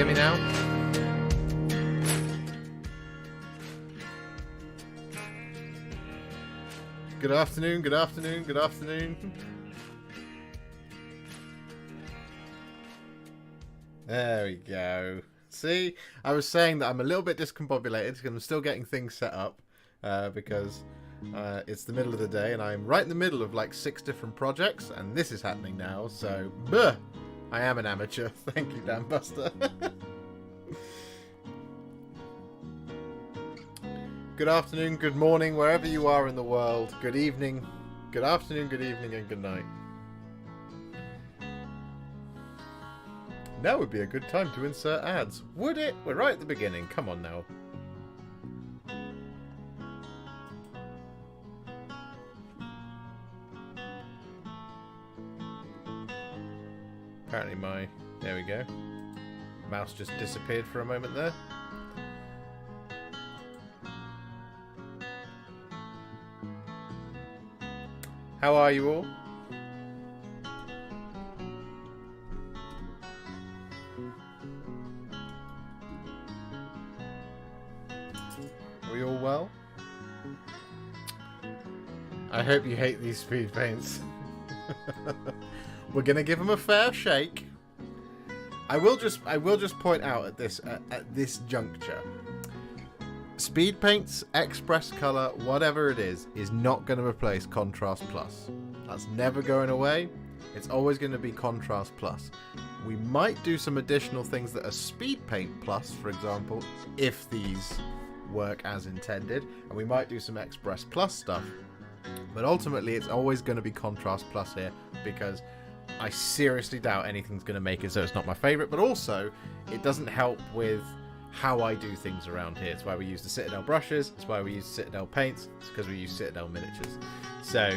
hear me now? Good afternoon, good afternoon, good afternoon. There we go. See, I was saying that I'm a little bit discombobulated because I'm still getting things set up because it's the middle of the day and I'm right in the middle of like 6 different projects and this is happening now, so I am an amateur. Thank you, Dan Buster. Good afternoon, good morning, wherever you are in the world. Good evening, good afternoon, good evening, and good night. Now would be a good time to insert ads, would it? We're right at the beginning. Come on now. Apparently there we go. Mouse just disappeared for a moment there. How are you all? Are we all well? I hope you hate these speed paints. We're gonna give them a fair shake. I will just point out at this juncture. Speed Paint's Express Color, whatever it is not going to replace Contrast Plus. That's never going away. It's always going to be Contrast Plus. We might do some additional things that are Speed Paint Plus, for example, if these work as intended, and we might do some Express Plus stuff. But ultimately, it's always going to be Contrast Plus here, because I seriously doubt anything's going to make it so it's not my favourite, but also, it doesn't help with how I do things around here. It's why we use the Citadel brushes, it's why we use Citadel paints, it's because we use Citadel miniatures. So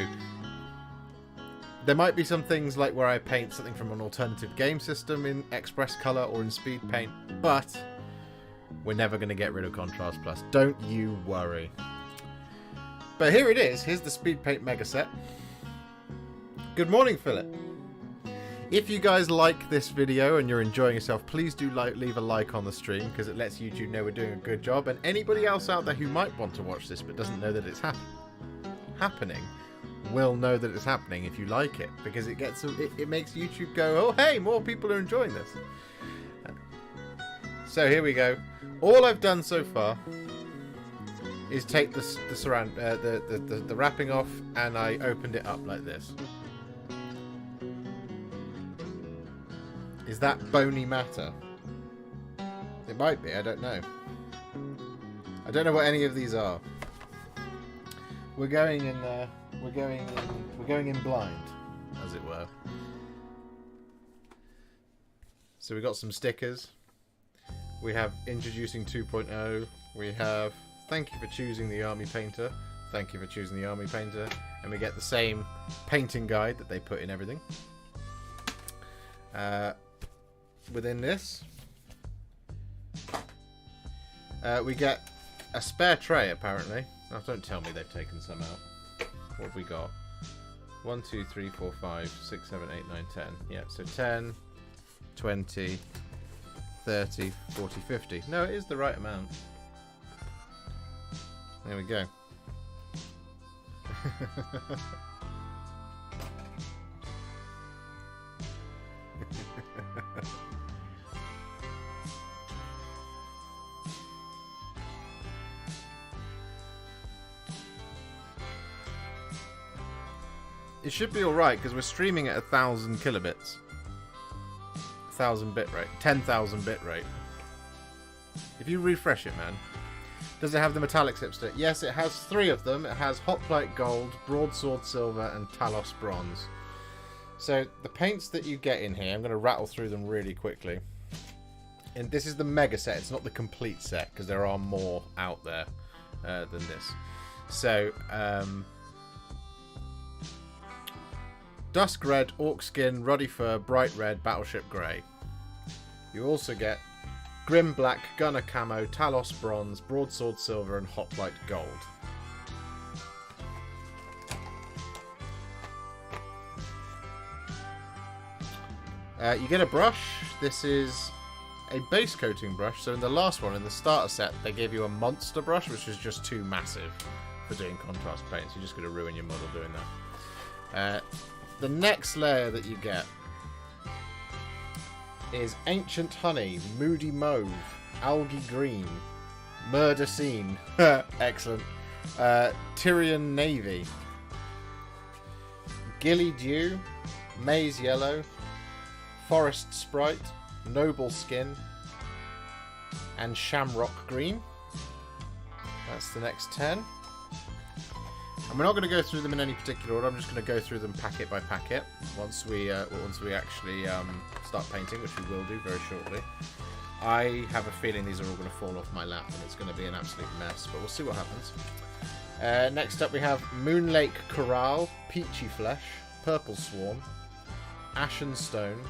there might be some things like where I paint something from an alternative game system in Express Color or in Speed Paint, but we're never going to get rid of Contrast Plus. Don't you worry. But here it is. Here's the Speed Paint Mega Set. Good morning, Philip. If you guys like this video and you're enjoying yourself, please do leave a like on the stream because it lets YouTube know we're doing a good job. And anybody else out there who might want to watch this but doesn't know that it's happening will know that it's happening if you like it, because it makes YouTube go, oh hey, more people are enjoying this. So here we go. All I've done so far is take the wrapping off, and I opened it up like this. Is that bony matter? It might be, I don't know. I don't know what any of these are. We're going in blind, as it were. So we got some stickers. We have introducing 2.0. We have thank you for choosing the Army Painter. Thank you for choosing the Army Painter. And we get the same painting guide that they put in everything. Within this, we get a spare tray, apparently. Now, don't tell me they've taken some out. What have we got? 1, 2, 3, 4, 5, 6, 7, 8, 9, 10. Yeah, so 10, 20, 30, 40, 50. No, it is the right amount. There we go. It should be alright because we're streaming at 1,000 kilobits. 1,000 bit rate. 10,000 bit rate. If you refresh it, man. Does it have the metallic slipstick? Yes, it has 3 of them. It has Hoplite Gold, Broadsword Silver, and Talos Bronze. So, the paints that you get in here, I'm going to rattle through them really quickly. And this is the mega set. It's not the complete set, because there are more out there than this. So, Dusk Red, Orc Skin, Ruddy Fur, Bright Red, Battleship Grey. You also get Grim Black, Gunner Camo, Talos Bronze, Broadsword Silver, and Hoplite Gold. You get a brush. This is a base coating brush. So in the last one, in the starter set, they gave you a monster brush, which is just too massive for doing contrast paints. You're just going to ruin your model doing that. The next layer that you get is Ancient Honey, Moody Mauve, Algae Green, Murder Scene, excellent, Tyrian Navy, Gilly Dew, Maize Yellow, Forest Sprite, Noble Skin, and Shamrock Green. That's the next 10. And we're not going to go through them in any particular order. I'm just going to go through them packet by packet once we actually start painting, which we will do very shortly. I have a feeling these are all going to fall off my lap and it's going to be an absolute mess, but we'll see what happens. Next up we have Moon Lake Corral, Peachy Flesh, Purple Swarm, Ashen Stone,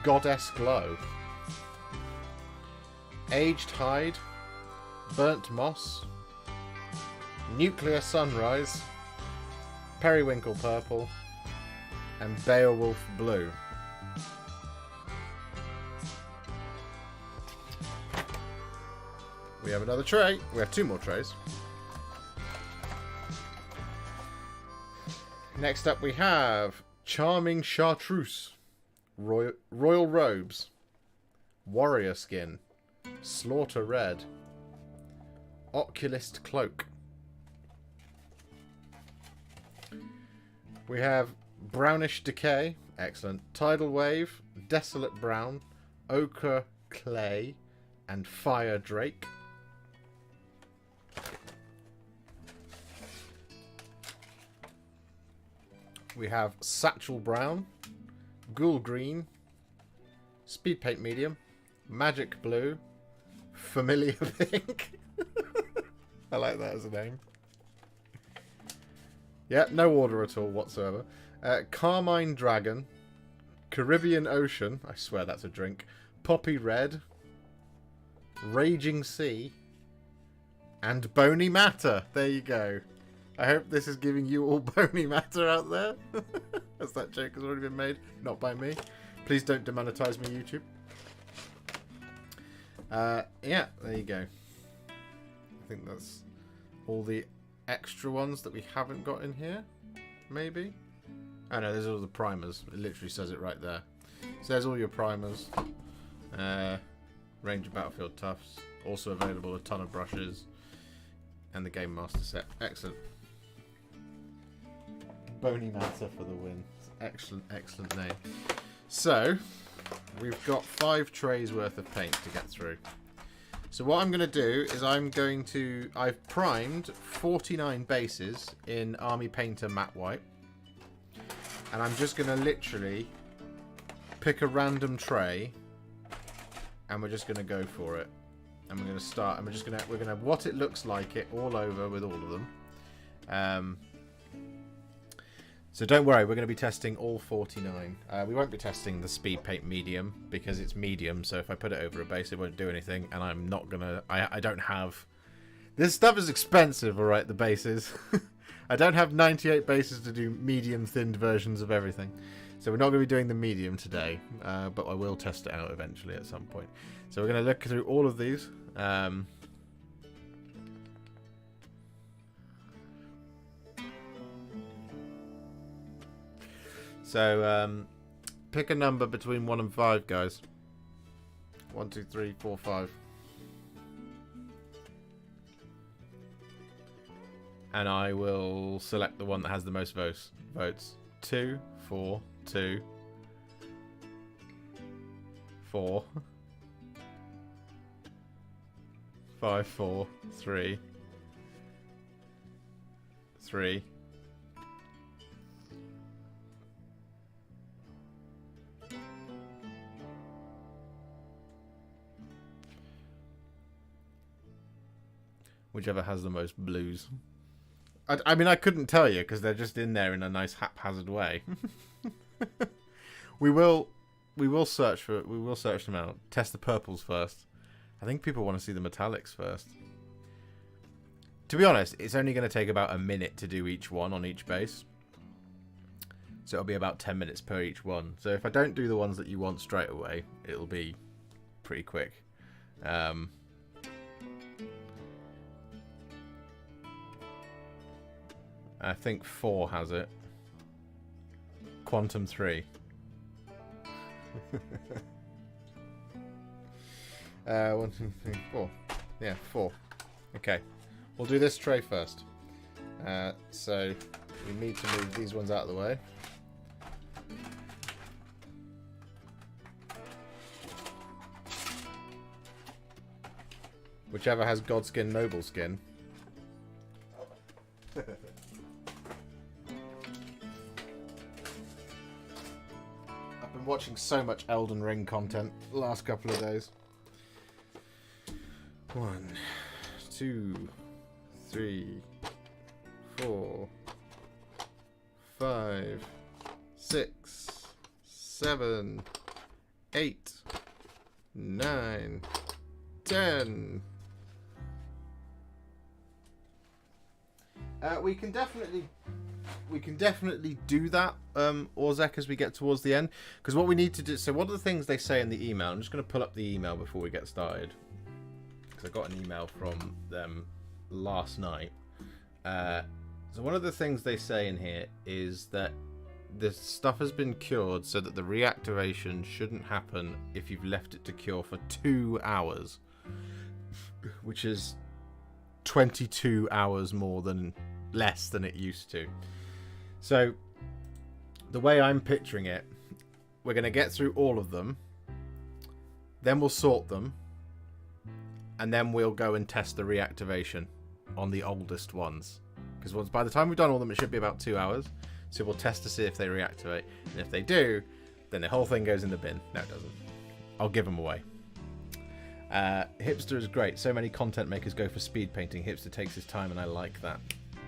Goddess Glow, Aged Hide, Burnt Moss, Nuclear Sunrise, Periwinkle Purple, and Beowulf Blue. We have another tray. We have 2 more trays. Next up we have Charming Chartreuse, Royal Robes, Warrior Skin, Slaughter Red, Oculist Cloak. We have Brownish Decay, excellent, Tidal Wave, Desolate Brown, Ochre Clay, and Fire Drake. We have Satchel Brown, Ghoul Green, Speedpaint Medium, Magic Blue, Familiar Pink. I like that as a name. Yeah, no order at all whatsoever. Carmine Dragon, Caribbean Ocean, I swear that's a drink, Poppy Red, Raging Sea, and Bony Matter. There you go. I hope this is giving you all bony matter out there. As that joke has already been made. Not by me. Please don't demonetize me, YouTube. Yeah, there you go. I think that's all the extra ones that we haven't got in here. Maybe? Oh no, there's all the primers. It literally says it right there. So there's all your primers. Range of Battlefield Toughs. Also available a ton of brushes. And the Game Master set. Excellent. Bony Matter for the win. Excellent, excellent name. So, we've got 5 trays worth of paint to get through. So what I'm going to do is I've primed 49 bases in Army Painter Matte White. And I'm just going to literally pick a random tray. And we're just going to go for it. And we're going to start, and we're going to what it looks like it all over with all of them. So don't worry, we're going to be testing all 49. We won't be testing the Speedpaint Medium because it's medium, so if I put it over a base it won't do anything, and I'm not going to... I don't have... This stuff is expensive, alright, the bases. I don't have 98 bases to do medium thinned versions of everything. So we're not going to be doing the medium today, but I will test it out eventually at some point. So we're going to look through all of these. So, pick a number between 1 and 5, guys. 1, 2, 3, 4, 5. And I will select the one that has the most votes. 2, 4, 2, 4, 5, 4, 3, 3. Whichever has the most blues. I mean, I couldn't tell you because they're just in there in a nice haphazard way. We will search them out. Test the purples first. I think people want to see the metallics first. To be honest, it's only going to take about a minute to do each one on each base. So it'll be about 10 minutes per each one. So if I don't do the ones that you want straight away, it'll be pretty quick. I think 4 has it. Quantum 3. 1, 2, 3, 4. Yeah, 4. Okay. We'll do this tray first. So we need to move these ones out of the way. Whichever has Godskin, Noble Skin. I've been watching so much Elden Ring content the last couple of days. 1, 2, 3, 4, 5, 6, 7, 8, 9, 10. We can definitely do that, Orzek, as we get towards the end. Because what we need to do... So one of the things they say in the email... I'm just going to pull up the email before we get started. Because I got an email from them last night. So one of the things they say in here is that the stuff has been cured so that the reactivation shouldn't happen if you've left it to cure for 2 hours. Which is 22 hours less than it used to. So the way I'm picturing it, we're going to get through all of them, then we'll sort them, and then we'll go and test the reactivation on the oldest ones. Because by the time we've done all of them, it should be about 2 hours. So we'll test to see if they reactivate. And if they do, then the whole thing goes in the bin. No, it doesn't. I'll give them away. Hipster is great. So many content makers go for speed painting. Hipster takes his time, and I like that.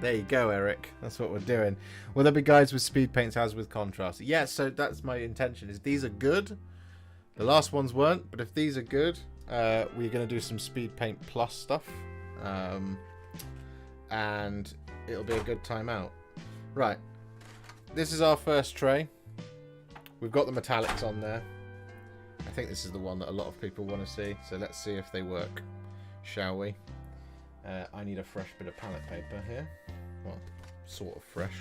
There you go, Eric. That's what we're doing. Will there be guides with speed paints as with contrast? Yeah, so that's my intention. Is these are good. The last ones weren't, but if these are good, we're going to do some speed paint plus stuff, and it'll be a good time out. Right. This is our first tray. We've got the metallics on there. I think this is the one that a lot of people want to see. So let's see if they work, shall we? I need a fresh bit of palette paper here. Well, sort of fresh.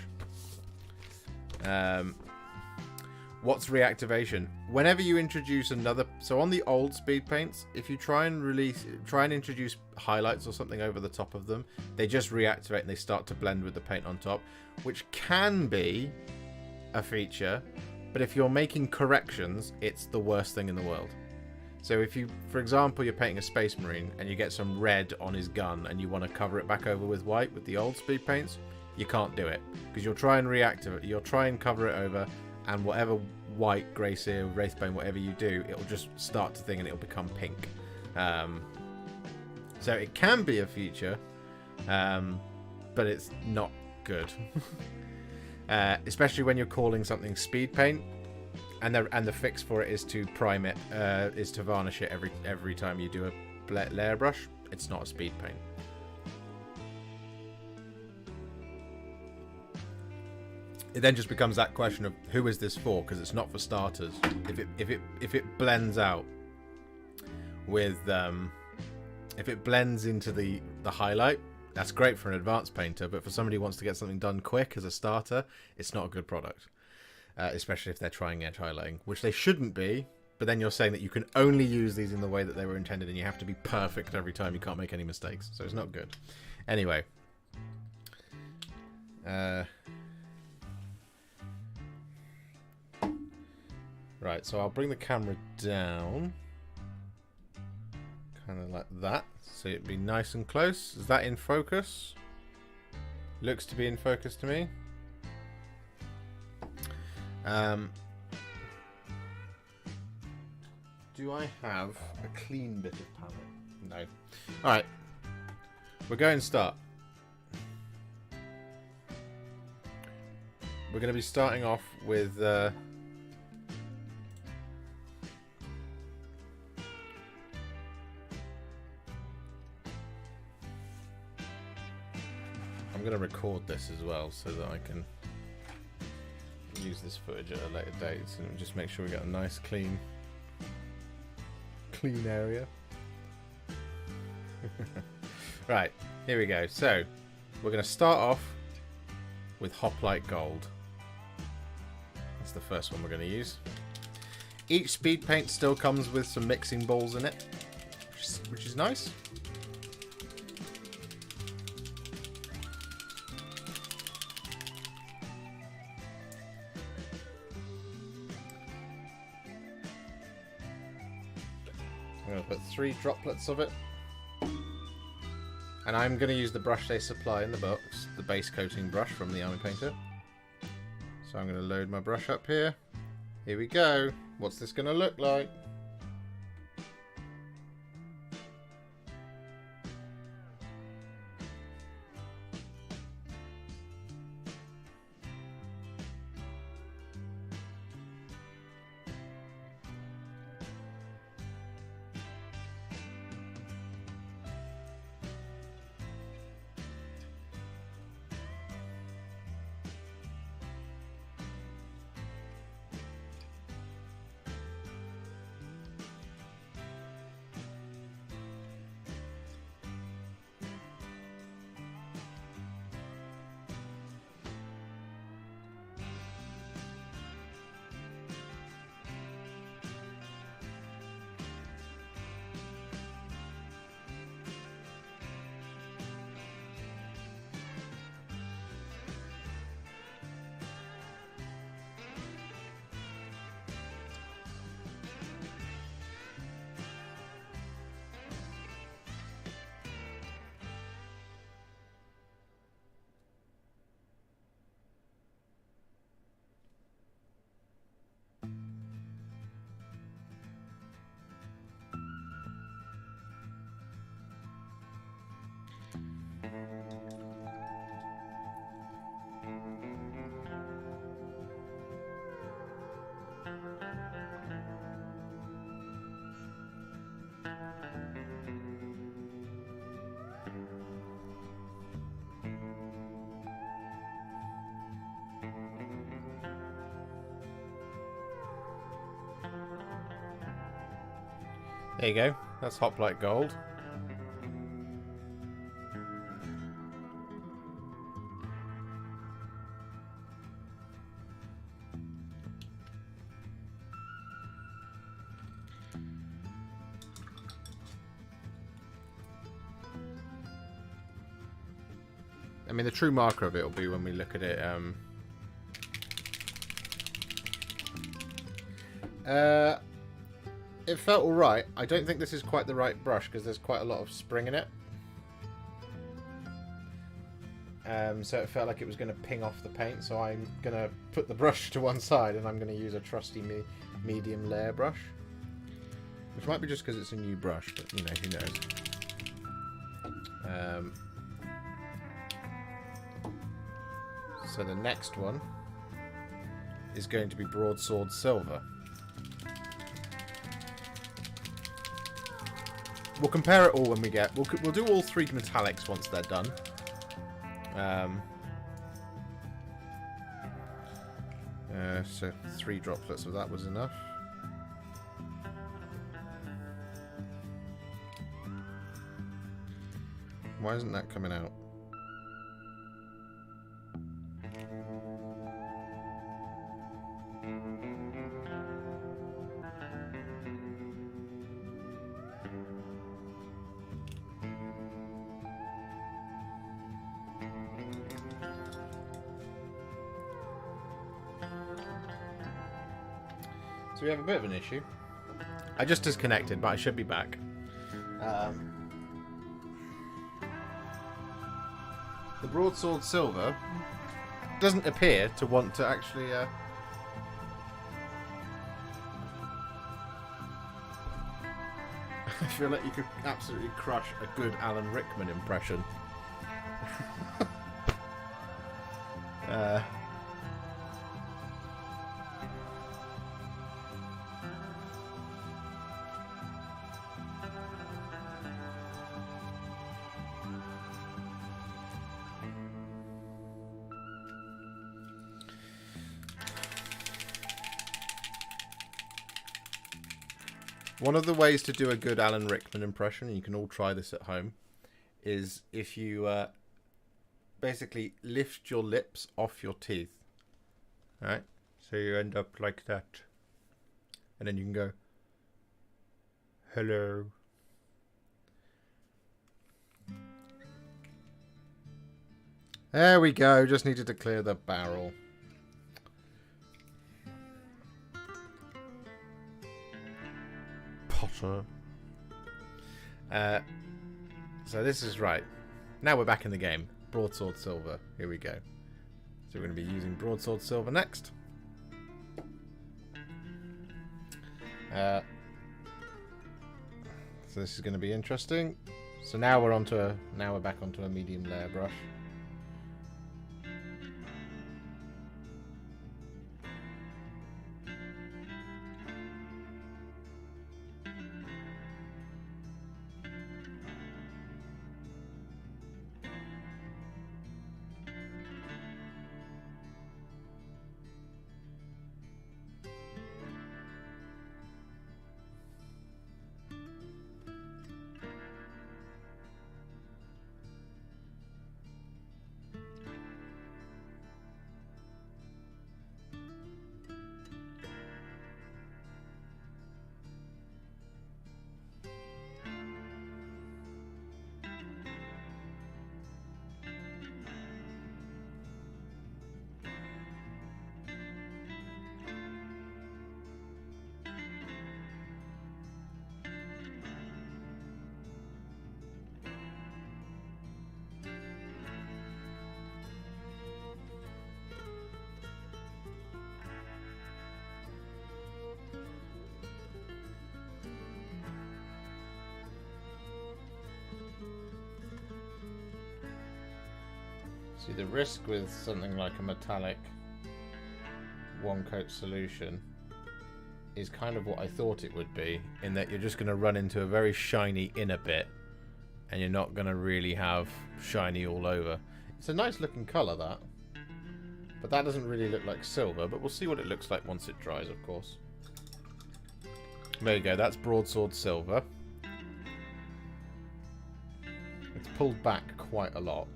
What's reactivation? Whenever you introduce another... So on the old speed paints, if you try and introduce highlights or something over the top of them, they just reactivate and they start to blend with the paint on top, which can be a feature. But if you're making corrections, it's the worst thing in the world. So if you, for example, you're painting a Space Marine and you get some red on his gun and you want to cover it back over with white with the old speed paints, you can't do it. Because you'll try and reactivate, you'll try and cover it over, and whatever white, grey seal, wraithbone, whatever you do, it'll just start to thing and it'll become pink. So it can be a feature, but it's not good. Especially when you're calling something speed paint, and the fix for it is to prime it, is to varnish it every time you do a layer brush. It's not a speed paint. It then just becomes that question of who is this for? Because it's not for starters. If it blends out with if it blends into the highlight, that's great for an advanced painter, but for somebody who wants to get something done quick as a starter, it's not a good product. Especially if they're trying edge highlighting, which they shouldn't be, but then you're saying that you can only use these in the way that they were intended and you have to be perfect every time, you can't make any mistakes, so it's not good. Anyway. Right, so I'll bring the camera down. Kind of like that. So it'd be nice and close. Is that in focus? Looks to be in focus to me. Do I have a clean bit of palette? No. Alright. We're going to start. We're going to be starting off with... I'm going to record this as well so that I can use this footage at a later date, and just make sure we get a nice clean area. Right, here we go. So we're going to start off with Hoplite Gold. That's the first one we're going to use. Each speed paint still comes with some mixing balls in it, which is nice. I'm going to put 3 droplets of it. And I'm going to use the brush they supply in the box, the base coating brush from the Army Painter. So I'm going to load my brush up here. Here we go. What's this going to look like? There you go. That's Hoplite Gold. I mean, the true marker of it will be when we look at it. It felt alright. I don't think this is quite the right brush because there's quite a lot of spring in it. So it felt like it was going to ping off the paint. So I'm going to put the brush to one side and I'm going to use a trusty medium layer brush. Which might be just because it's a new brush, but you know, who knows. So the next one is going to be Broadsword Silver. We'll compare it all when we get... We'll do all 3 metallics once they're done. So 3 droplets of that was enough. Why isn't that coming out? So we have a bit of an issue. I just disconnected, but I should be back. The Broadsword Silver doesn't appear to want to actually... I feel like you could absolutely crush a good Alan Rickman impression. One of the ways to do a good Alan Rickman impression, and you can all try this at home, is if you basically lift your lips off your teeth. Right? So you end up like that. And then you can go, hello. There we go. Just needed to clear the barrel. Potter. So this is right. Now we're back in the game. Broadsword silver. Here we go. So we're going to be using broadsword silver next. So this is going to be interesting. So now we're back onto a medium layer brush. See, the risk with something like a metallic one coat solution is kind of what I thought it would be, in that you're just going to run into a very shiny inner bit and you're not going to really have shiny all over. It's a nice looking colour, that, but that doesn't really look like silver, but we'll see what it looks like once it dries, of course. There you go, that's broadsword silver. It's pulled back quite a lot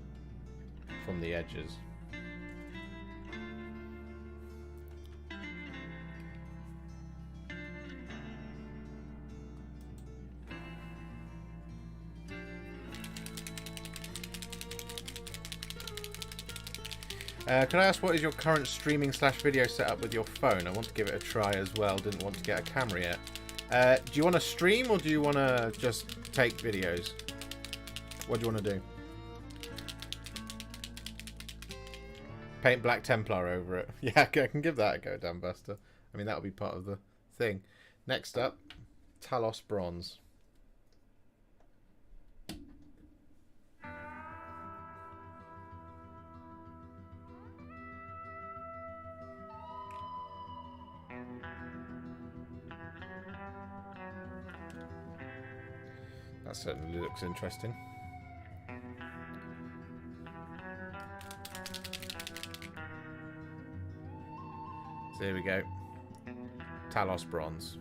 from the edges. Can I ask, what is your current streaming / video setup with your phone? I want to give it a try as well. Didn't want to get a camera yet. Do you want to stream or do you want to just take videos? What do you want to do? Paint Black Templar over it. Yeah, I can give that a go, Dan Buster. I mean, that'll be part of the thing. Next up, Talos Bronze. That certainly looks interesting. So here we go. Talos Bronze.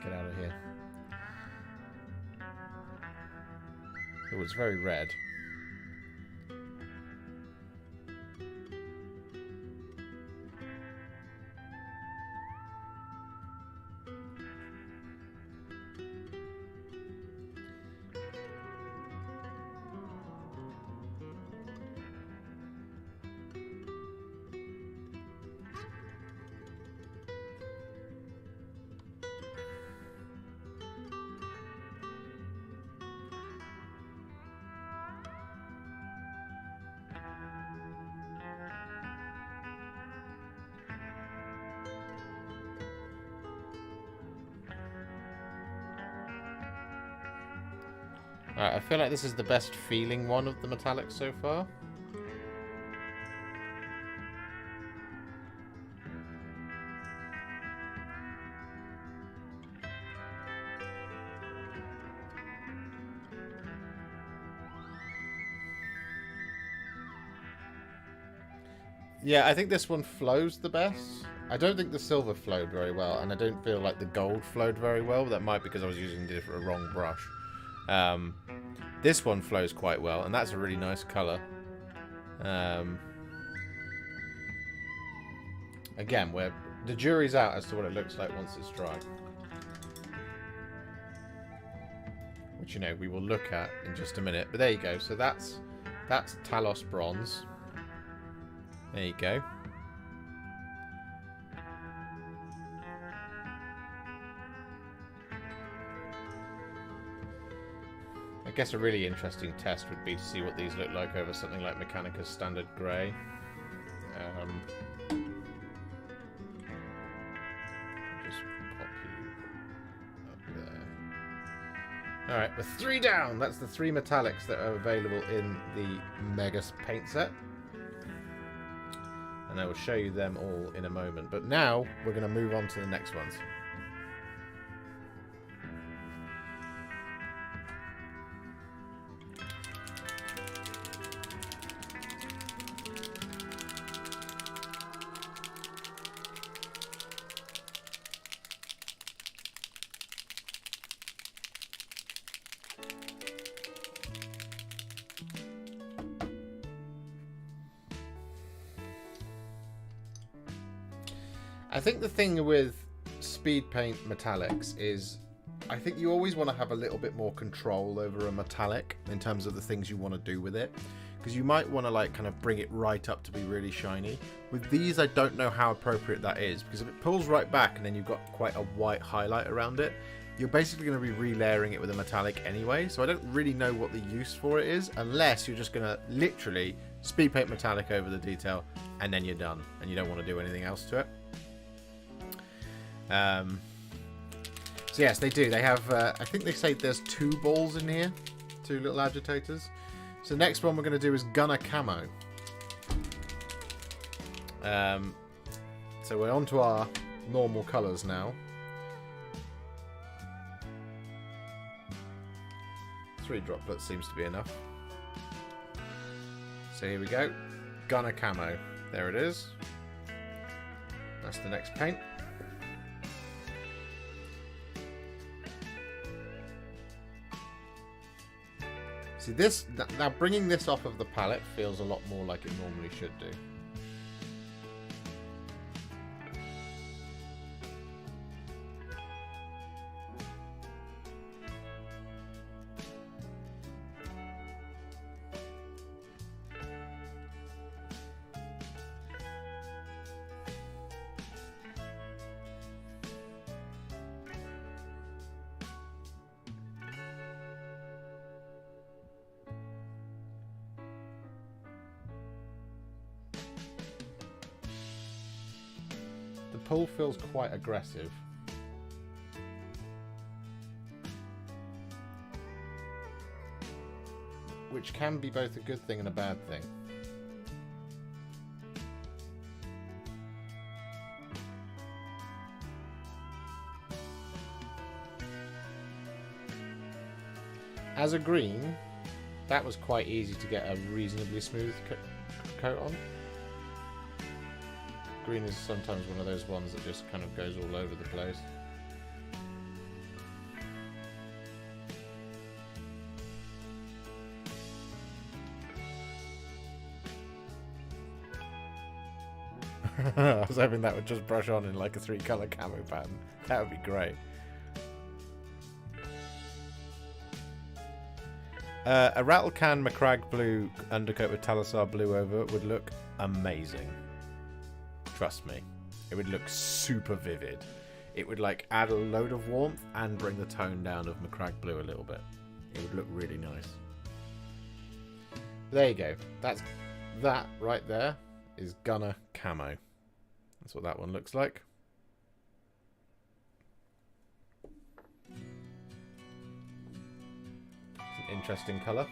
Get out of here. Oh, it's very red. Alright, I feel like this is the best feeling one of the metallics so far. Yeah, I think this one flows the best. I don't think the silver flowed very well, and I don't feel like the gold flowed very well. That might be because I was using the wrong brush. This one flows quite well, and that's a really nice colour. Again, the jury's out as to what it looks like once it's dry. Which, you know, we will look at in just a minute. But there you go. So that's Talos bronze. There you go. I guess a really interesting test would be to see what these look like over something like Mechanica's Standard Grey. Just pop you up there. Alright, we're 3 down. That's the 3 metallics that are available in the Mega Paint set. And I will show you them all in a moment. But now we're going to move on to the next ones. I think the thing with Speedpaint metallics is I think you always want to have a little bit more control over a metallic in terms of the things you want to do with it, because you might want to like kind of bring it right up to be really shiny. With these, I don't know how appropriate that is, because if it pulls right back and then you've got quite a white highlight around it, you're basically going to be relayering it with a metallic anyway, so I don't really know what the use for it is, unless you're just going to literally Speedpaint metallic over the detail and then you're done and you don't want to do anything else to it. So yes, they do. They have, I think they say there's 2 balls in here. 2 little agitators. So next one we're going to do is Gunner Camo. So we're on to our normal colours now. 3 droplets seems to be enough. So here we go. Gunner Camo. There it is. That's the next paint. See this, now bringing this off of the palette feels a lot more like it normally should do. The pull feels quite aggressive. Which can be both a good thing and a bad thing. As a green, that was quite easy to get a reasonably smooth coat on. Green is sometimes one of those ones that just kind of goes all over the place. I was hoping that would just brush on in like a 3-colour camo pattern. That would be great. A rattle can Macragge blue undercoat with Talasar blue over it would look amazing. Trust me, it would look super vivid. It would like add a load of warmth and bring the tone down of Macragge blue a little bit. It would look really nice. There you go. That right there is Gunner Camo. That's what that one looks like. It's an interesting colour.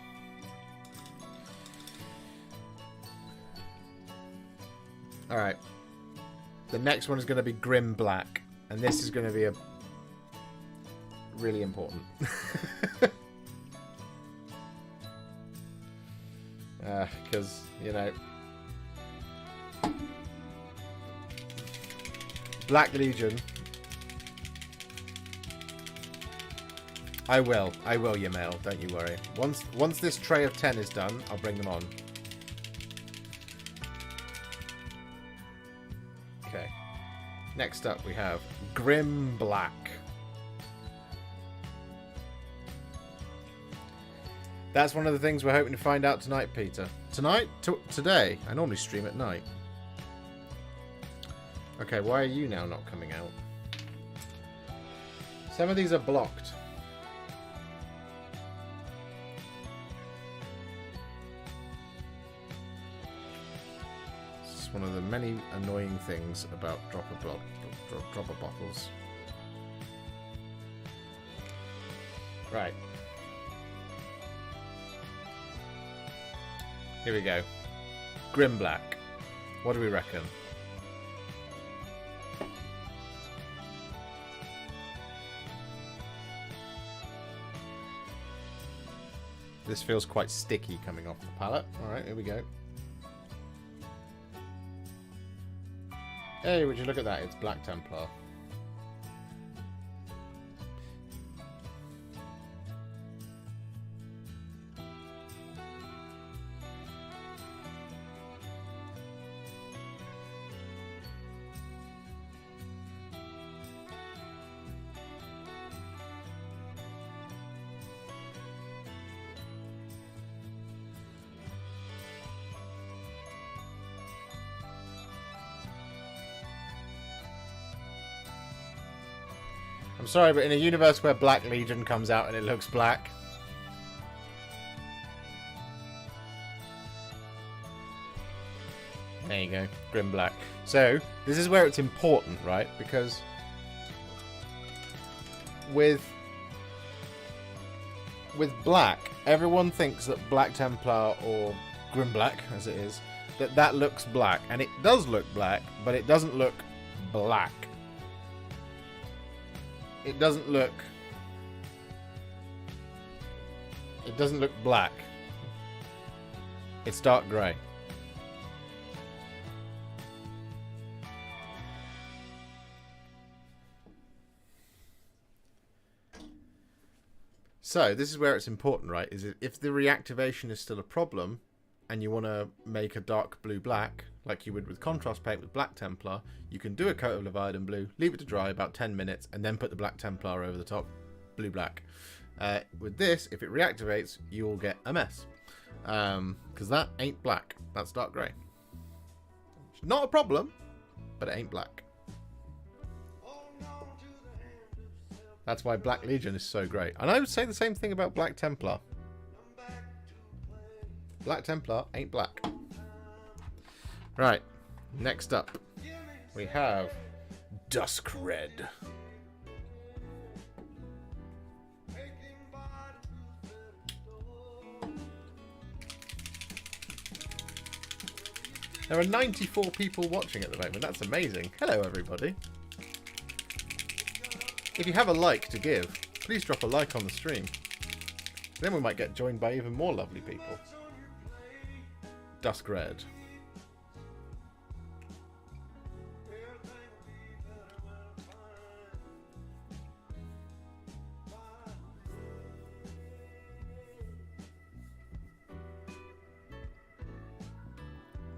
Alright. The next one is going to be Grim Black, and this is going to be a really important. Because, you know, Black Legion. I will, Yamail. Don't you worry. Once this tray of 10 is done, I'll bring them on. Okay. Next up, we have Grim Black. That's one of the things we're hoping to find out tonight, Peter. Tonight? Today? I normally stream at night. Okay, why are you now not coming out? Some of these are blocked. This is one of the many annoying things about dropper bottles. Right. Here we go. Grim Black. What do we reckon? This feels quite sticky coming off the palette. Alright, here we go. Hey, would you look at that? It's Black Templar. I'm sorry, but in a universe where Black Legion comes out and it looks black... There you go. Grim Black. So, this is where it's important, right? Because... With black, everyone thinks that Black Templar, or Grim Black, as it is, that looks black. And it does look black, but it doesn't look black. It doesn't look black. It's dark grey. So this is where it's important, right? Is it if the reactivation is still a problem and you want to make a dark blue black like you would with contrast paint with Black Templar, you can do a coat of Leviathan blue, leave it to dry about 10 minutes, and then put the Black Templar over the top, blue-black. With this, if it reactivates, you'll get a mess. Because that ain't black. That's dark grey. Not a problem, but it ain't black. That's why Black Legion is so great. And I would say the same thing about Black Templar. Black Templar ain't black. Right, next up, we have Dusk Red. There are 94 people watching at the moment. That's amazing. Hello, everybody. If you have a like to give, please drop a like on the stream. Then we might get joined by even more lovely people. Dusk Red.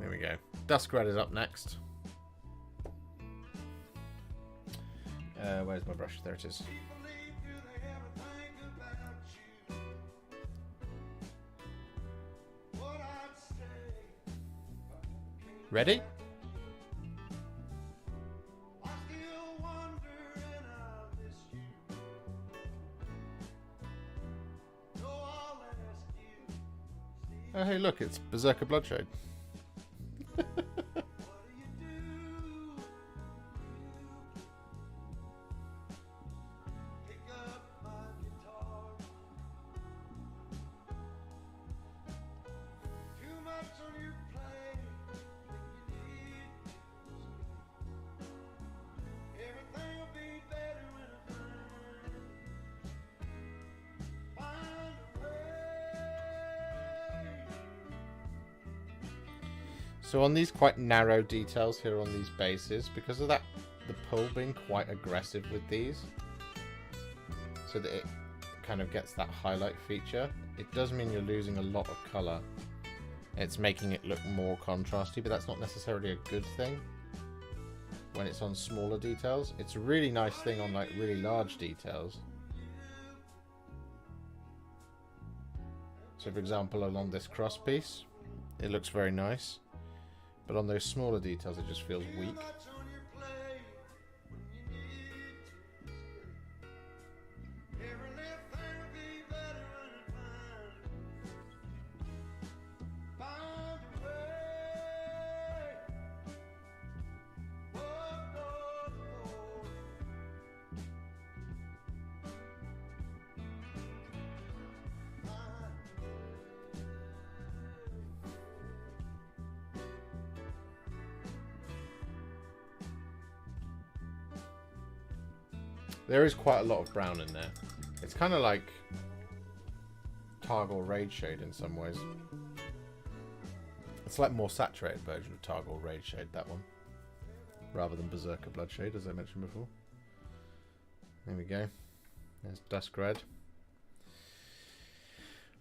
There we go. Dusk Red is up next. Where's my brush? There it is. Ready? Oh, hey, look, it's Berserker Bloodshade. So on these quite narrow details here on these bases, because of that the pull being quite aggressive with these, so that it kind of gets that highlight feature. It does mean you're losing a lot of colour. It's making it look more contrasty, but that's not necessarily a good thing when it's on smaller details. It's a really nice thing on like really large details. So for example, along this cross piece, it looks very nice, but on those smaller details it just feels weak. There is quite a lot of brown in there. It's kind of like Targor Raid Shade in some ways. It's like more saturated version of Targor Raid Shade, that one. Rather than Berserker Bloodshade, as I mentioned before. There we go. There's Dusk Red.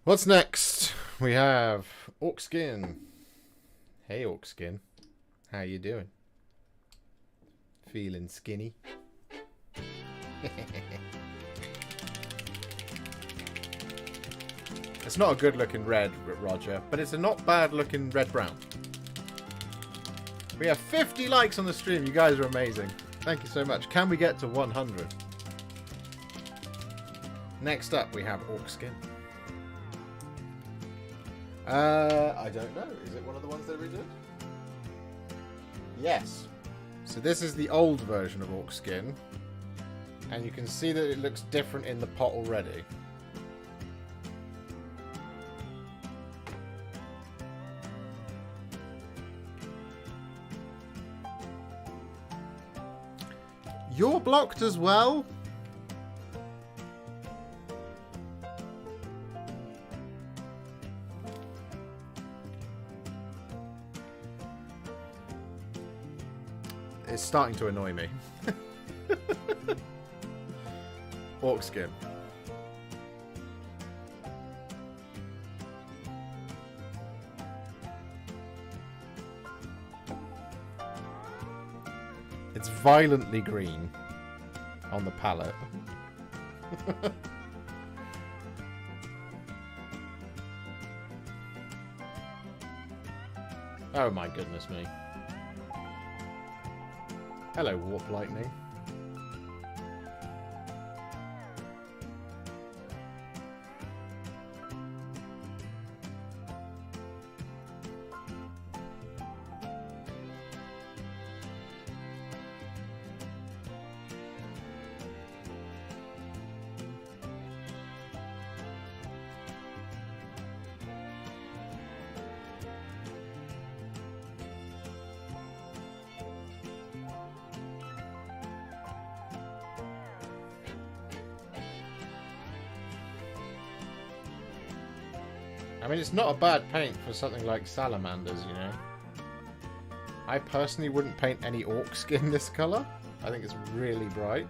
What's next? We have Orc Skin. Hey Orc Skin. How you doing? Feeling skinny? It's not a good looking red, Roger, but it's a not bad looking red-brown. We have 50 likes on the stream. You guys are amazing. Thank you so much. Can we get to 100? Next up, we have Orc Skin. I don't know. Is it one of the ones they redid? Yes. So this is the old version of Orc Skin. And you can see that it looks different in the pot already. You're blocked as well? It's starting to annoy me. Orc Skin. It's violently green on the palette. Oh my goodness me. Hello, Warp Lightning. I mean, it's not a bad paint for something like salamanders, you know. I personally wouldn't paint any orc skin this colour. I think it's really bright.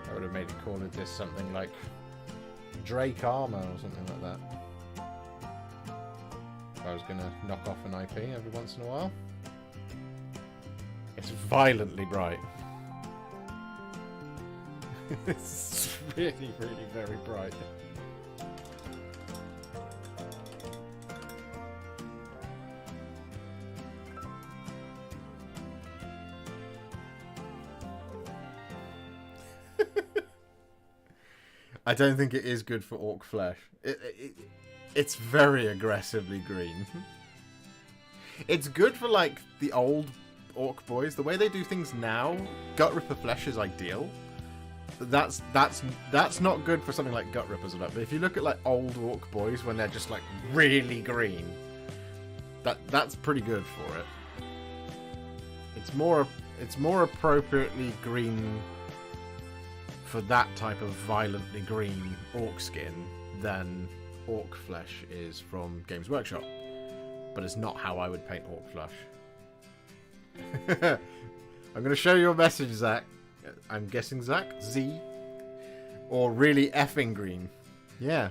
I would have maybe called this something like Drake Armour or something like that. If I was going to knock off an IP every once in a while. It's violently bright. It's really, really very bright. I don't think it is good for orc flesh. It's very aggressively green. It's good for like the old orc boys. The way they do things now, Gut Ripper flesh is ideal. That's not good for something like Gut Rippers or that. But if you look at like old orc boys when they're just like really green, that's pretty good for it. It's more appropriately green for that type of violently green orc skin than orc flesh is from Games Workshop, but it's not how I would paint orc flesh. I'm going to show you a message, Zach. I'm guessing Zach? Z? Or really effing green. Yeah.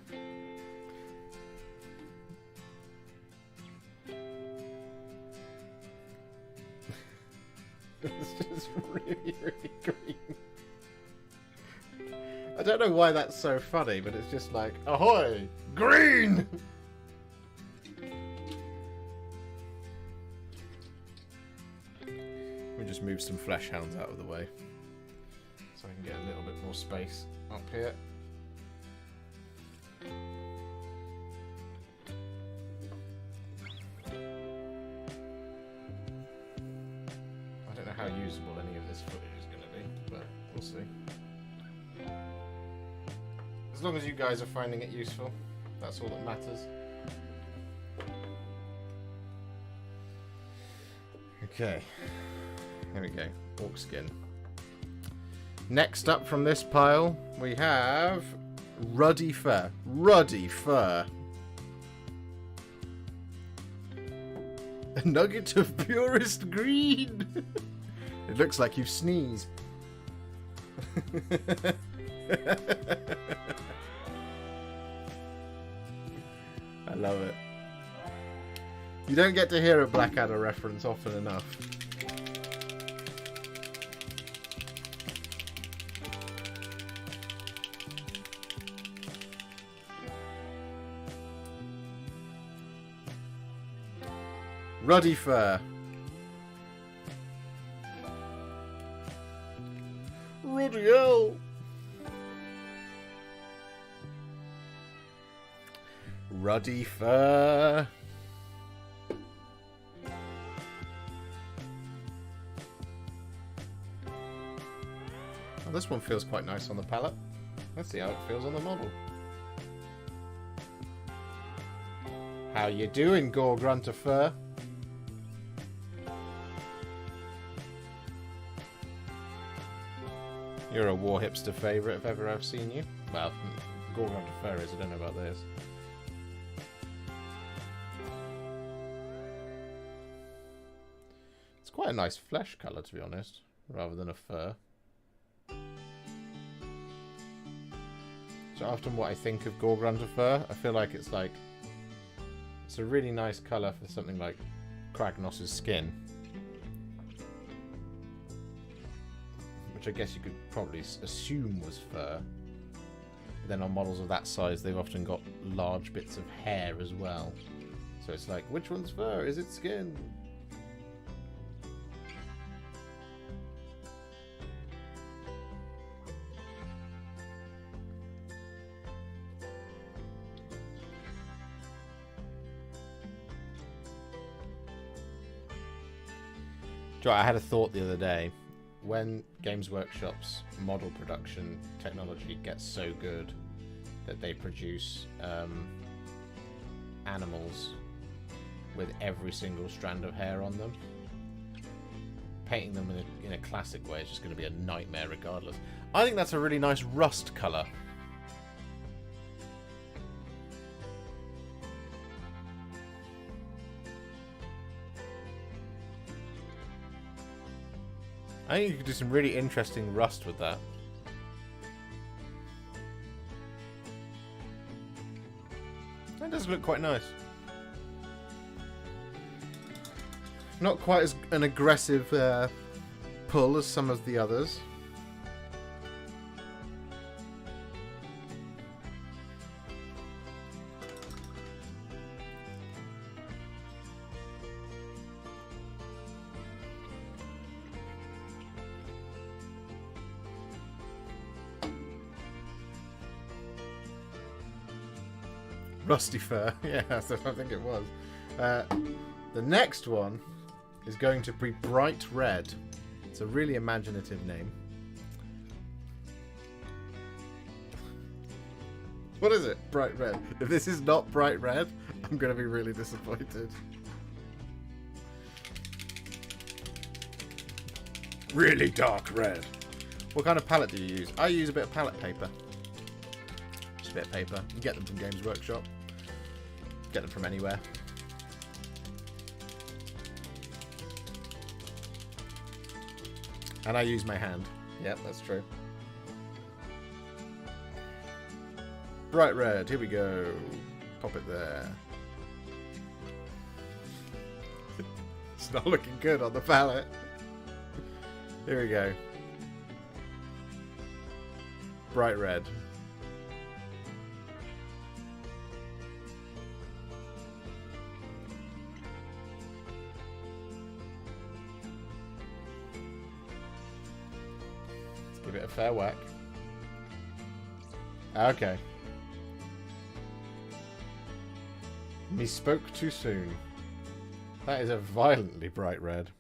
It's just really, really green. I don't know why that's so funny, but it's just like, ahoy! Green! We just move some flesh hounds out of the way so I can get a little bit more space up here. I don't know how usable any of this footage is going to be, but we'll see. As long as you guys are finding it useful, that's all that matters. Okay, here we go, orc skin. Next up from this pile, we have ruddy fur. Ruddy fur. A nugget of purest green. It looks like you've sneezed. I love it. You don't get to hear a Blackadder reference often enough. Ruddy fur. Ruddy hell. Ruddy fur. Oh, this one feels quite nice on the palette. Let's see how it feels on the model. How you doing, Gore Grunter Fur? You're a Warhipster favourite if ever I've seen you. Well, Gore Grunter Fur is, I don't know about this. It's quite a nice flesh colour, to be honest, rather than a fur. So often what I think of Gore Grunter Fur, I feel like it's a really nice colour for something like Kragnos's skin. Which I guess you could probably assume was fur. But then on models of that size, they've often got large bits of hair as well. So it's like, which one's fur? Is it skin? Joe, I had a thought the other day. When Games Workshop's model production technology gets so good that they produce animals with every single strand of hair on them, painting them in a classic way is just going to be a nightmare regardless. I think that's a really nice rust colour. I think you could do some really interesting rust with that. That does look quite nice. Not quite as an aggressive pull as some of the others. Rusty fur, yeah, that's what I think it was. The next one is going to be bright red. It's a really imaginative name. What is it? Bright red. If this is not bright red, I'm going to be really disappointed. Really dark red. What kind of palette do you use? I use a bit of palette paper. Just a bit of paper. You get them from Games Workshop. Get them from anywhere. And I use my hand. Yep, that's true. Bright red, here we go. Pop it there. It's not looking good on the palette. Here we go. Bright red. Let's give it a fair whack. Okay. Me spoke too soon. That is a violently bright red.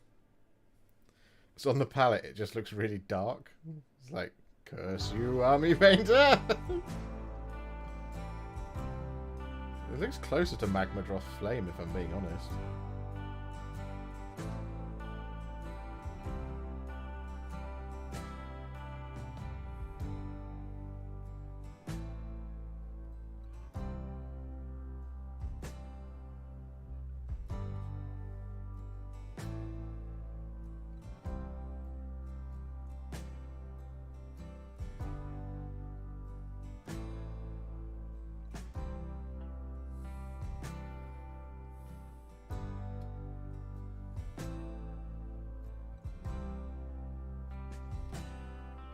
Because on the palette it just looks really dark. It's like, curse you, army painter! It looks closer to Magma Dross Flame, if I'm being honest.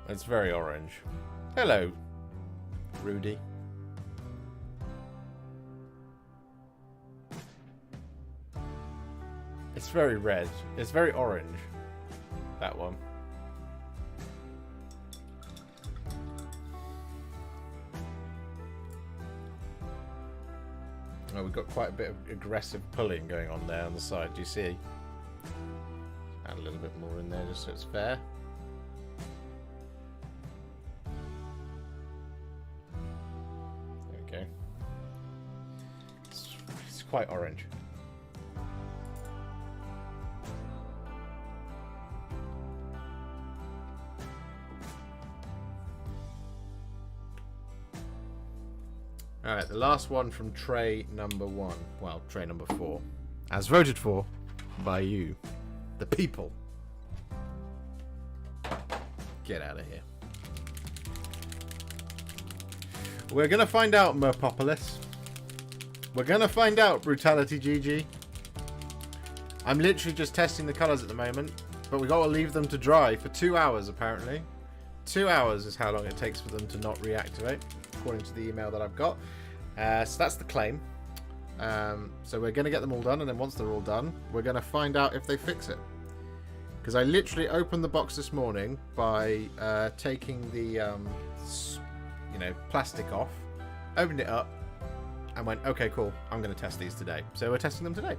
It's very orange. Hello, Rudy. It's very red. It's very orange. That one. Oh, we've got quite a bit of aggressive pulling going on there on the side. Do you see? Add a little bit more in there just so it's fair. It's quite orange. Alright, the last one from tray number 1. Well, tray number 4. As voted for by you, the people. Get out of here. We're going to find out, Merpopolis. We're going to find out, Brutality GG. I'm literally just testing the colours at the moment, but we've got to leave them to dry for 2 hours, apparently. 2 hours is how long it takes for them to not reactivate, according to the email that I've got. So that's the claim. So we're going to get them all done, and then once they're all done, we're going to find out if they fix it. Because I literally opened the box this morning by taking the plastic off, opened it up, and went, okay, cool, I'm going to test these today. So we're testing them today.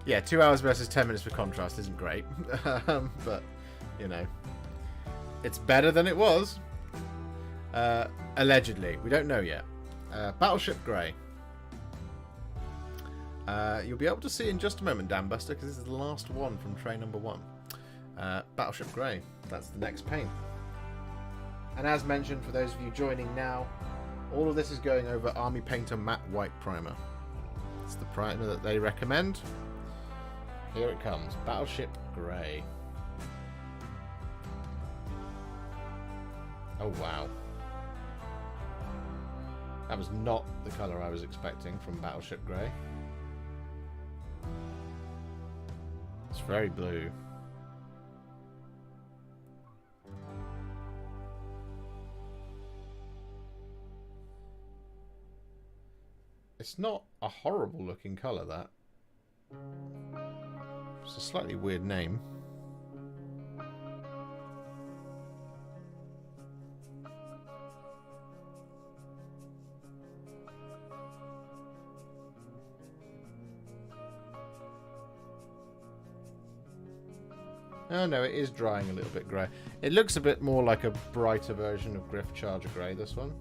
Yeah, 2 hours versus 10 minutes for contrast isn't great. But, you know, it's better than it was. Allegedly. We don't know yet. Battleship Grey. You'll be able to see in just a moment, Dan Buster, because this is the last one from tray number 1. Battleship Grey. That's the next paint. And as mentioned, for those of you joining now, all of this is going over Army Painter Matte White Primer. It's the primer that they recommend. Here it comes. Battleship Grey. Oh, wow. That was not the colour I was expecting from Battleship Grey. It's very blue. It's not a horrible looking colour, that. It's a slightly weird name. Oh no, it is drying a little bit grey. It looks a bit more like a brighter version of Griff Charger Grey, this one.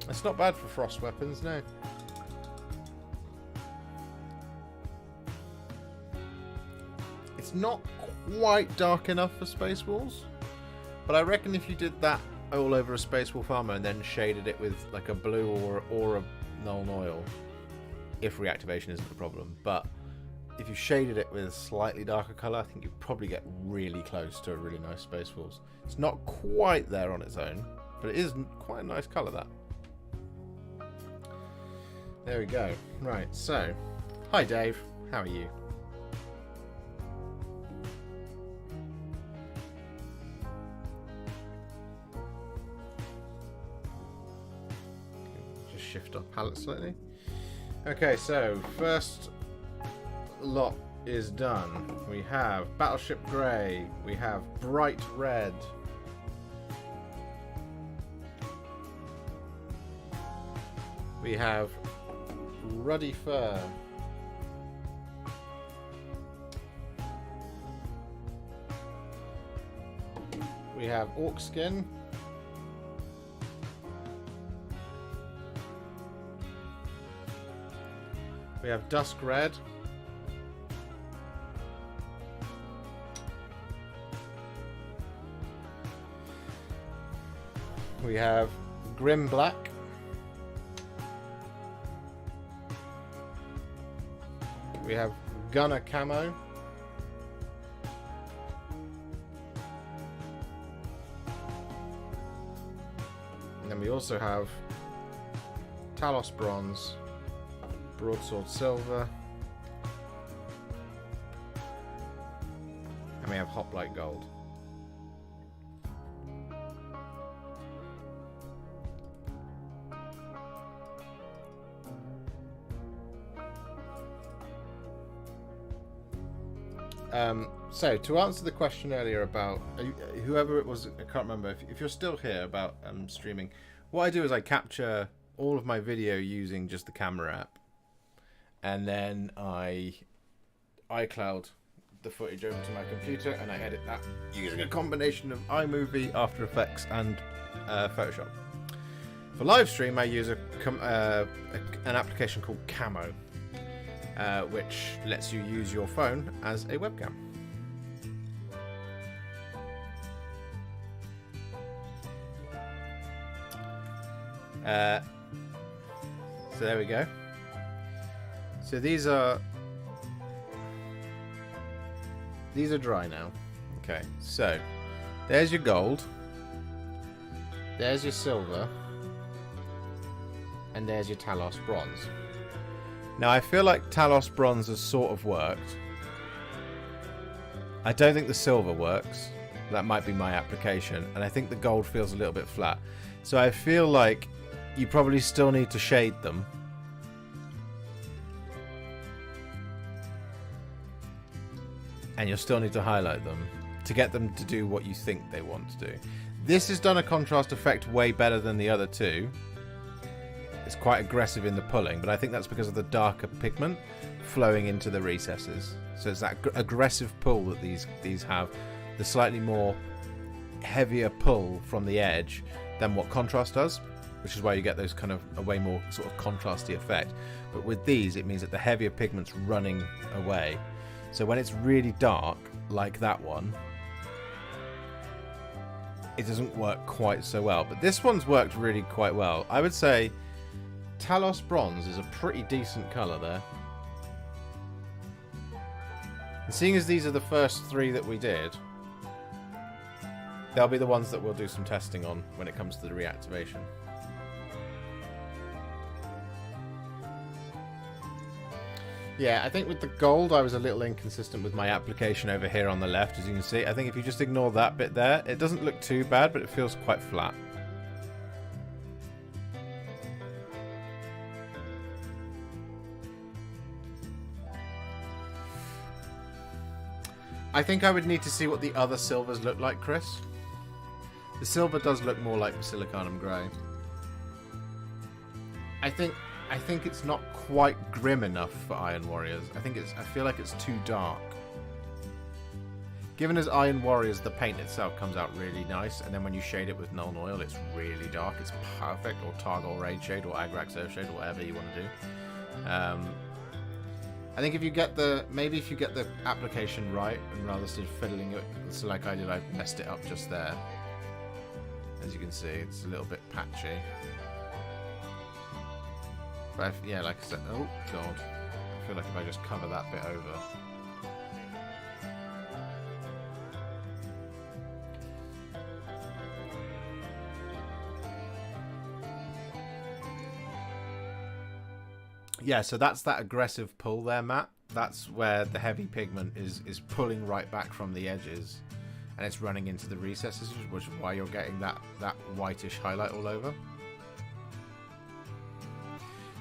It's not bad for frost weapons, no. It's not quite dark enough for Space Wolves, but I reckon if you did that all over a Space Wolf armor and then shaded it with like a blue or a null oil, if reactivation isn't a problem, but if you shaded it with a slightly darker colour, I think you'd probably get really close to a really nice Space Wolves. It's not quite there on its own, but it is quite a nice colour, that. There we go. Right, so, hi Dave, how are you? Just shift our palette slightly. Okay, so first lot is done. We have Battleship Grey, we have Bright Red, we have Ruddy Fur, we have Orc Skin, we have Dusk Red, we have Grim Black, we have Gunner Camo, and then we also have Talos Bronze, Broadsword Silver, and we have Hoplite Gold. So, to answer the question earlier about whoever it was, I can't remember, if you're still here about streaming, what I do is I capture all of my video using just the camera app, and then I iCloud the footage over to my computer and I edit that using a combination of iMovie, After Effects and Photoshop. For live stream I use an application called Camo, which lets you use your phone as a webcam. So there we go. So these are dry now. Okay, so there's your gold, there's your silver, and there's your Talos Bronze. Now I feel like Talos Bronze has sort of worked. I don't think the silver works. That might be my application, and I think the gold feels a little bit flat. So I feel like you probably still need to shade them. And you'll still need to highlight them to get them to do what you think they want to do. This has done a contrast effect way better than the other two. It's quite aggressive in the pulling, but I think that's because of the darker pigment flowing into the recesses. So it's that aggressive pull that these have, the slightly more heavier pull from the edge than what contrast does, which is why you get those kind of a way more sort of contrasty effect. But with these, it means that the heavier pigment's running away. So when it's really dark, like that one, it doesn't work quite so well. But this one's worked really quite well. I would say Talos Bronze is a pretty decent colour there. And seeing as these are the first three that we did, they'll be the ones that we'll do some testing on when it comes to the reactivation. Yeah, I think with the gold I was a little inconsistent with my application over here on the left, as you can see. I think if you just ignore that bit there, it doesn't look too bad, but it feels quite flat. I think I would need to see what the other silvers look like, Chris. The silver does look more like Silicanum Grey. I think it's not quite grim enough for Iron Warriors. I feel like it's too dark. Given as Iron Warriors, the paint itself comes out really nice, and then when you shade it with Nuln Oil, it's really dark. It's perfect, or Targol Raid Shade, or Agrax Earth Shade, or whatever you want to do. I think if you get the application right, and rather than fiddling it, so like I did, I messed it up just there. As you can see, it's a little bit patchy. But yeah, like I said, oh god, I feel like if I just cover that bit over. Yeah, so that's that aggressive pull there, Matt. That's where the heavy pigment is pulling right back from the edges, and it's running into the recesses, which is why you're getting that whitish highlight all over.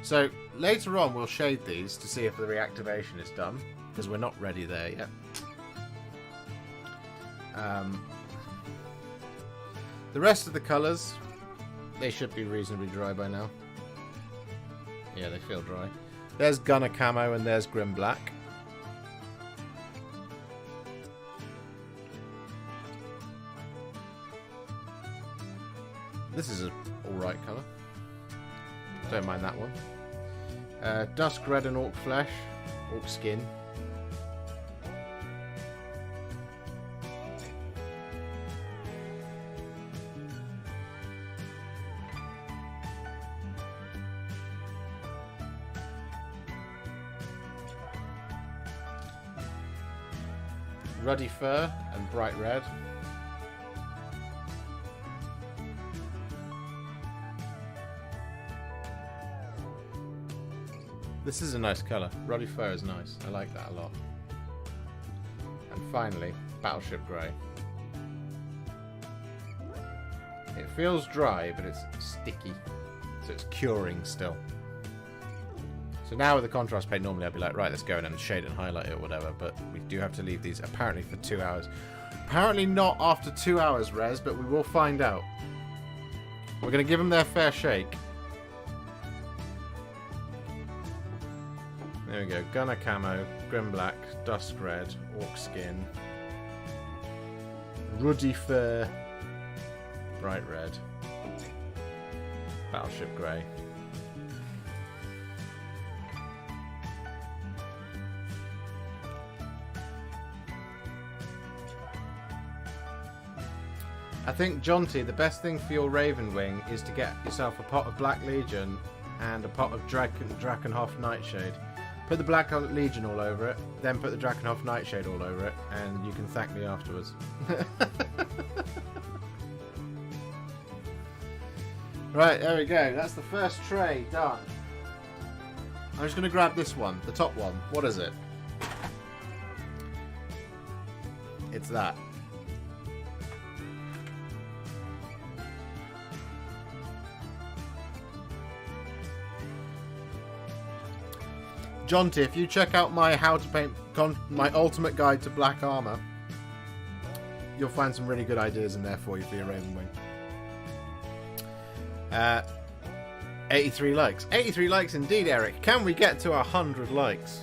So later on we'll shade these to see if the reactivation is done, because we're not ready there yet. The rest of the colours, they should be reasonably dry by now. Yeah, they feel dry. There's Gunner Camo and there's Grim Black. This is an alright colour. Don't mind that one. Dusk Red and Orc Flesh. Orc Skin. Ruddy Fur and Bright Red. This is a nice colour. Ruddy Fur is nice. I like that a lot. And finally, Battleship Grey. It feels dry, but it's sticky. So it's curing still. So now with the contrast paint, normally I'd be like, right, let's go in and shade and highlight it or whatever, but we do have to leave these apparently for 2 hours. Apparently not after 2 hours, Rez, but we will find out. We're going to give them their fair shake. There we go. Gunner Camo, Grim Black, Dusk Red, Orc Skin, Ruddy Fur, Bright Red, Battleship Grey. I think, Jonty, the best thing for your Raven Wing is to get yourself a pot of Black Legion and a pot of Drakenhof Nightshade. Put the Black Legion all over it, then put the Drakenhof Nightshade all over it, and you can thank me afterwards. Right, there we go. That's the first tray done. I'm just going to grab this one, the top one. What is it? It's that. Jonty, if you check out my how to paint my ultimate guide to black armor, you'll find some really good ideas in there for you for your Raven Wing. 83 likes. 83 likes indeed, Eric. Can we get to 100 likes?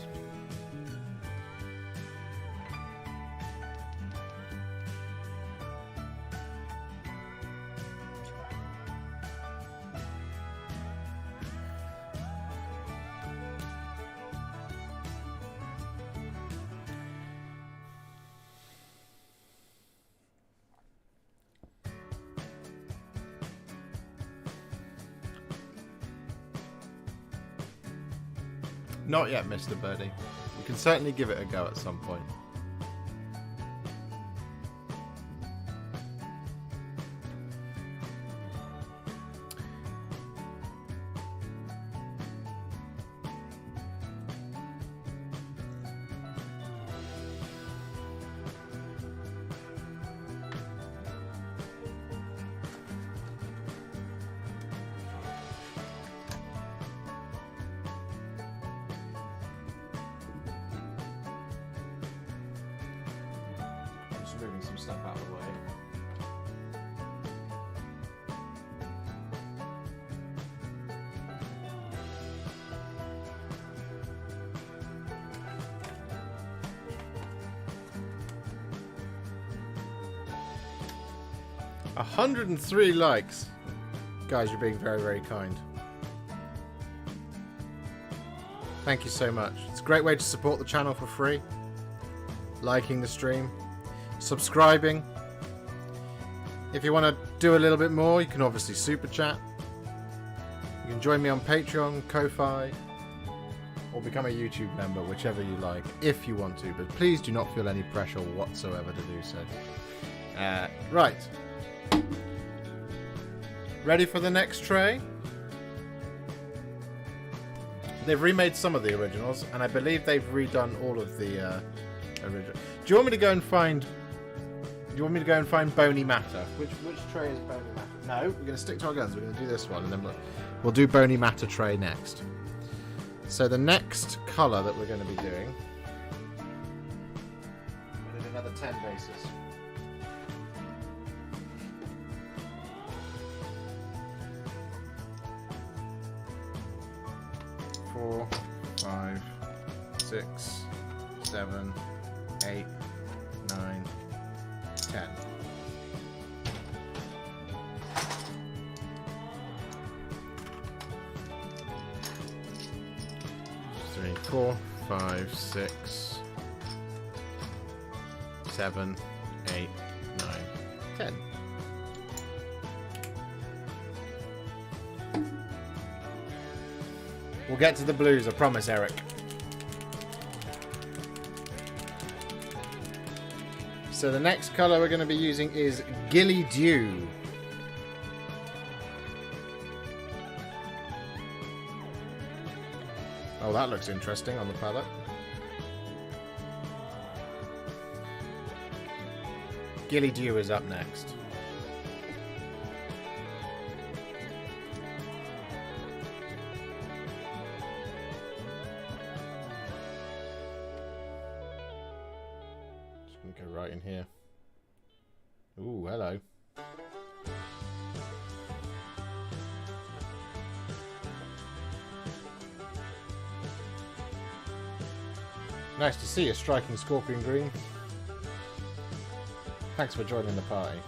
Not yet, Mr. Birdie. We can certainly give it a go at some point. Moving some stuff out of the way. 103 likes. Guys, you're being very, very kind. Thank you so much. It's a great way to support the channel for free. Liking the stream. Subscribing. If you want to do a little bit more, you can obviously super chat. You can join me on Patreon, Ko-Fi, or become a YouTube member, whichever you like, if you want to. But please do not feel any pressure whatsoever to do so. Right. Ready for the next tray? They've remade some of the originals, and I believe they've redone all of the original. Do you want me to go and find? Do you want me to go and find Bony Matter? Which tray is Bony Matter? No, we're going to stick to our guns. We're going to do this one, and then we'll do Bony Matter tray next. So the next colour that we're going to be doing, we need another 10 bases. Four, 5, 6, 7, 8, 9, 10. Three, 4, 5, 6, 7, 8, 9, 10. We'll get to the blues, I promise, Eric. So the next colour we're going to be using is Gilly Dew. Oh, that looks interesting on the palette. Gilly Dew is up next. Just going to go right in here. Ooh, hello. Nice to see you, striking Scorpion Green. Thanks for joining the party.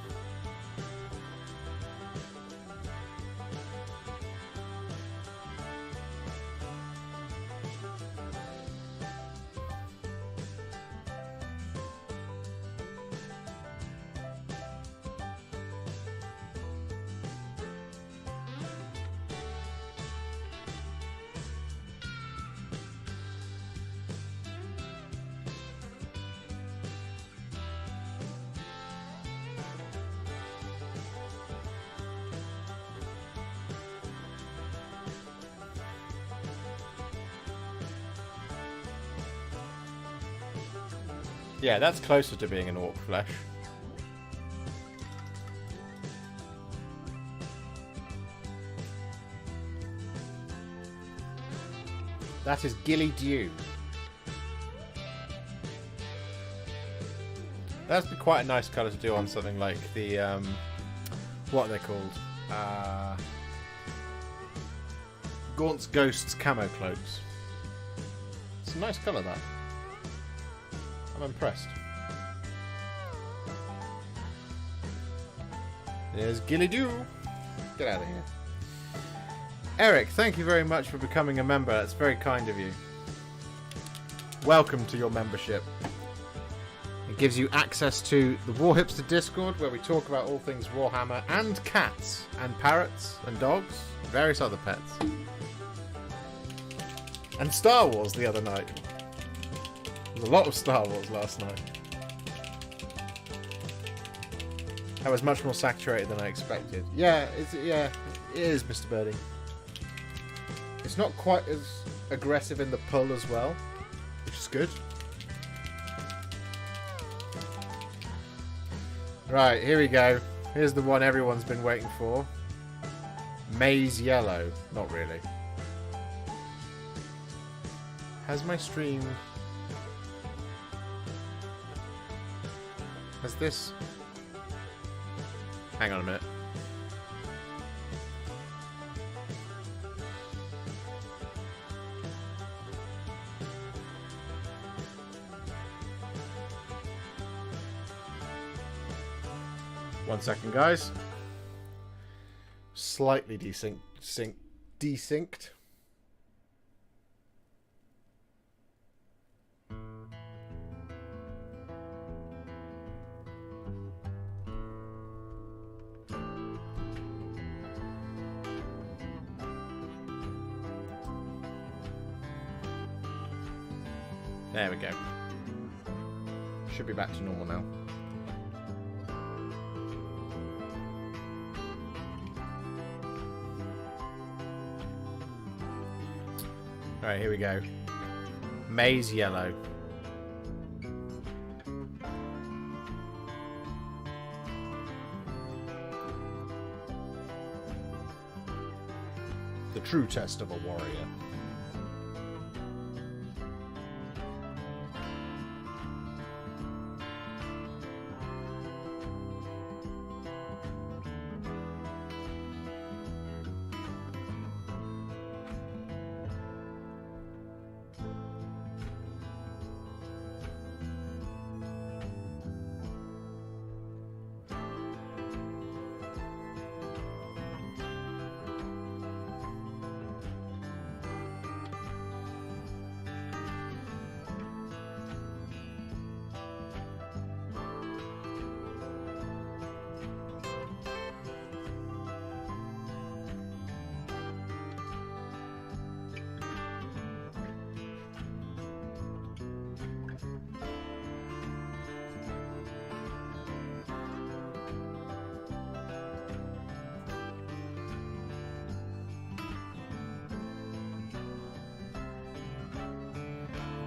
Yeah, that's closer to being an orc flesh. That is Gilly Dew. That'd be quite a nice colour to do on something like the, what are they called? Gaunt's Ghosts camo cloaks. It's a nice colour, that. I'm impressed. There's Gilly Dew. Get out of here. Eric, thank you very much for becoming a member. That's very kind of you. Welcome to your membership. It gives you access to the Warhipster Discord, where we talk about all things Warhammer, and cats, and parrots, and dogs, and various other pets. And Star Wars the other night. There was a lot of Star Wars last night. That was much more saturated than I expected. Yeah, it is, Mr. Birdie. It's not quite as aggressive in the pull as well, which is good. Right, here we go. Here's the one everyone's been waiting for. Maize Yellow. Not really. Has my stream... Has this... Hang on a minute. second, guys. Slightly desynced. There we go. Should be back to normal now. Alright, here we go. Maize yellow. The true test of a warrior.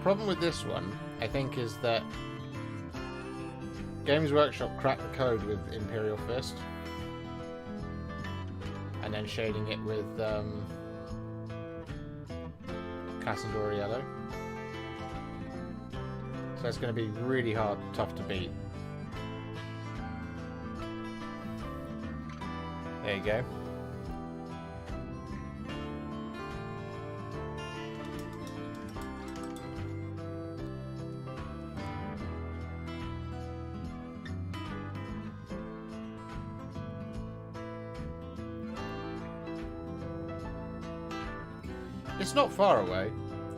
Problem with this one, I think, is that Games Workshop cracked the code with Imperial Fist and then shading it with Cassandora Yellow. So it's going to be really tough to beat. There you go. It's not far away.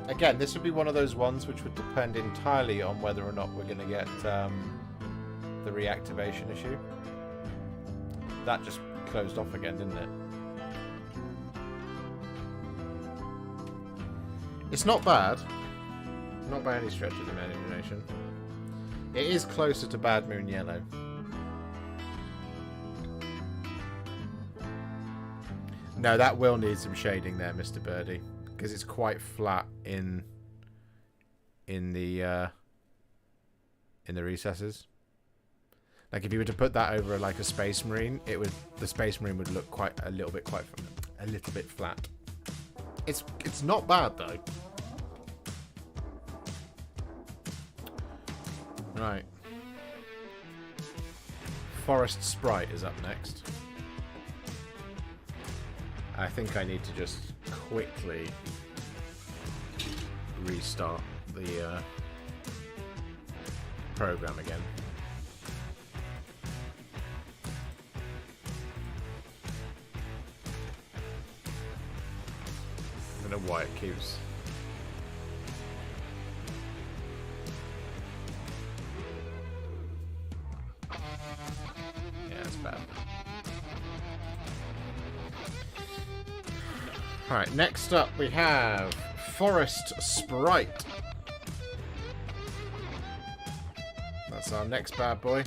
Again, this would be one of those ones which would depend entirely on whether or not we're going to get the reactivation issue. That just closed off again, didn't it? It's not bad. Not by any stretch of the imagination. It is closer to Bad Moon Yellow. No, that will need some shading there, Mr. Birdie. Because it's quite flat in the recesses. Like if you were to put that over like a Space Marine, the Space Marine would look a little bit flat. It's not bad though. Right. Forest Sprite is up next. I think I need to just quickly restart the program again. I don't know why it keeps... Yeah, it's bad. Alright, next up we have Forest Sprite. That's our next bad boy.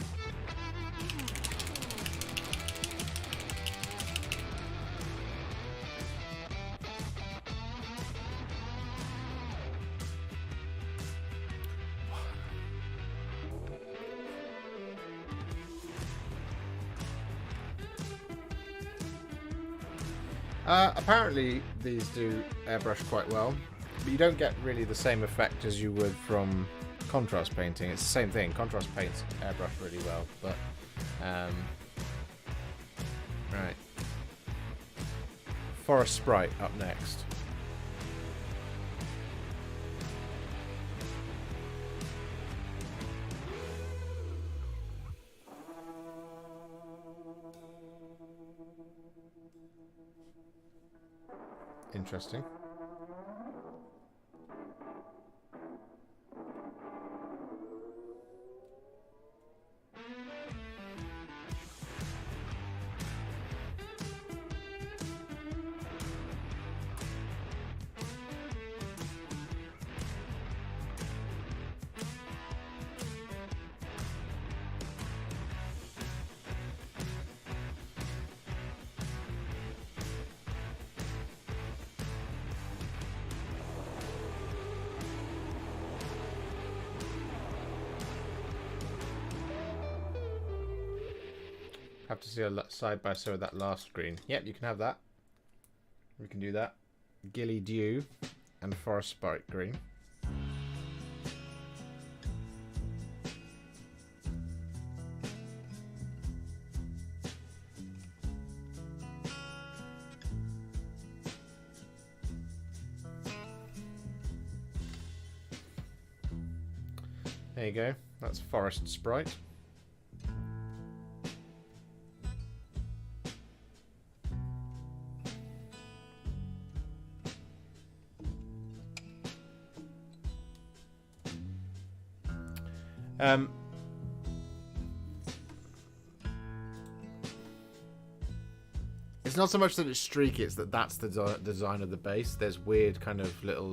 Apparently these do airbrush quite well, but you don't get really the same effect as you would from contrast painting. It's the same thing. Contrast paints airbrush really well, but right. Forest Sprite up next. Interesting. Have to see a side by side of that last screen. Yep, you can have that. We can do that. Gilly Dew and Forest Sprite Green. There you go. That's Forest Sprite. It's not so much that it's streaky, it's that that's the design of the base. There's weird kind of little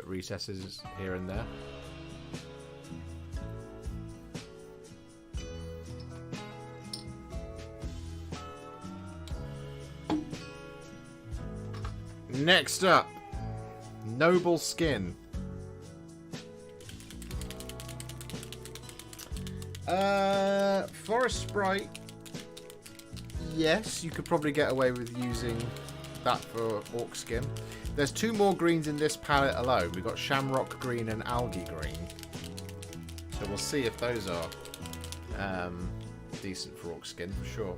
recesses here and there. Next up, Noble Skin. Forest Sprite. Yes, you could probably get away with using that for Orc Skin. There's two more greens in this palette alone. We've got Shamrock Green and Algae Green. So we'll see if those are decent for Orc Skin, for sure.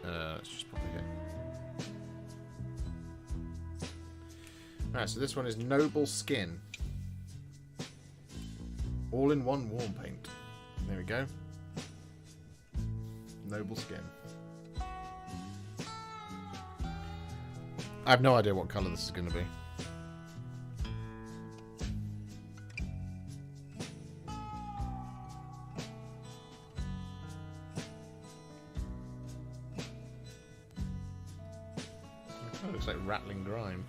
Let's just pop it here. Alright, so this one is Noble Skin. All-in-one warm paint. There we go. Noble Skin. I have no idea what colour this is going to be. It kind of looks like rattling grime.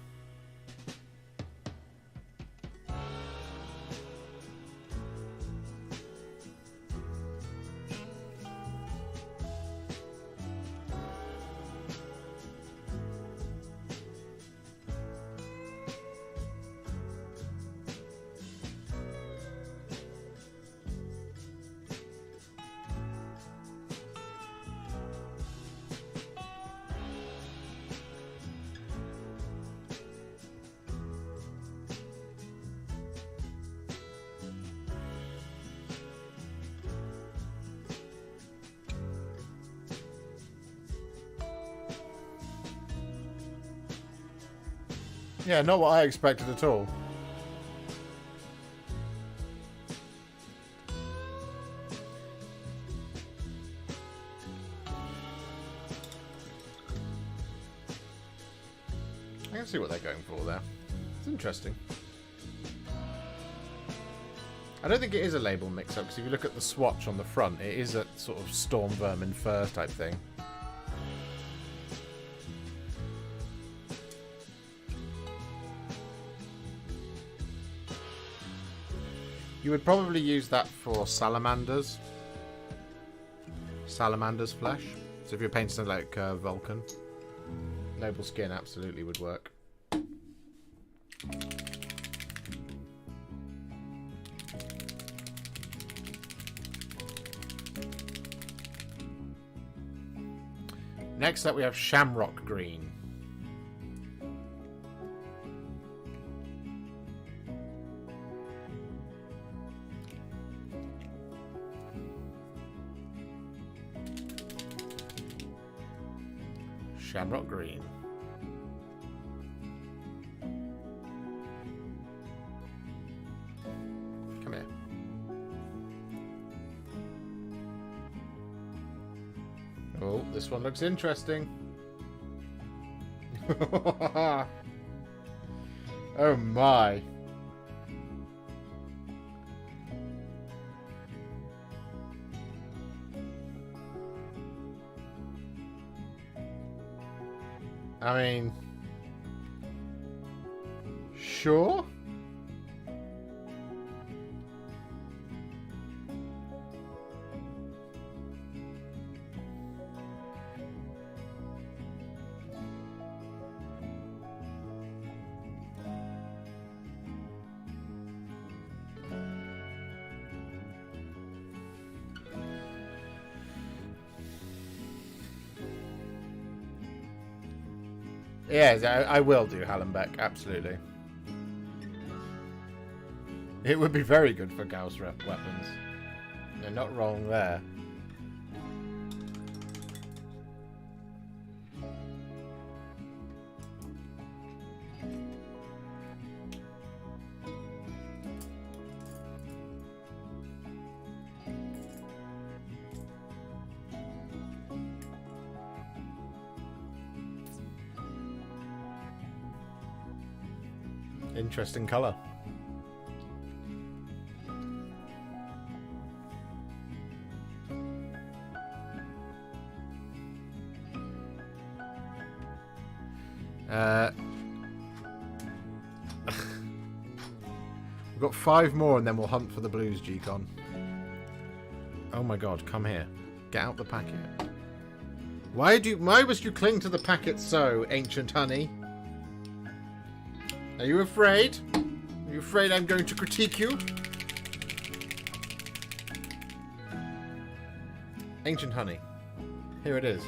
Yeah, not what I expected at all. I can see what they're going for there. It's interesting. I don't think it is a label mix-up, because if you look at the swatch on the front, it is a sort of storm vermin fur type thing. You would probably use that for salamanders. Salamander's flesh. So if you're painting something like Vulcan, Noble Skin absolutely would work. Next up we have Shamrock Green. Shamrock Green. Come here. Oh, this one looks interesting. Oh my. I mean, sure. Yes, I will do Hallenbeck, absolutely. It would be very good for Gauss weapons. They're not wrong there. Interesting colour. We've got 5 more and then we'll hunt for the blues, G-Con. Oh my god, come here. Get out the packet. Why must you cling to the packet so, ancient honey? Are you afraid? Are you afraid I'm going to critique you? Ancient honey. Here it is.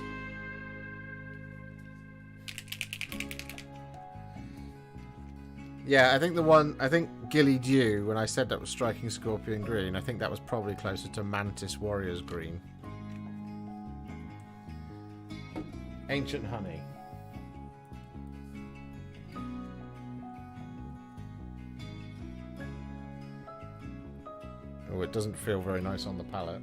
Yeah, I think Gilly Dew, when I said that was Striking Scorpion Green, I think that was probably closer to Mantis Warriors Green. Ancient honey. Oh, it doesn't feel very nice on the palette.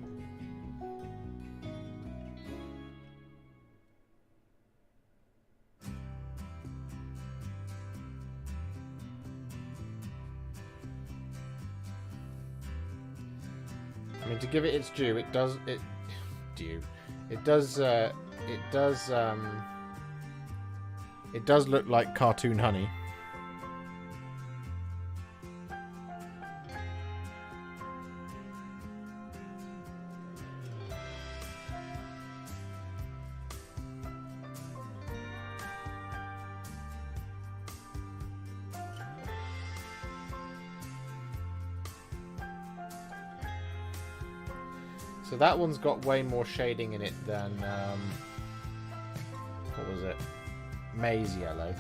I mean, to give it its due, it does look like cartoon honey. So that one's got way more shading in it than, what was it? Maize yellow.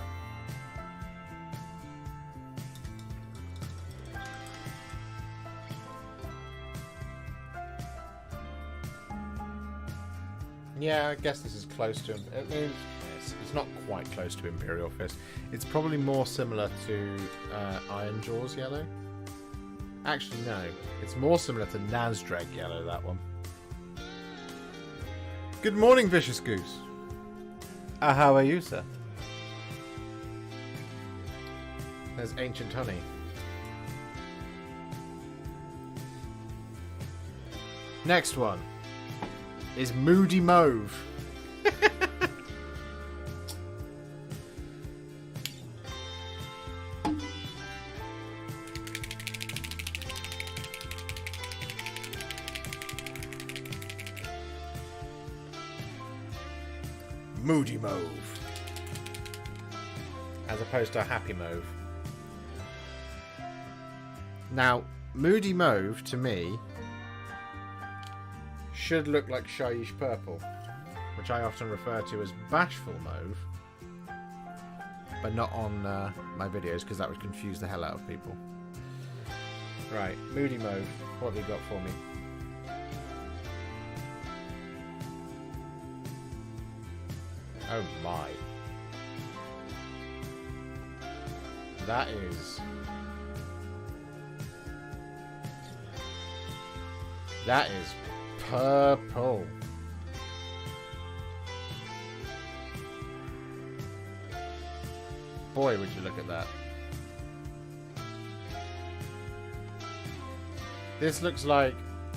Yeah, I guess this is close to... It's not quite close to Imperial Fist. It's probably more similar to Iron Jaws yellow. Actually, no. It's more similar to Nazdrag yellow, that one. Good morning, Vicious Goose. How are you, sir? There's Ancient Honey. Next one is Moody Mauve. Moody Mauve, as opposed to a Happy Mauve. Now, Moody Mauve, to me, should look like Shyish Purple, which I often refer to as Bashful Mauve, but not on my videos, because that would confuse the hell out of people. Right, Moody Mauve, what have you got for me? Oh my. That is purple. boy, would you look at that. This looks like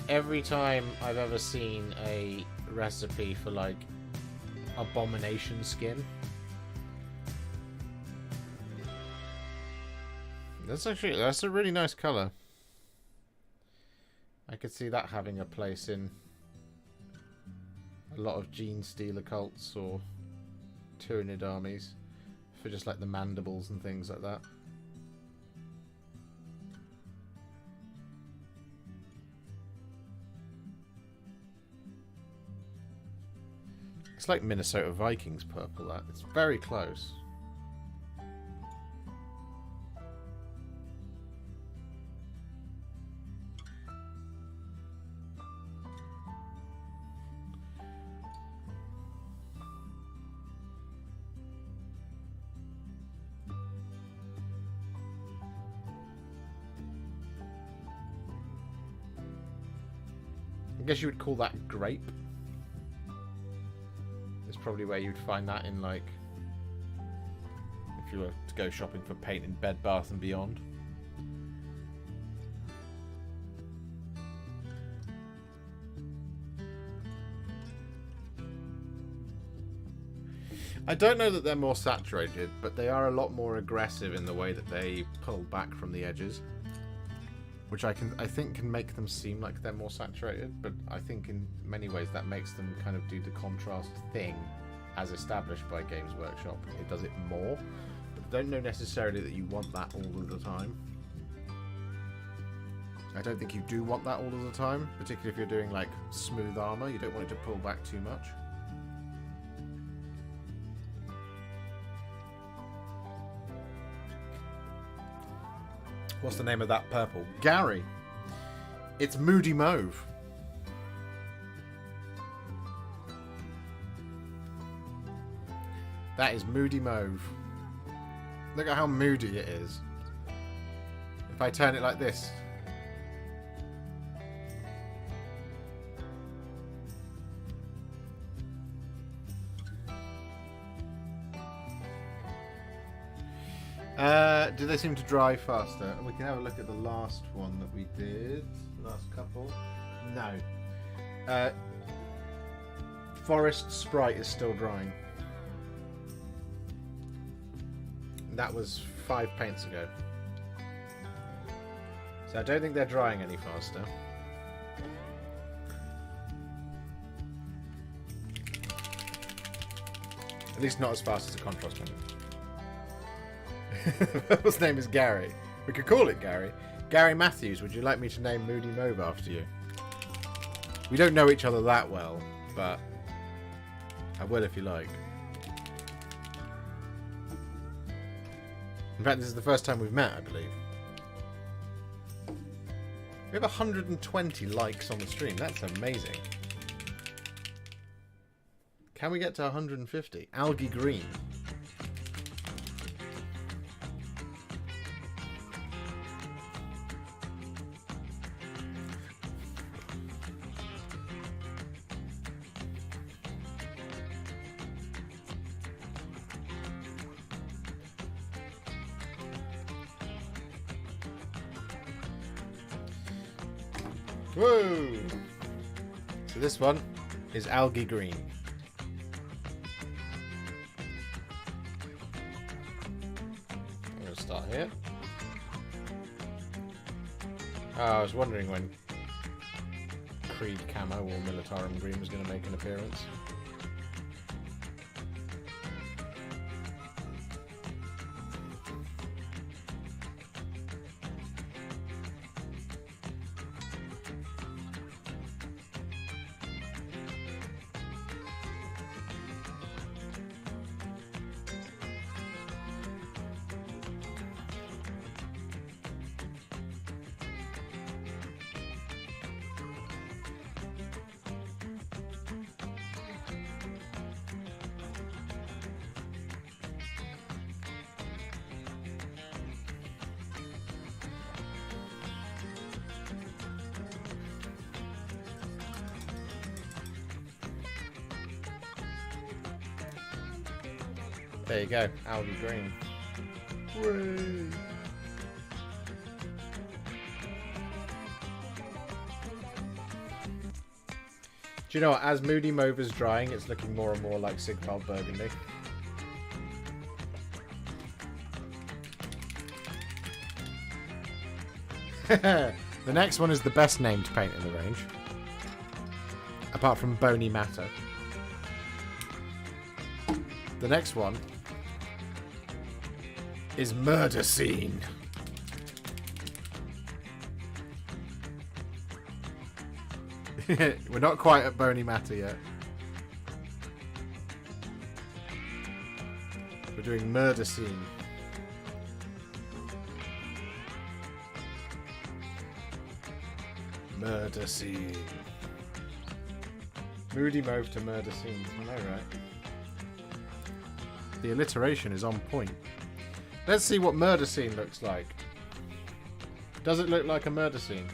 every time I've ever seen a recipe for, like, abomination skin. That's a really nice colour. I could see that having a place in a lot of Gene Stealer cults or Tyranid armies for just like the mandibles and things like that. It's like Minnesota Vikings purple, that. It's very close. I guess you would call that grape. It's probably where you'd find that in, like, if you were to go shopping for paint in Bed Bath and Beyond. I don't know that they're more saturated, but they are a lot more aggressive in the way that they pull back from the edges. Which I think can make them seem like they're more saturated, but I think in many ways that makes them kind of do the contrast thing as established by Games Workshop. It does it more, but I don't know necessarily that you want that all of the time. I don't think you do want that all of the time, particularly if you're doing like smooth armor. You don't want it to pull back too much. What's the name of that purple? Gary. It's Moody Mauve. That is Moody Mauve. Look at how moody it is. If I turn it like this. Do they seem to dry faster? We can have a look at the last one that we did. Last couple. No. Forest Sprite is still drying. That was 5 paints ago. So I don't think they're drying any faster. At least not as fast as a contrast paint. His name is Gary. We could call it Gary. Gary Matthews, would you like me to name Moody Mauve after you? We don't know each other that well, but I will if you like. In fact, this is the first time we've met, I believe. We have 120 likes on the stream. That's amazing. Can we get to 150? Algae Green. Whoa! So this one is Algae Green. I'm going to start here. Oh, I was wondering when Creed Camo or Militarum Green was going to make an appearance. There you go, Algae Green. Whee! Do you know what? As Moody Mover's drying, it's looking more and more like Sigvald Burgundy. The next one is the best named paint in the range. Apart from Bony Matter. The next one is Murder Scene. We're not quite at Bony Matter yet. We're doing Murder Scene. Murder Scene. Moody Mauve to Murder Scene. I know, right? The alliteration is on point. Let's see what Murder Scene looks like. Does it look like a murder scene?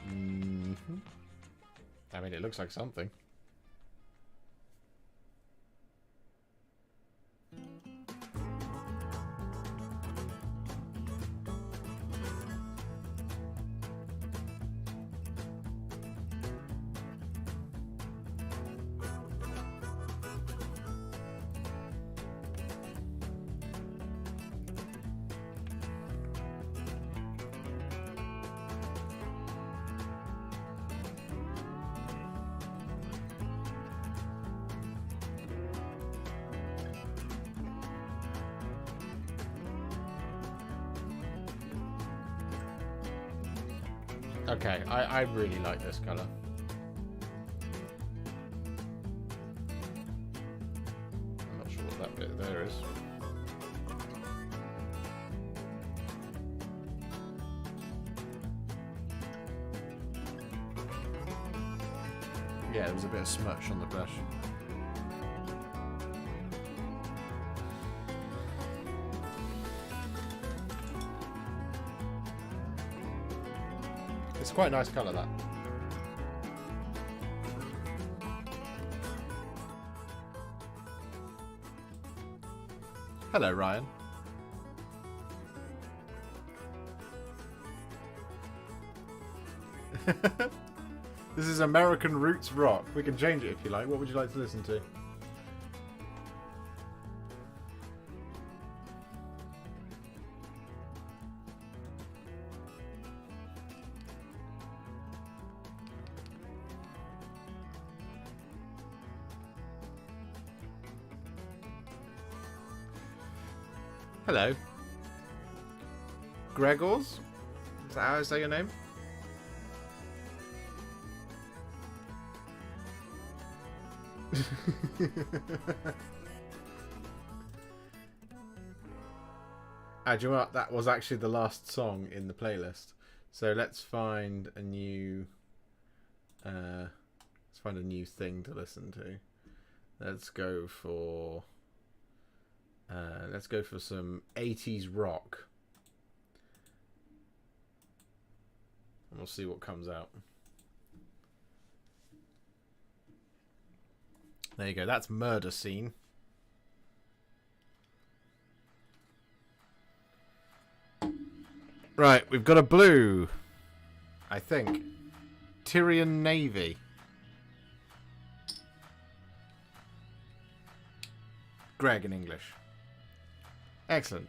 Mm-hmm. I mean, it looks like something. Okay, I really like this colour. I'm not sure what that bit there is. Yeah, there was a bit of smudge on the brush. It's quite a nice colour, that. Hello, Ryan. This is American Roots Rock. We can change it if you like. What would you like to listen to? Hello. Gregors? Is that how I say your name? Do you know what? That was actually the last song in the playlist. So let's find a new thing to listen to. Let's go for some 80s rock. And we'll see what comes out. There you go. That's Murder Scene. Right, we've got a blue. I think. Tyrian Navy. Greg in English. Excellent.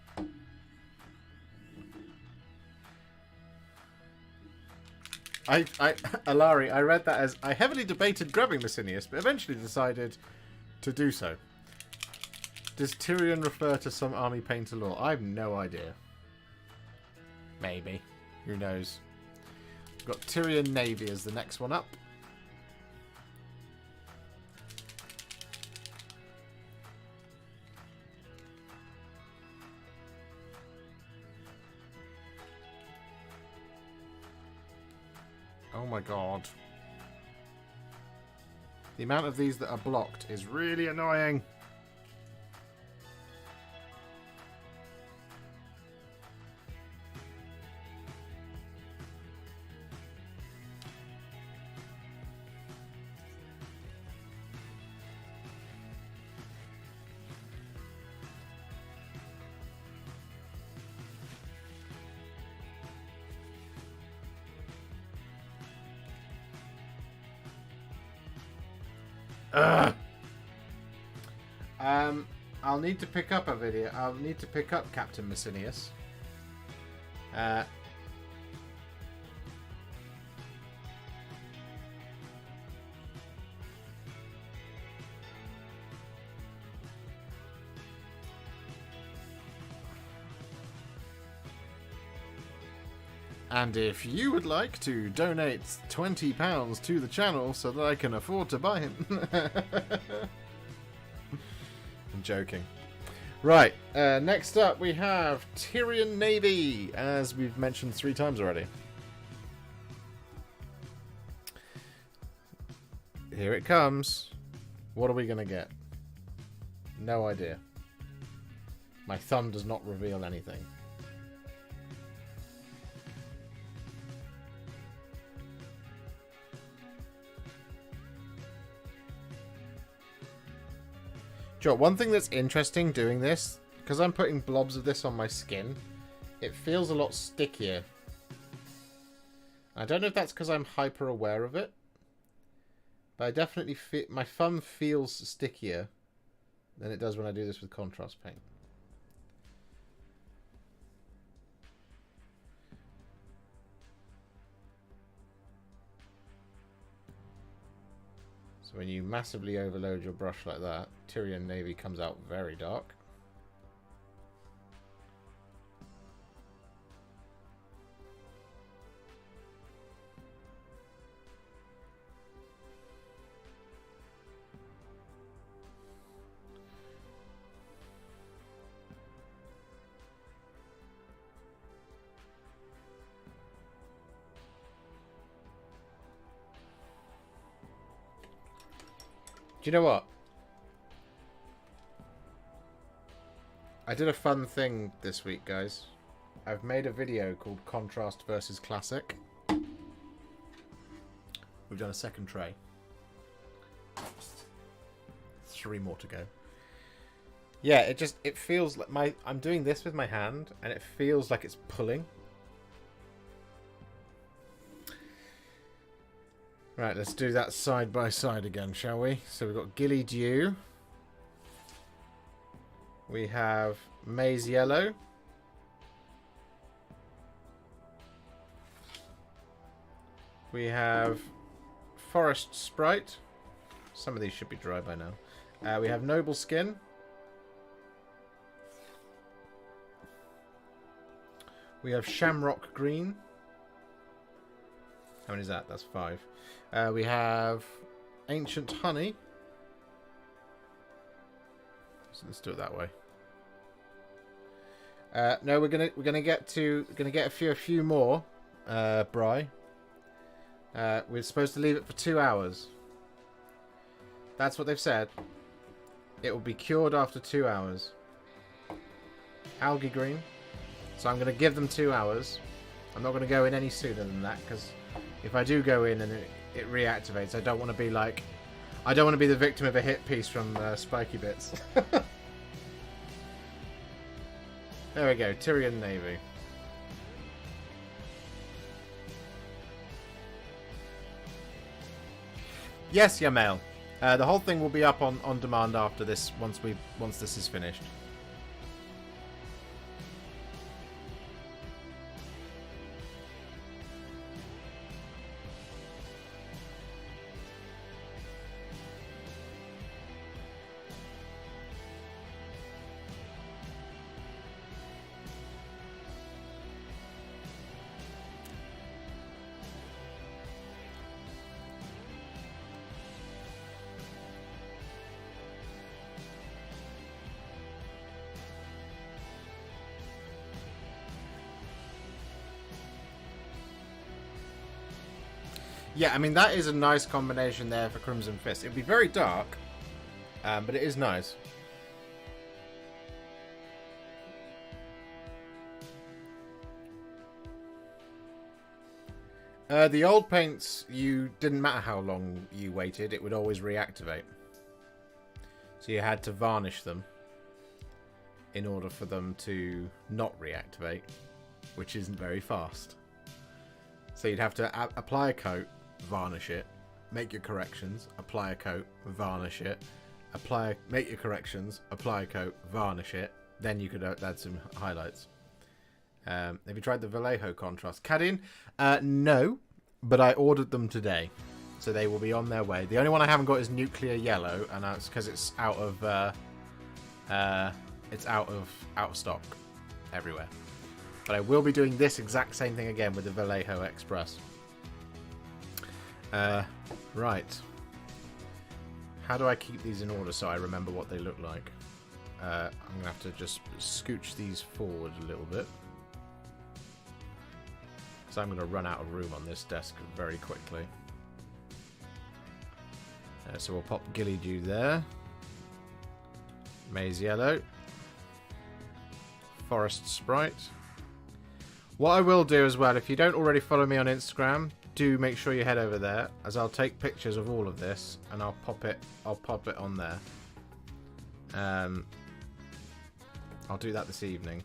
Alari, I read that as I heavily debated grabbing Licinius, but eventually decided to do so. Does Tyrion refer to some army painter lore? I have no idea. Maybe. Who knows? We've got Tyrian Navy as the next one up. Oh my god. The amount of these that are blocked is really annoying. Ugh. I'll need to pick up a video. I'll need to pick up Captain Messinius. And if you would like to donate £20 to the channel so that I can afford to buy him. I'm joking. Right, next up we have Tyrian Navy, as we've mentioned 3 times already. Here it comes. What are we going to get? No idea. My thumb does not reveal anything. Sure, one thing that's interesting doing this, because I'm putting blobs of this on my skin, it feels a lot stickier. I don't know if that's because I'm hyper aware of it, but I definitely feel my thumb feels stickier than it does when I do this with contrast paint. So when you massively overload your brush like that, Tyrian Navy comes out very dark. Do you know what? I did a fun thing this week, guys. I've made a video called Contrast versus Classic. We've done a second tray. 3 more to go. Yeah, it feels like I'm doing this with my hand and it feels like it's pulling. Right, let's do that side by side again, shall we? So we've got Gilly Dew. We have Maize Yellow. We have Forest Sprite. Some of these should be dry by now. We have Noble Skin. We have Shamrock Green. How many is that? That's 5. We have Ancient Honey. So let's do it that way. No, we're gonna get a few more. Bry. We're supposed to leave it for 2 hours. That's what they've said. It will be cured after 2 hours. Algae green. So I'm gonna give them 2 hours. I'm not gonna go in any sooner than that because if I do go in and it reactivates, I don't want to be like, I don't want to be the victim of a hit piece from Spiky Bits. There we go, Tyrian Navy. Yes, Yamail. The whole thing will be up on demand after this once this is finished. Yeah, I mean, that is a nice combination there for Crimson Fist. It'd be very dark, but it is nice. The old paints, you didn't matter how long you waited, it would always reactivate. So you had to varnish them in order for them to not reactivate, which isn't very fast. So you'd have to apply a coat, varnish it, make your corrections, apply a coat, varnish it, make your corrections, apply a coat, varnish it. Then you could add some highlights. Have you tried the Vallejo contrast? Cadin? No, but I ordered them today, so they will be on their way. The only one I haven't got is nuclear yellow, and that's because it's out of stock everywhere. But I will be doing this exact same thing again with the Vallejo Express. Right. How do I keep these in order so I remember what they look like? I'm going to have to just scooch these forward a little bit. So I'm going to run out of room on this desk very quickly. So we'll pop Ghillie Dew there. Maize Yellow. Forest Sprite. What I will do as well, if you don't already follow me on Instagram, do make sure you head over there, as I'll take pictures of all of this and I'll pop it on there. I'll do that this evening.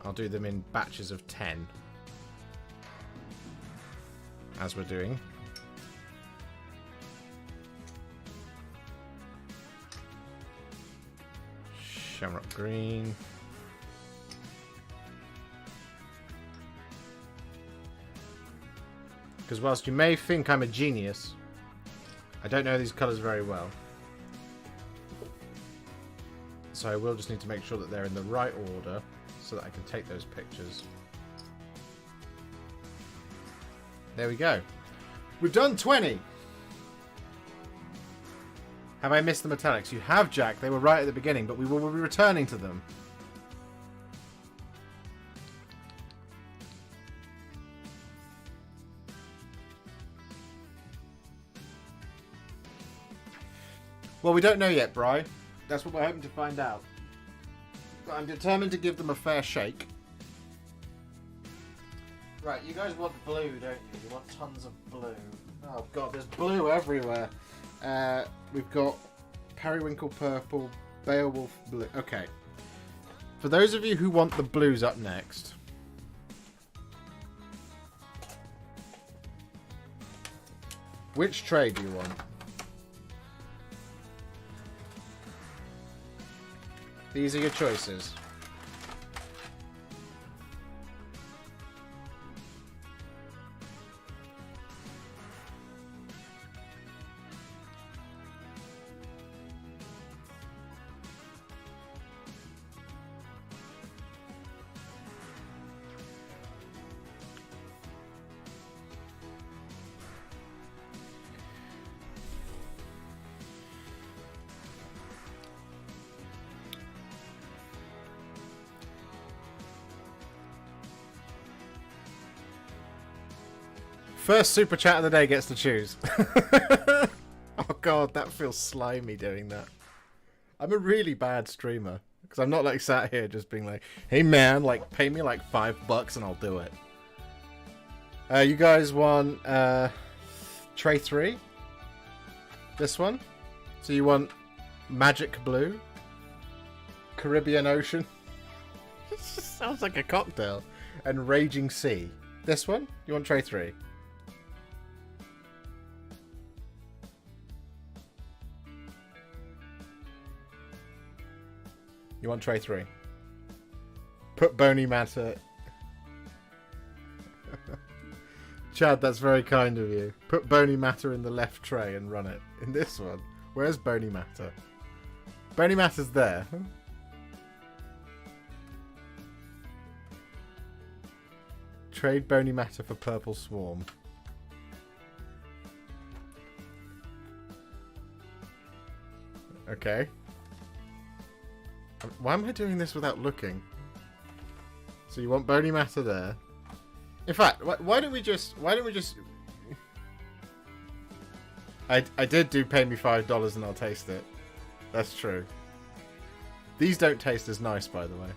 I'll do them in batches of 10, as we're doing. Shamrock Green. Because whilst you may think I'm a genius, I don't know these colours very well. So I will just need to make sure that they're in the right order so that I can take those pictures. There we go. We've done 20! Have I missed the metallics? You have, Jack. They were right at the beginning, but we will be returning to them. Well, we don't know yet, Bri. That's what we're hoping to find out. But I'm determined to give them a fair shake. Right, you guys want blue, don't you? You want tons of blue. Oh god, there's blue everywhere. We've got Periwinkle purple, Beowulf blue. Okay. For those of you who want the blues up next. Which tray do you want? These are your choices. First super chat of the day gets to choose. Oh god, that feels slimy doing that. I'm a really bad streamer. Because I'm not like sat here just being like, hey man, like pay me like $5 and I'll do it. You guys want tray 3? This one? So you want Magic Blue? Caribbean Ocean? It just sounds like a cocktail. And Raging Sea. This one? You want tray 3? You want tray 3? Put bony matter. Chad, that's very kind of you. Put bony matter in the left tray and run it. In this one. Where's bony matter? Bony matter's there. Trade bony matter for purple swarm. Okay. Why am I doing this without looking? So you want bony matter there. In fact, why don't we just... I did do pay me $5 and I'll taste it. That's true. These don't taste as nice, by the way.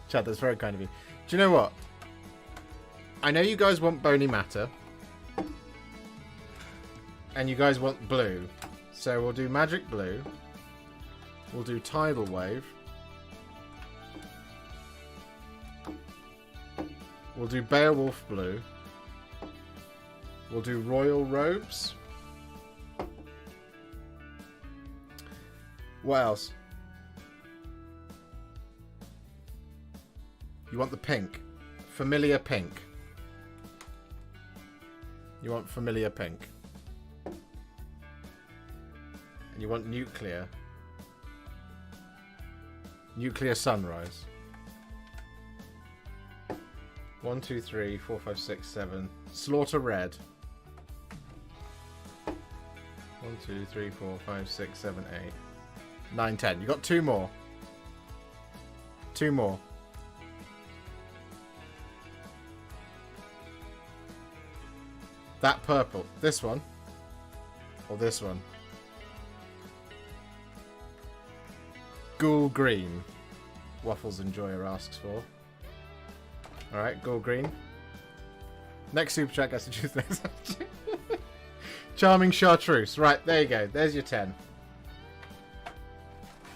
Chad, that's very kind of you. Do you know what? I know you guys want bony matter. And you guys want blue. So we'll do Magic Blue. We'll do Tidal Wave. We'll do Beowulf Blue. We'll do royal robes. What else? You want the pink. Familiar pink. You want familiar pink. And you want nuclear. Nuclear sunrise. 1, 2, 3, 4, 5, 6, 7. Slaughter red. 1, 2, 3, 4, 5, 6, 7, 8. 9, 10. You got 2 more. 2 more. That purple. This one. Or this one. Ghoul green. Waffles Enjoyer asks for. Alright, ghoul green. Next super chat gets to choose next. Charming chartreuse. Right, there you go. There's your 10.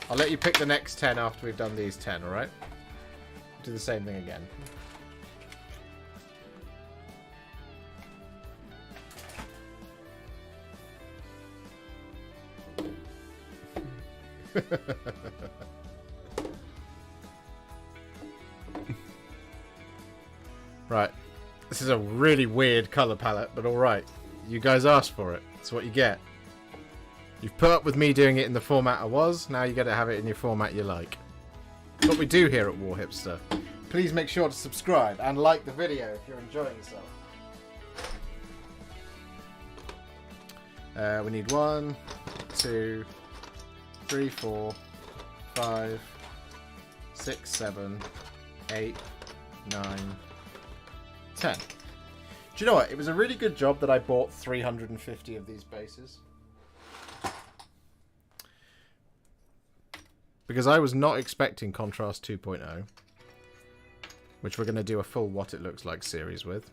I'll let you pick the next 10 after we've done these 10, alright? Do the same thing again. Right. This is a really weird colour palette, but alright. You guys asked for it. That's what you get. You've put up with me doing it in the format I was. Now you get to have it in your format you like. That's what we do here at Warhipster. Please make sure to subscribe and like the video if you're enjoying yourself. We need 1, 2, 3, 4, 5, 6, 7, 8, 9, 10. Do you know what? It was a really good job that I bought 350 of these bases. Because I was not expecting Contrast 2.0. Which we're going to do a full what it looks like series with.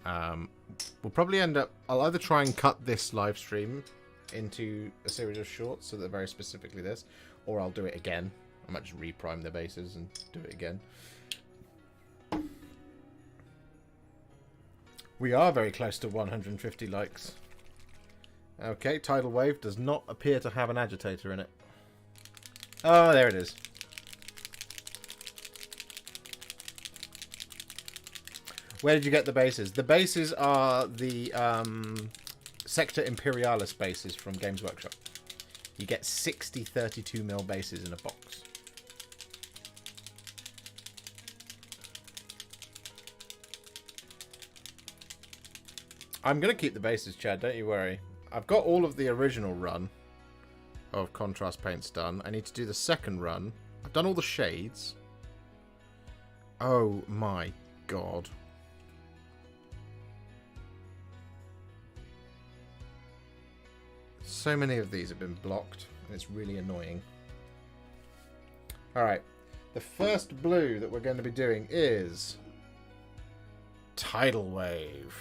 We'll probably end up... I'll either try and cut this live stream into a series of shorts, so they're very specifically this, or I'll do it again. I might just reprime the bases and do it again. We are very close to 150 likes. Okay, Tidal Wave does not appear to have an agitator in it. Oh, there it is. Where did you get the bases? The bases are the Sector Imperialis bases from Games Workshop. You get 60 32mm bases in a box. I'm going to keep the bases, Chad, don't you worry. I've got all of the original run of contrast paints done. I need to do the second run. I've done all the shades. Oh my god. So many of these have been blocked, and it's really annoying. Alright, the first blue that we're going to be doing is Tidal Wave.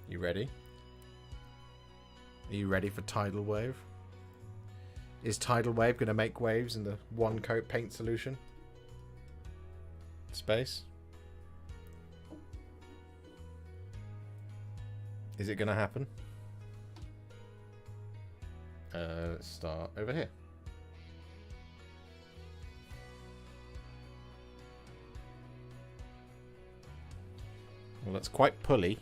You ready? Are you ready for Tidal Wave? Is Tidal Wave going to make waves in the one coat paint solution? Space? Is it going to happen? Let's start over here. Well, that's quite pulley.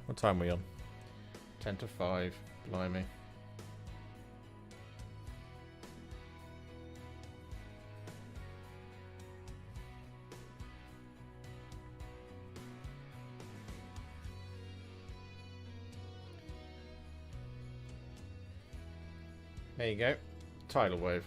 What time are we on? 10 to 5. Blimey. There you go. Tidal Wave.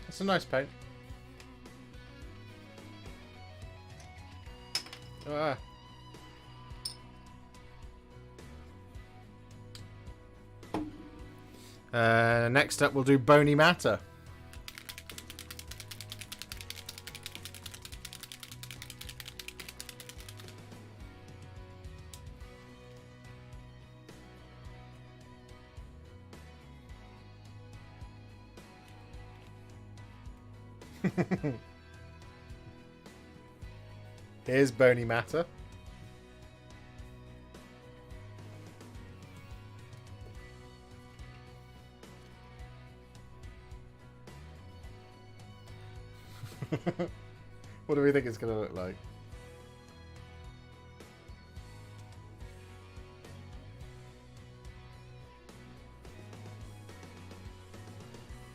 It's a nice paint. Ah. Next up, we'll do Bony Matter. Here's Bony Matter. What do we think it's going to look like?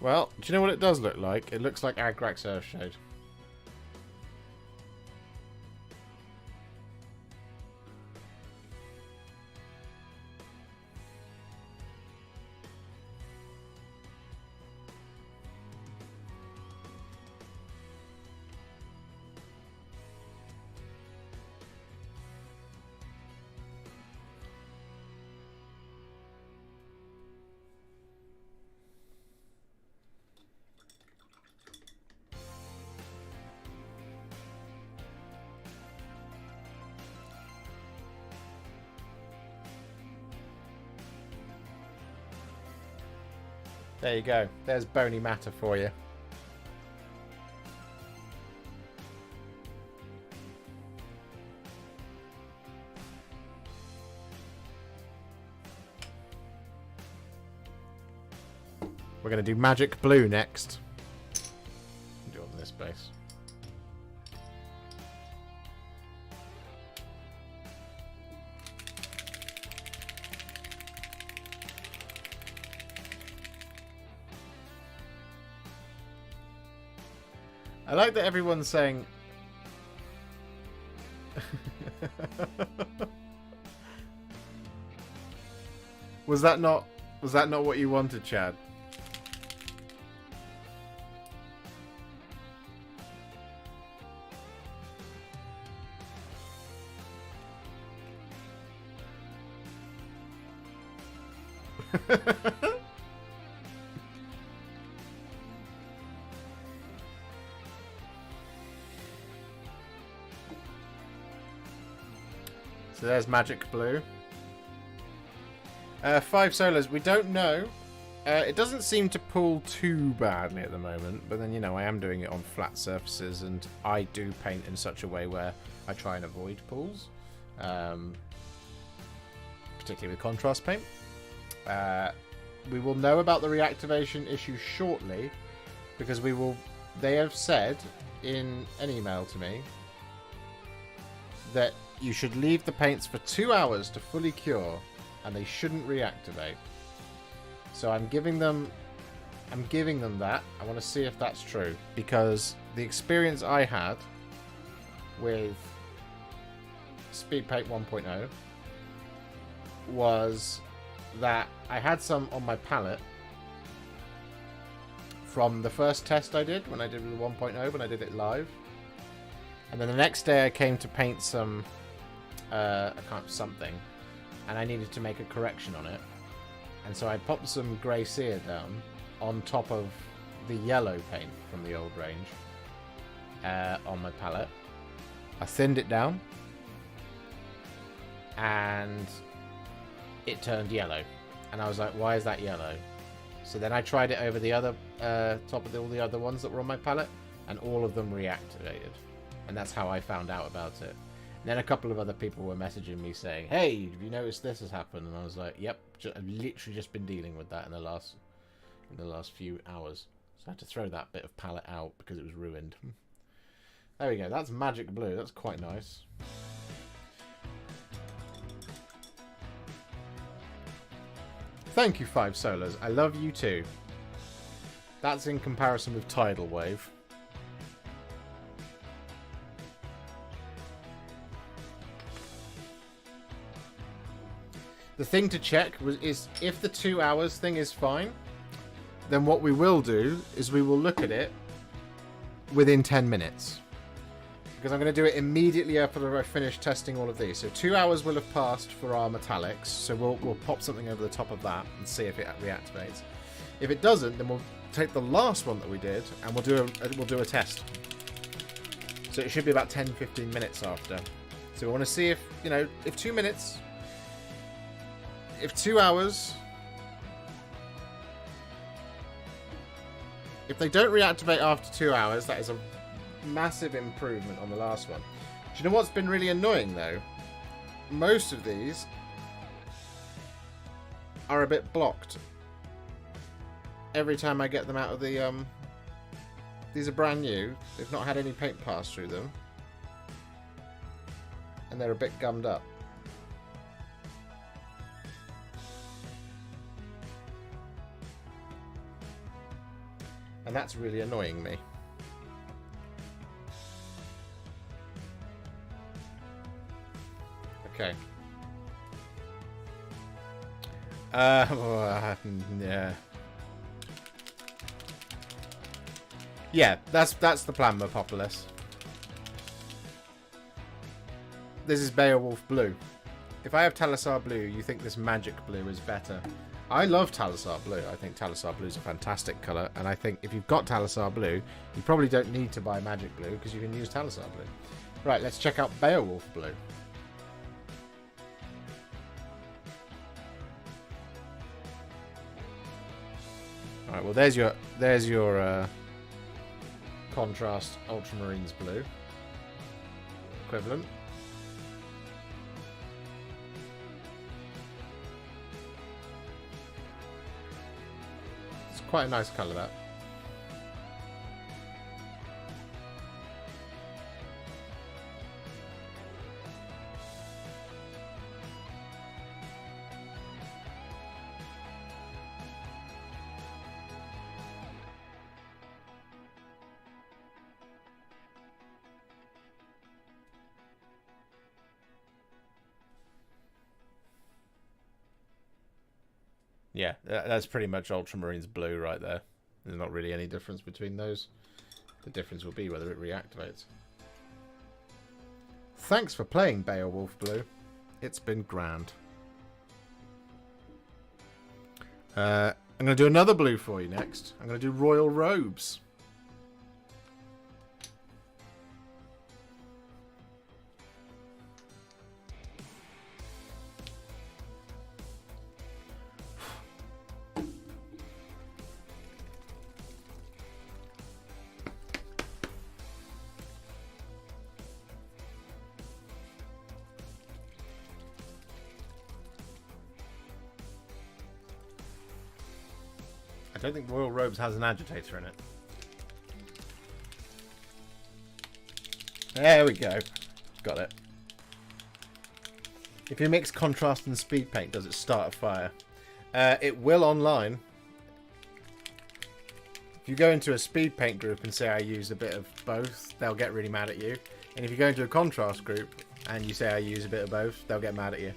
Well, do you know what it does look like? It looks like Agrax Earthshade. There you go. There's Bony Matter for you. We're going to do Magic Blue next. Do it on this base. I like that everyone's saying... Was that not what you wanted, Chad? So there's Magic Blue. 5 solos. We don't know. It doesn't seem to pull too badly at the moment, but then, you know, I am doing it on flat surfaces, and I do paint in such a way where I try and avoid pulls, particularly with contrast paint. We will know about the reactivation issue shortly, because they have said in an email to me that you should leave the paints for 2 hours to fully cure, and they shouldn't reactivate. So I'm giving them that. I want to see if that's true, because the experience I had with Speedpaint 1.0 was that I had some on my palette from the first test I did when I did the 1.0, when I did it live, and then the next day I came to paint some something, and I needed to make a correction on it, and so I popped some grey sear down on top of the yellow paint from the old range on my palette. I thinned it down, and it turned yellow, and I was like, why is that yellow? So then I tried it over the other top of all the other ones that were on my palette, and all of them reactivated, and that's how I found out about it. And then a couple of other people were messaging me saying, hey, have you noticed this has happened? And I was like, yep, I've literally just been dealing with that in the last few hours. So I had to throw that bit of palette out because it was ruined. There we go, that's Magic Blue, that's quite nice. Thank you, 5 Solas, I love you too. That's in comparison with Tidal Wave. The thing to check is if the 2 hours thing is fine, then what we will do is we will look at it within 10 minutes. Because I'm going to do it immediately after I finish testing all of these. So 2 hours will have passed for our metallics. So we'll pop something over the top of that and see if it reactivates. If it doesn't, then we'll take the last one that we did and we'll do a test. So it should be about 10-15 minutes after. So we want to see if, you know, if 2 minutes, if 2 hours, if they don't reactivate after 2 hours, that is a massive improvement on the last one. Do you know what's been really annoying though? Most of these are a bit blocked every time I get them out of the these are brand new, they've not had any paint pass through them, and they're a bit gummed up. And that's really annoying me. Okay. Yeah. Yeah, that's the plan, Mepopolis. This is Beowulf Blue. If I have Talasar Blue, you think this Magic Blue is better. I love Talasar Blue. I think Talasar Blue is a fantastic colour, and I think if you've got Talasar Blue, you probably don't need to buy Magic Blue because you can use Talasar Blue. Right, let's check out Beowulf Blue. All right, well there's your contrast Ultramarines Blue equivalent. It's quite a nice colour, that. Yeah, that's pretty much Ultramarines Blue right there. There's not really any difference between those. The difference will be whether it reactivates. Thanks for playing Beowulf Blue. It's been grand. I'm going to do another blue for you next. I'm going to do Royal Robes. I don't think Royal Robes has an agitator in it. There we go. Got it. If you mix contrast and speed paint, does it start a fire? It will online. If you go into a speed paint group and say I use a bit of both, they'll get really mad at you. And if you go into a contrast group and you say I use a bit of both, they'll get mad at you.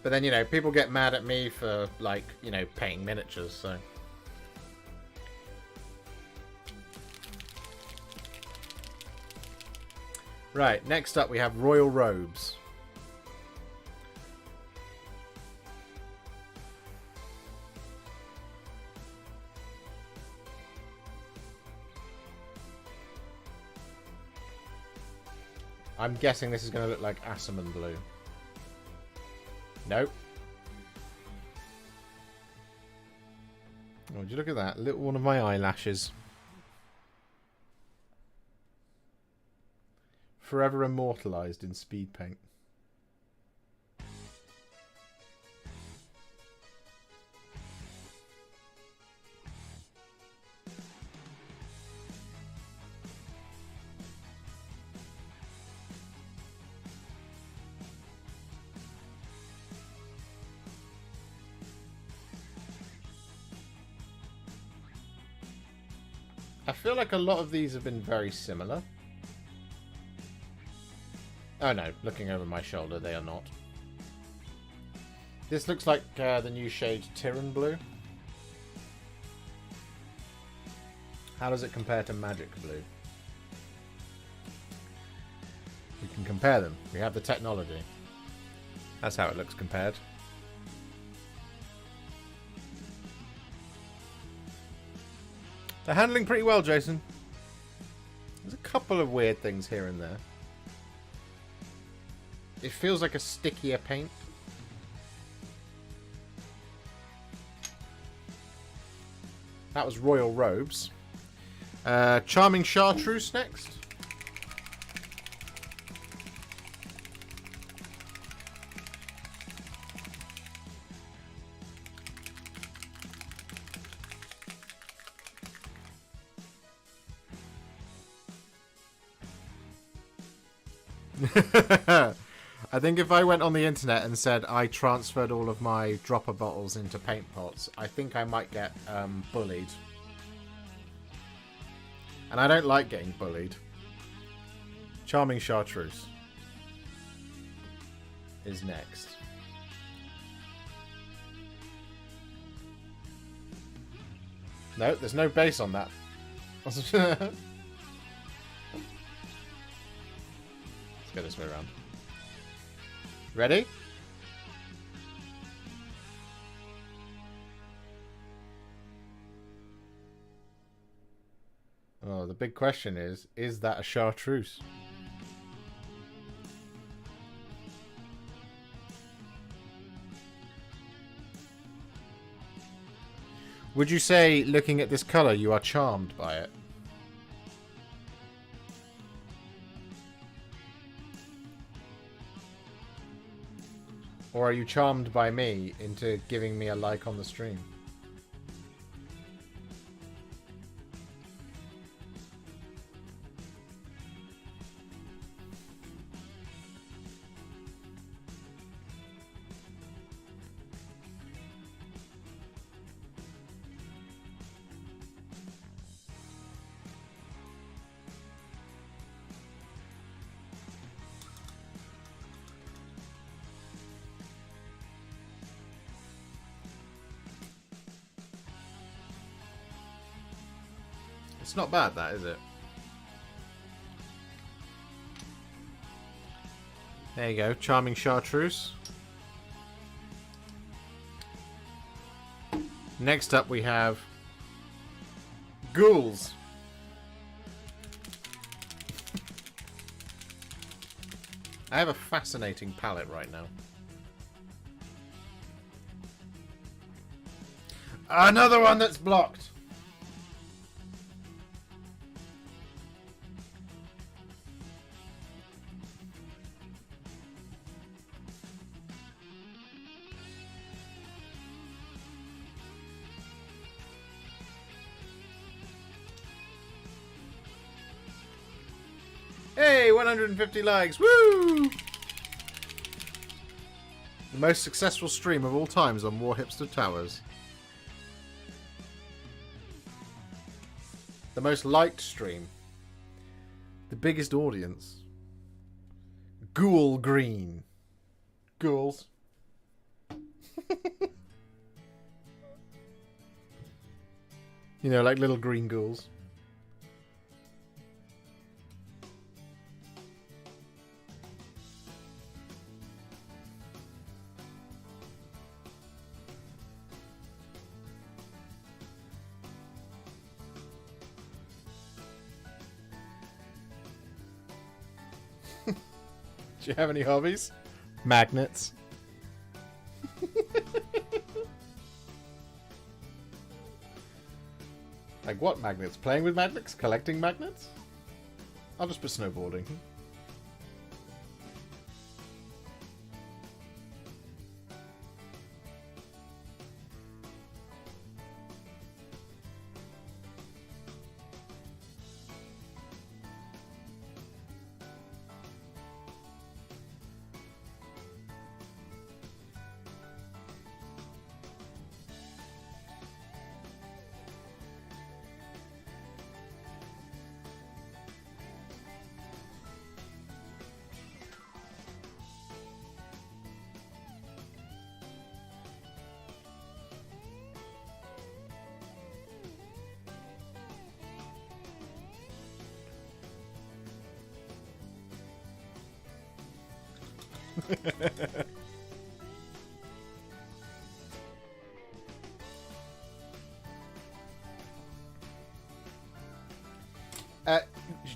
But then, you know, people get mad at me for, like, you know, painting miniatures, so... Right, next up we have Royal Robes. I'm guessing this is going to look like Assaman Blue. Nope. Oh, would you look at that? Little one of my eyelashes. Forever immortalized in speed paint. I feel like a lot of these have been very similar. Oh no, looking over my shoulder, they are not. This looks like the new shade Tyran Blue. How does it compare to Magic Blue? We can compare them. We have the technology. That's how it looks compared. They're handling pretty well, Jason. There's a couple of weird things here and there. It feels like a stickier paint. That was Royal Robes. Charming Chartreuse next. I think if I went on the internet and said I transferred all of my dropper bottles into paint pots, I think I might get bullied. And I don't like getting bullied. Charming Chartreuse is next. No, there's no base on that. Let's go this way around. Ready? Oh, the big question is that a chartreuse? Would you say, looking at this colour, you are charmed by it? Or are you charmed by me into giving me a like on the stream? It's not bad, that, is it? There you go, Charming Chartreuse. Next up we have Ghouls. I have a fascinating palette right now. Another one that's blocked. Hey, 150 likes. Woo! The most successful stream of all times on Warhipster Towers. The most liked stream. The biggest audience. Ghoul Green. Ghouls. You know, like little green ghouls. Do you have any hobbies? Magnets. Like what magnets? Playing with magnets? Collecting magnets? I'll just put snowboarding.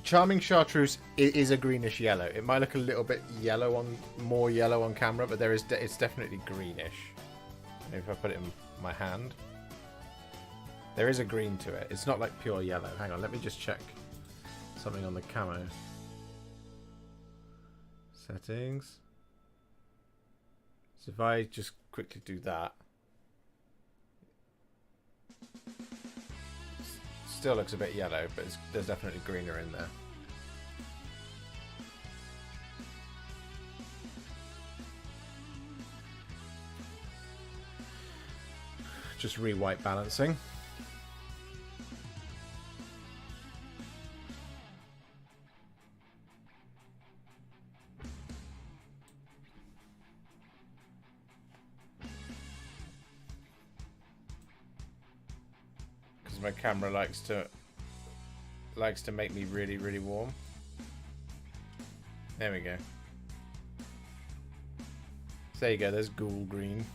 Charming Chartreuse is a greenish yellow. It might look a little bit yellow more yellow on camera, but it's definitely greenish. If I put it in my hand, there is a green to it. It's not like pure yellow. Hang on, let me just check something on the camo. Settings. So if I just quickly do that, still looks a bit yellow, but there's definitely greener in there. Just re-white balancing. Because my camera likes to make me really, really warm. There we go. So there you go, there's ghoul green.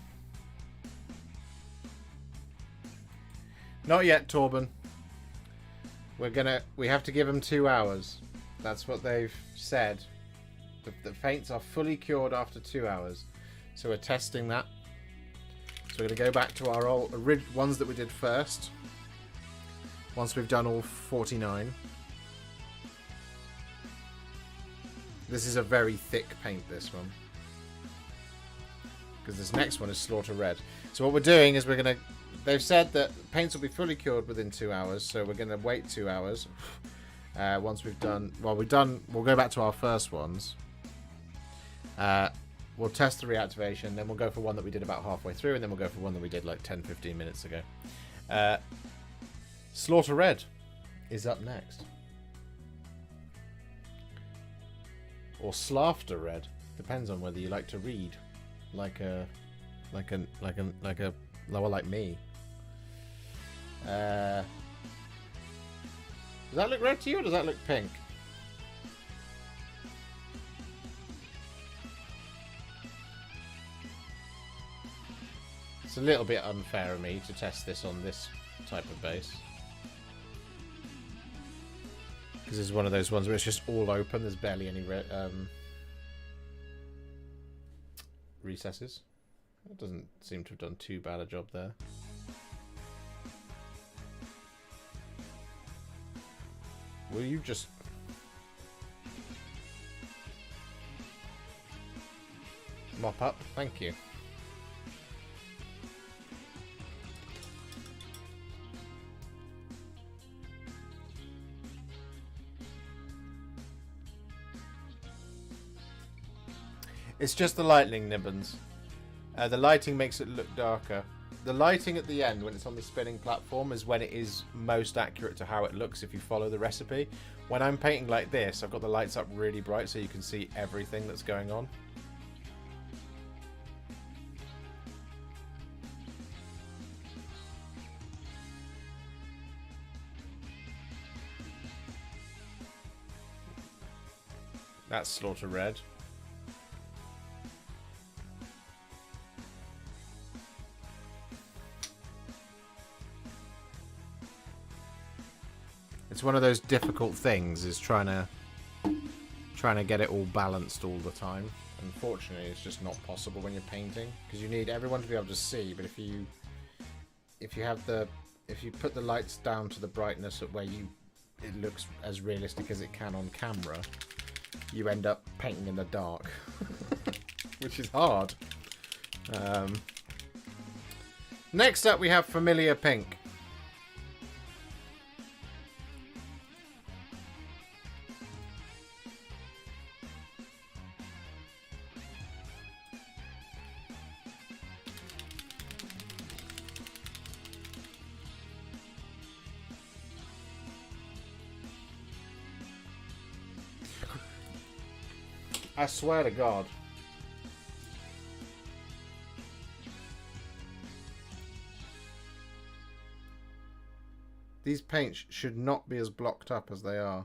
Not yet, Torben. We have to give them 2 hours. That's what they've said. The paints are fully cured after 2 hours. So we're testing that. So we're going to go back to our old ones that we did first. Once we've done all 49. This is a very thick paint, this one. Because this next one is Slaughter Red. So what we're doing is they've said that paints will be fully cured within 2 hours, so we're going to wait 2 hours. Once we've done... Well, we'll go back to our first ones. We'll test the reactivation, then we'll go for one that we did about halfway through, and then we'll go for one that we did like 10-15 minutes ago. Slaughter Red is up next. Or Slaughter Red. Depends on whether you like to read. Like me. Does that look red to you, or does that look pink? It's a little bit unfair of me to test this on this type of base. Because it's one of those ones where it's just all open, there's barely any recesses. It doesn't seem to have done too bad a job there. Will you just... mop up? Thank you. It's just the lighting, Nibbons. The lighting makes it look darker. The lighting at the end, when it's on the spinning platform, is when it is most accurate to how it looks if you follow the recipe. When I'm painting like this, I've got the lights up really bright so you can see everything that's going on. That's Slaughter Red. It's one of those difficult things, is trying to get it all balanced all the time. Unfortunately, it's just not possible when you're painting, because you need everyone to be able to see. But if you put the lights down to the brightness at where it looks as realistic as it can on camera, you end up painting in the dark, which is hard. Next up, we have Familiar Pink. I swear to God. These paints should not be as blocked up as they are.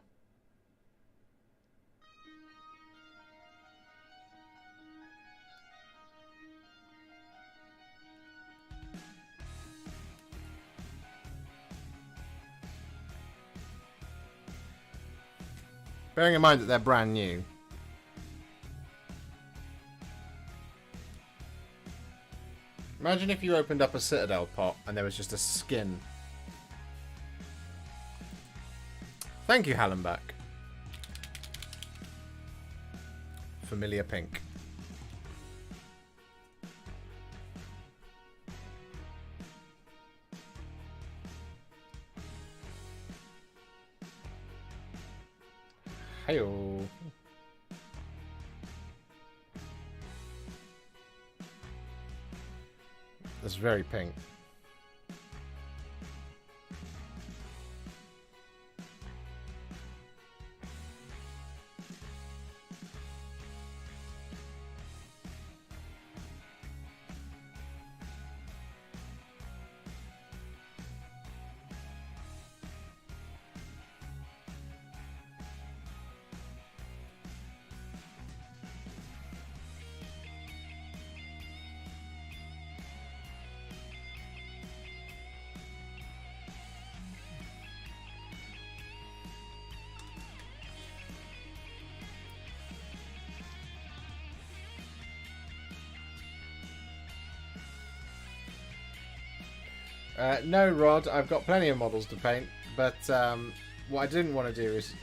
Bearing in mind that they're brand new. Imagine if you opened up a Citadel pot and there was just a skin. Thank you, Hallenbach. Familiar pink. Hey-oh. That's very pink. No, Rod, I've got plenty of models to paint, but what I didn't want to do is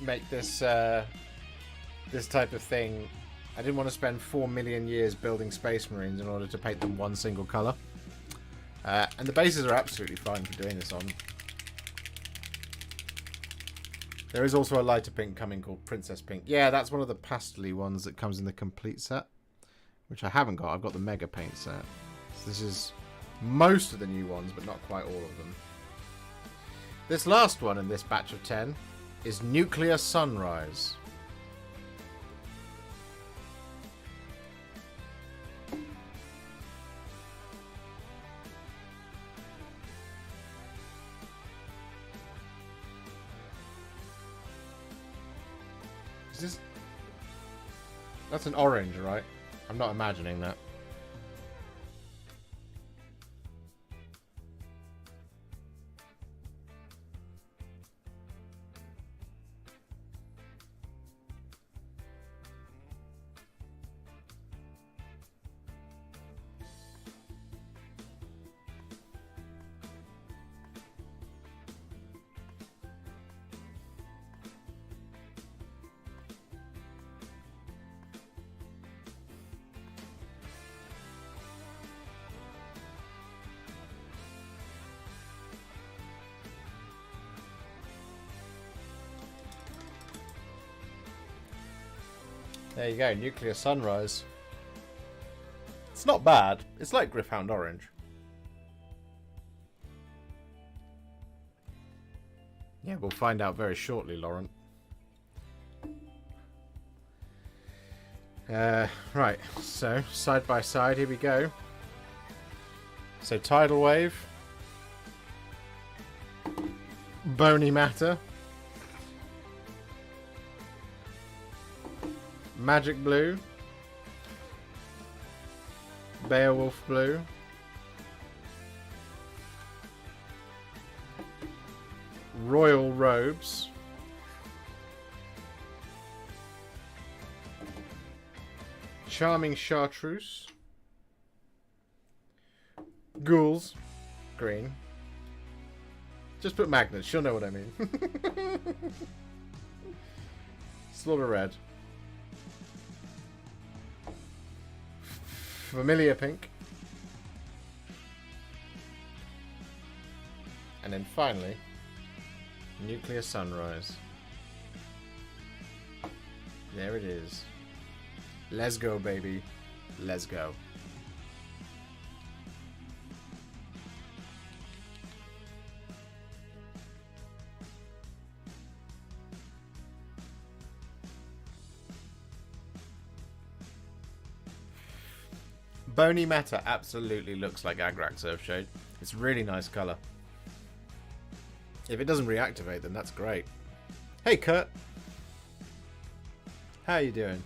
make this this type of thing. I didn't want to spend 4 million years building Space Marines in order to paint them one single colour. And the bases are absolutely fine for doing this on. There is also a lighter pink coming called Princess Pink. Yeah, that's one of the pastely ones that comes in the complete set, which I haven't got. I've got the Mega Paint set. So this is most of the new ones, but not quite all of them. This last one in this batch of 10 is Nuclear Sunrise. Is this... That's an orange, right? I'm not imagining that. There you go, Nuclear Sunrise. It's not bad. It's like Gryph-hound Orange. Yeah, we'll find out very shortly, Laurent. Right, so side by side, here we go. So Tidal Wave, Bony Matter, Magic Blue, Beowulf Blue, Royal Robes, Charming Chartreuse, Ghouls, green. Just put Magnets, she'll know what I mean. Slaughter Red. Familiar Pink. And then finally, Nuclear Sunrise. There it is. Let's go, baby. Let's go. Bony Matter absolutely looks like Agrax Earthshade. It's a really nice colour. If it doesn't reactivate, then that's great. Hey, Kurt. How are you doing?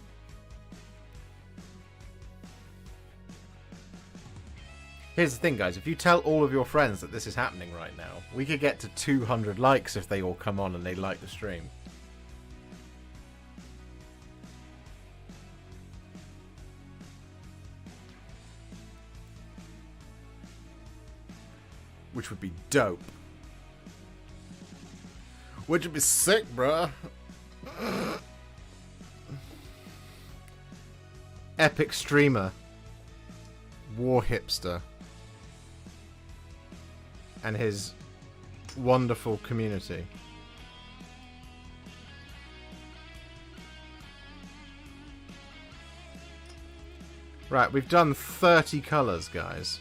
Here's the thing, guys. If you tell all of your friends that this is happening right now, we could get to 200 likes if they all come on and they like the stream. which would be dope. Which would be sick, bruh. Epic streamer. Warhipster. And his wonderful community. Right, we've done 30 colours, guys.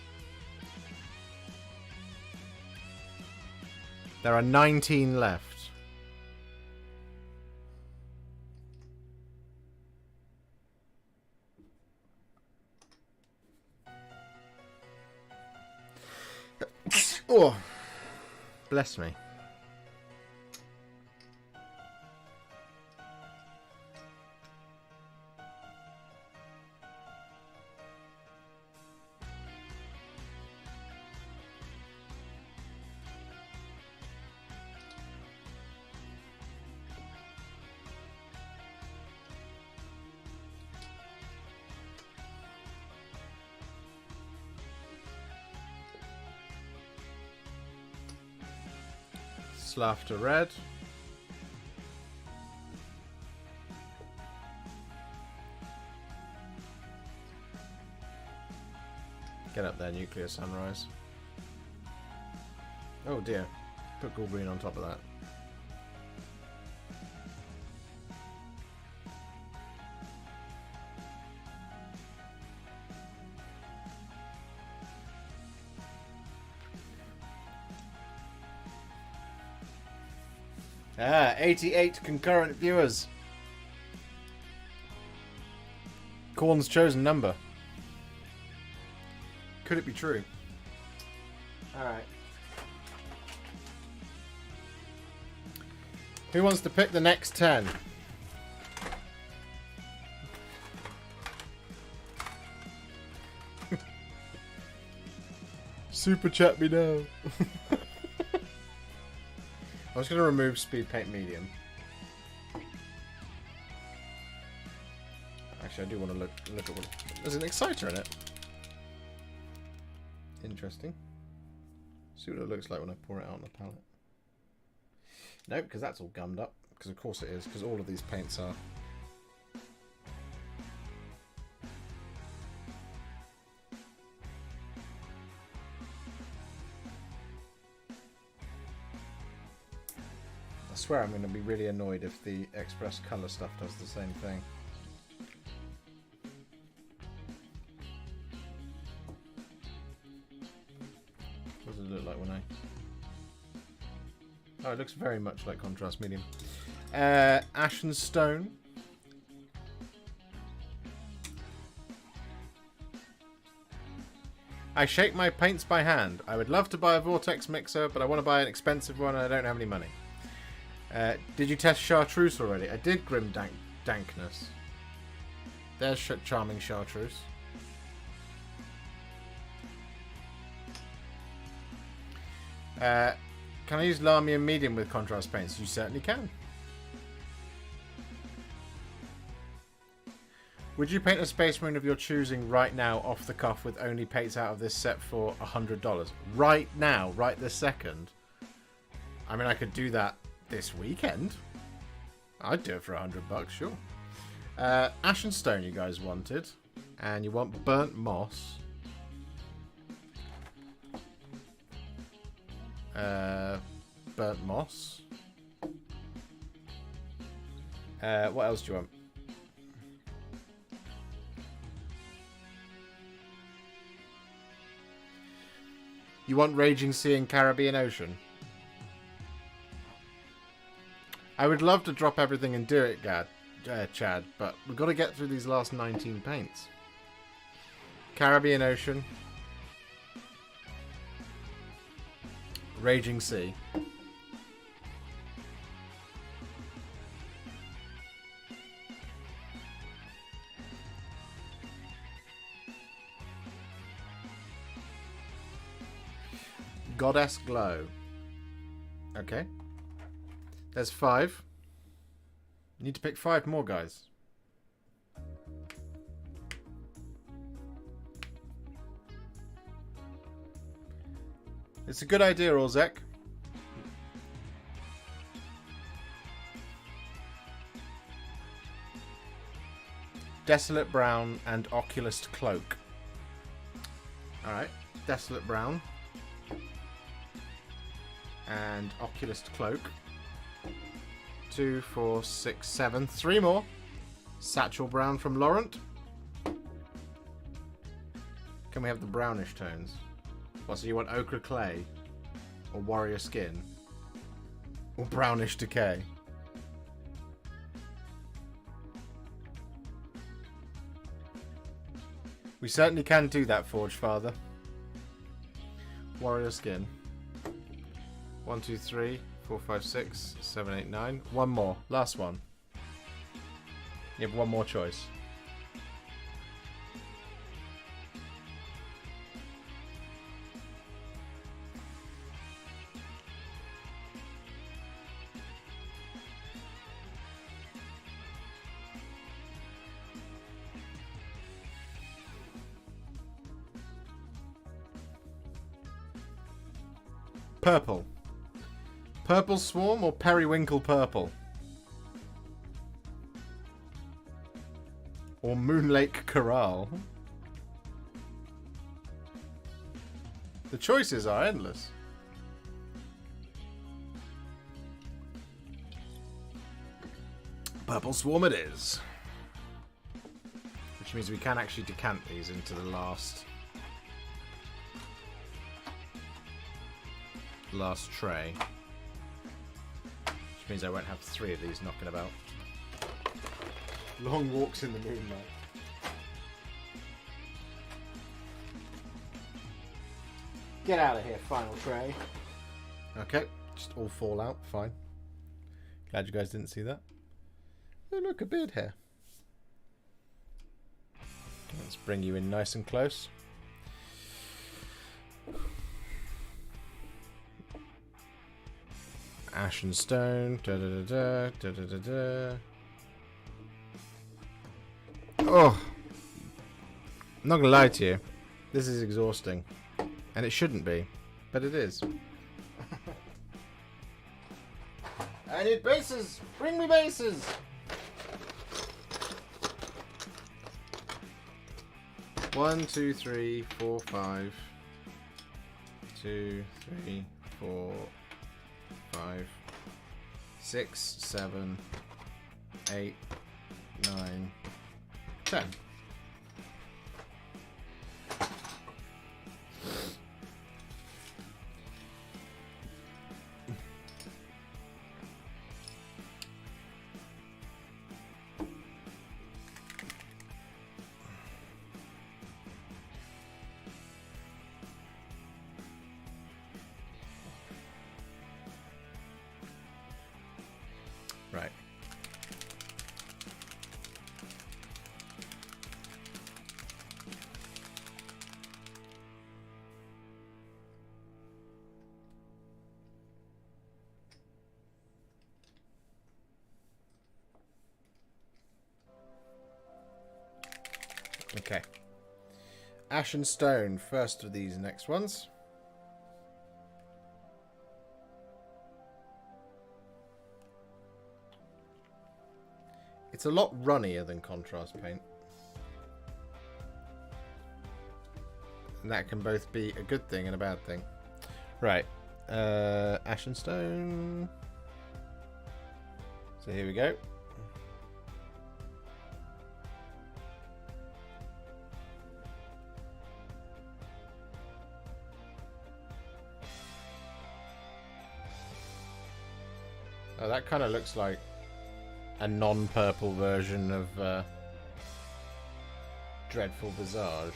There are 19 left. Oh, bless me. Laughter red. Get up there, nuclear sunrise. Oh dear. Put cool green on top of that. Ah, 88 concurrent viewers. Corn's chosen number. Could it be true? Alright. Who wants to pick the next 10? Super chat me now. I was going to remove Speedpaint Medium. Actually, I do want to look at what... There's an exciter in it. Interesting. See what it looks like when I pour it out on the palette. Nope, because that's all gummed up. Because of course it is, because all of these paints are. I swear I'm going to be really annoyed if the Express Colour stuff does the same thing. What does it look like when I... Oh, it looks very much like Contrast Medium. Ash and Stone. I shake my paints by hand. I would love to buy a Vortex mixer, but I want to buy an expensive one and I don't have any money. Did you test Chartreuse already? I did Grim Dankness. There's Charming Chartreuse. Can I use Lamy and Medium with contrast paints? You certainly can. Would you paint a Space Marine of your choosing right now, off the cuff, with only paints out of this set for $100? Right now, right this second? I mean, I could do that this weekend. I'd do it for $100, sure. Ash and Stone you guys wanted. And you want Burnt Moss. Burnt Moss. What else do you want? You want Raging Sea and Caribbean Ocean? I would love to drop everything and do it, Chad, but we've got to get through these last 19 paints. Caribbean Ocean. Raging Sea. Goddess Glow. Okay. There's 5. You need to pick 5 more, guys. It's a good idea, Orzek. Desolate Brown and Oculist Cloak. Alright, Desolate Brown and Oculist Cloak. 2, 4, 6, 7. 3 more. Satchel Brown from Laurent. Can we have the brownish tones? What, so you want Ochre Clay? Or Warrior Skin? Or Brownish Decay? We certainly can do that, Forge Father. Warrior Skin. 1, 2, 3, 4, 5, 6, 7, 8, 9. One more. Last one. You have one more choice. Purple. Purple Swarm or Periwinkle Purple? Or Moonlake Corral? The choices are endless. Purple Swarm it is. Which means we can actually decant these into the last tray. Which means I won't have 3 of these knocking about. Long walks in the moonlight. Get out of here, final tray. Okay, just all fall out, fine. Glad you guys didn't see that. Oh look, a beard hair. Let's bring you in nice and close. Ash and Stone. Da da da da da da da. Oh, I'm not gonna lie to you. This is exhausting, and it shouldn't be, but it is. I need bases. Bring me bases. One, 2, 3, 4, 5. 2, 3, 4, 5, 6, 7, 8, 9, 10. Right. Okay. Ash and Stone, first of these next ones. It's a lot runnier than contrast paint. And that can both be a good thing and a bad thing. Right. Ash and Stone. So here we go. Oh, that kind of looks like a non-purple version of Dreadful Visage.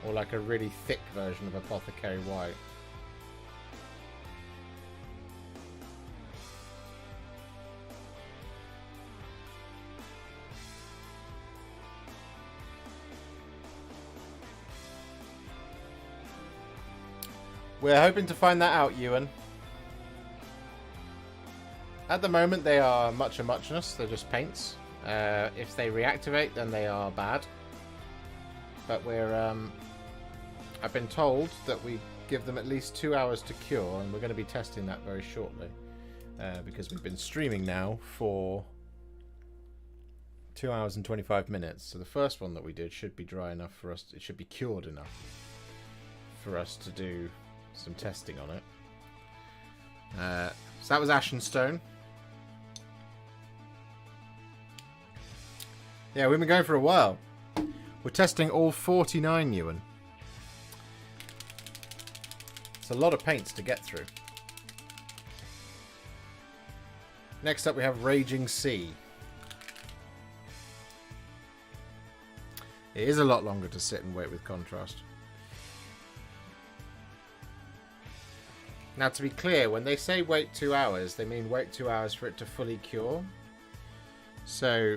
Or like a really thick version of Apothecary White. We're hoping to find that out, Ewan. At the moment, they are much of muchness. They're just paints. If they reactivate, then they are bad. But we're... I've been told that we give them at least 2 hours to cure, and we're going to be testing that very shortly. Because we've been streaming now for 2 hours and 25 minutes. So the first one that we did should be dry enough for us. It should be cured enough for us to do some testing on it. So that was Ashen Stone. Yeah, we've been going for a while. We're testing all 49, Ewan. It's a lot of paints to get through. Next up we have Raging Sea. It is a lot longer to sit and wait with contrast. Now, to be clear, when they say wait 2 hours, they mean wait 2 hours for it to fully cure. So...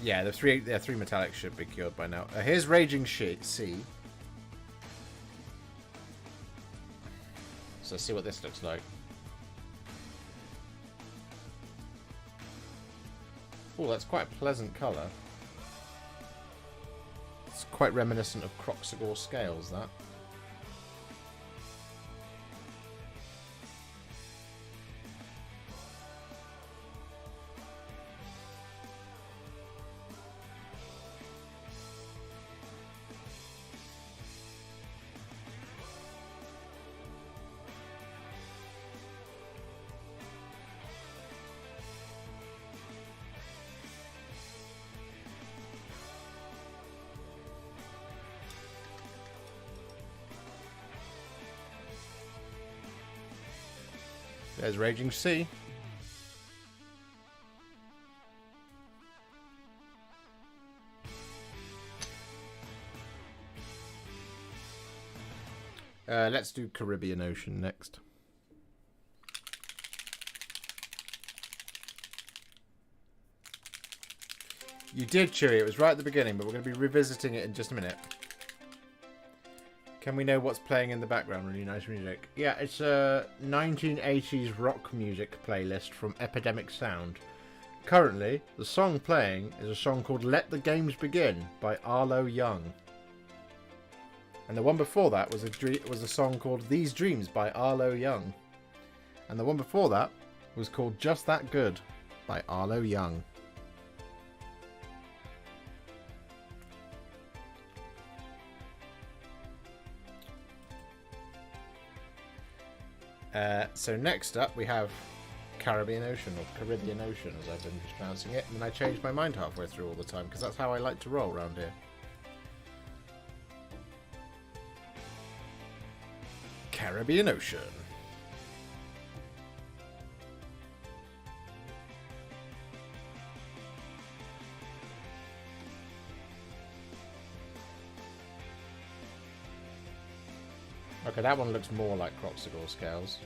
yeah, the three metallics should be cured by now. Here's Raging Sea. So let's see what this looks like. Oh, that's quite a pleasant colour. It's quite reminiscent of Croxagore scales, that. There's Raging Sea. Let's do Caribbean Ocean next. You did, Chewy. It was right at the beginning, but we're going to be revisiting it in just a minute. Can we know what's playing in the background? Really nice music. Yeah, it's a 1980s rock music playlist from Epidemic Sound. Currently, the song playing is a song called Let the Games Begin by Arlo Young. And the one before that was a song called These Dreams by Arlo Young. And the one before that was called Just That Good by Arlo Young. So next up we have Caribbean Ocean, or Caribbean Ocean as I've been pronouncing it, and I change my mind halfway through all the time because that's how I like to roll around here. Caribbean Ocean. Okay, that one looks more like Croxagore scales.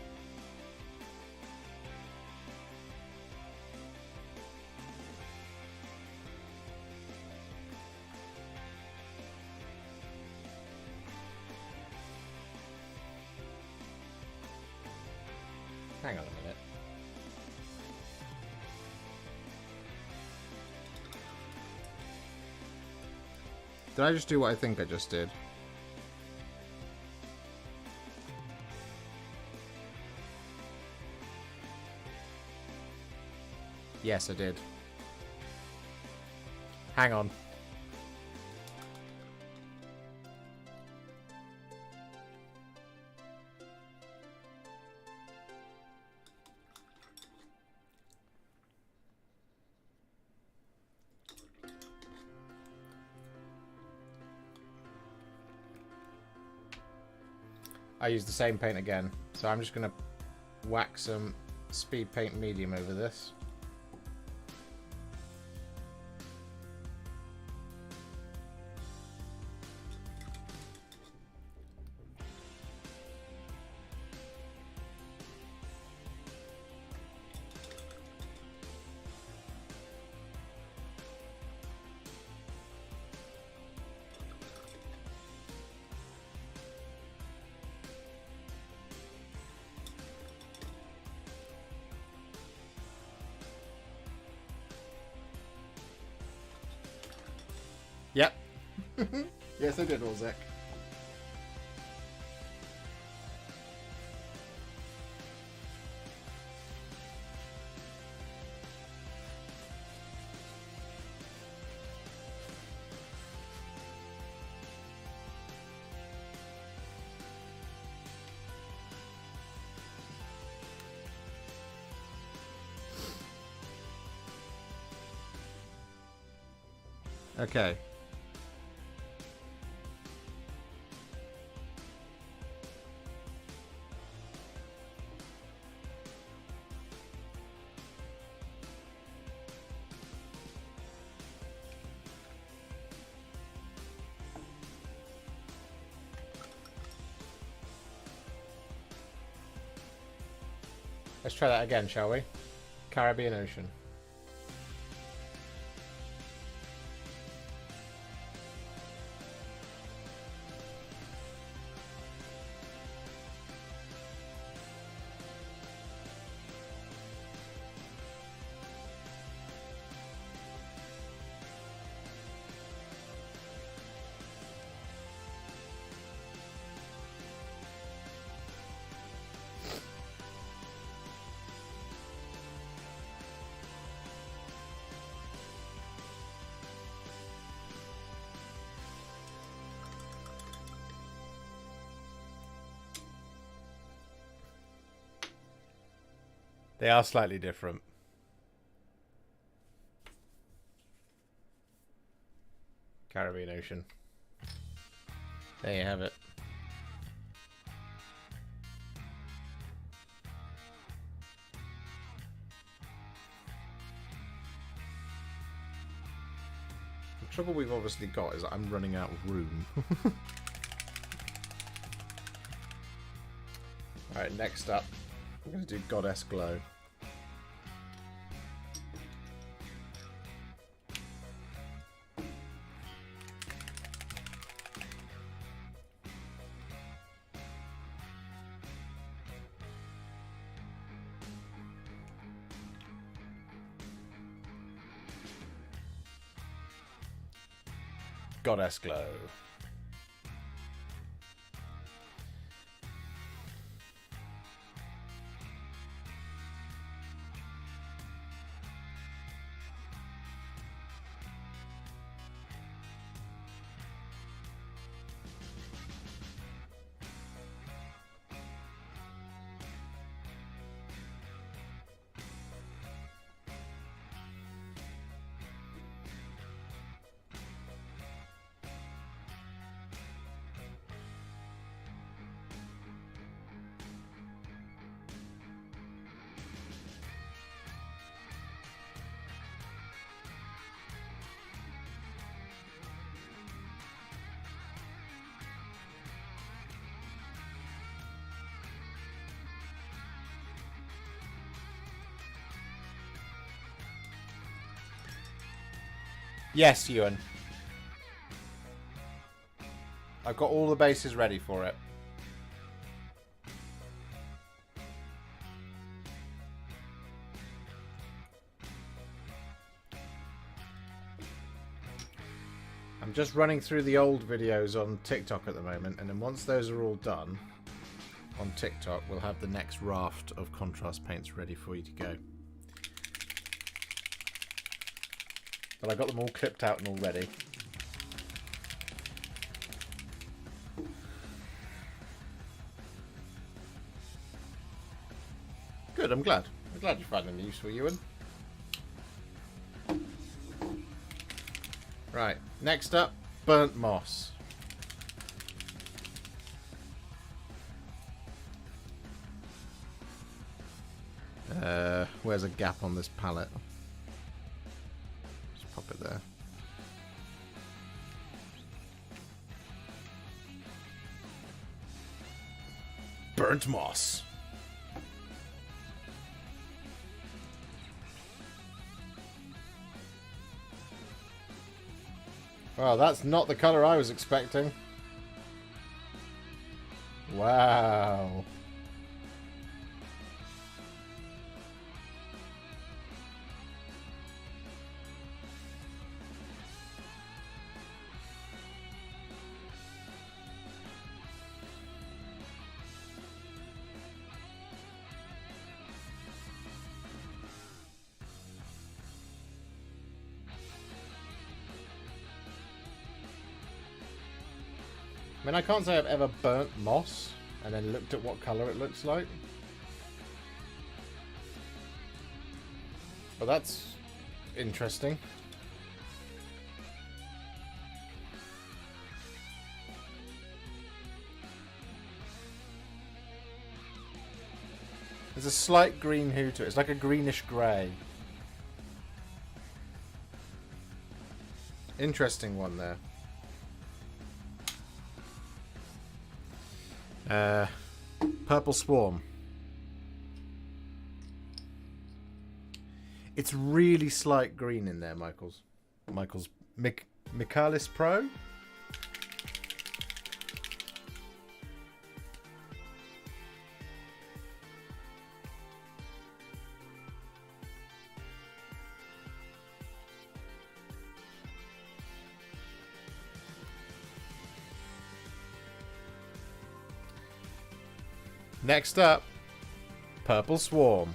Hang on a minute. Did I just do what I think I just did? Yes, I did. Hang on. I used the same paint again, so I'm just going to whack some Speedpaint medium over this. Yes, I did, Olzek. Okay. Let's try that again, shall we? Caribbean Ocean. They are slightly different. Caribbean Ocean. There you have it. The trouble we've obviously got is that I'm running out of room. Alright, next up, I'm going to do Goddess Glow. Goddess Glow. Yes, Ewan. I've got all the bases ready for it. I'm just running through the old videos on TikTok at the moment, and then once those are all done on TikTok, we'll have the next raft of contrast paints ready for you to go. But I got them all clipped out and all ready. Good, I'm glad. I'm glad you find them useful, Ewan. Right, next up, Burnt Moss. Where's a gap on this palette? Just pop it there. Burnt Moss. Well, that's not the colour I was expecting. Wow. I mean, I can't say I've ever burnt moss and then looked at what colour it looks like. But that's interesting. There's a slight green hue to it. It's like a greenish grey. Interesting one there. Purple Swarm. It's really slight green in there, Michael's Michaelis Pro. Next up, Purple Swarm.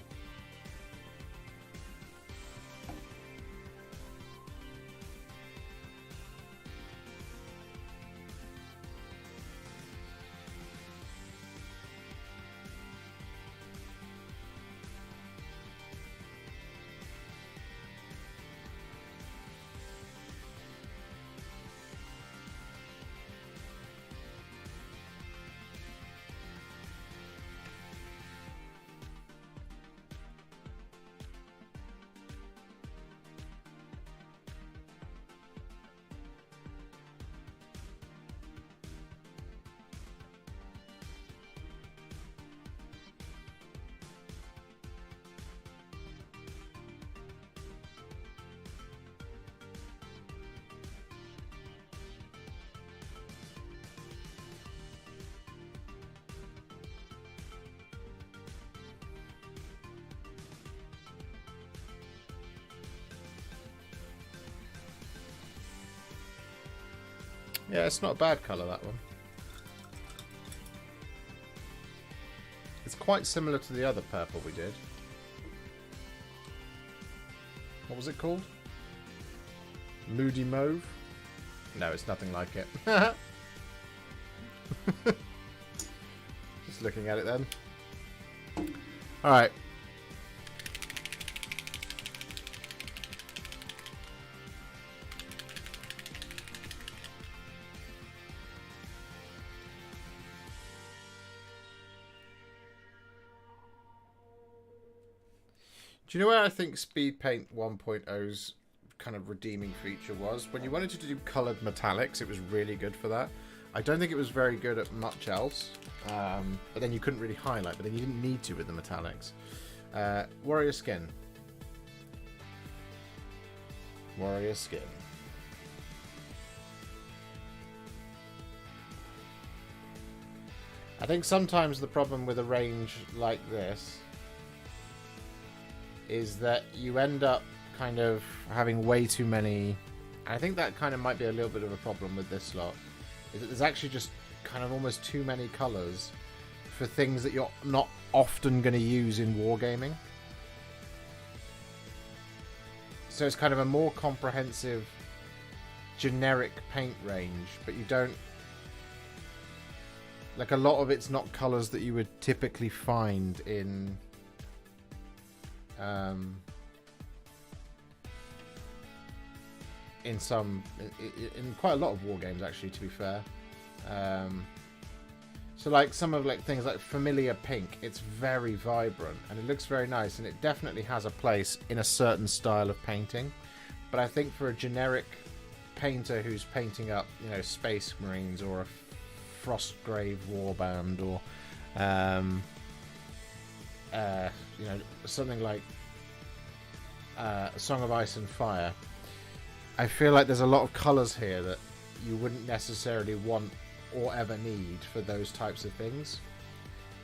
Yeah, it's not a bad colour, that one. It's quite similar to the other purple we did. What was it called? Moody Mauve? No, it's nothing like it. Just looking at it then. Alright. Do you know where I think Speedpaint 1.0's kind of redeeming feature was? When you wanted to do coloured metallics, it was really good for that. I don't think it was very good at much else, but then you couldn't really highlight, but then you didn't need to with the metallics. Warrior Skin. Warrior Skin. I think sometimes the problem with a range like this is that you end up kind of having way too many. I think that kind of might be a little bit of a problem with this lot, is that there's actually just kind of almost too many colours for things that you're not often going to use in wargaming. So it's kind of a more comprehensive generic paint range, but you don't, like, a lot of it's not colours that you would typically find in in quite a lot of war games, actually, to be fair. So like some of like things like Familiar Pink, it's very vibrant and it looks very nice, and it definitely has a place in a certain style of painting. But I think for a generic painter who's painting up, you know, Space Marines or a Frostgrave Warband or you know, something like A Song of Ice and Fire, I feel like there's a lot of colours here that you wouldn't necessarily want or ever need for those types of things.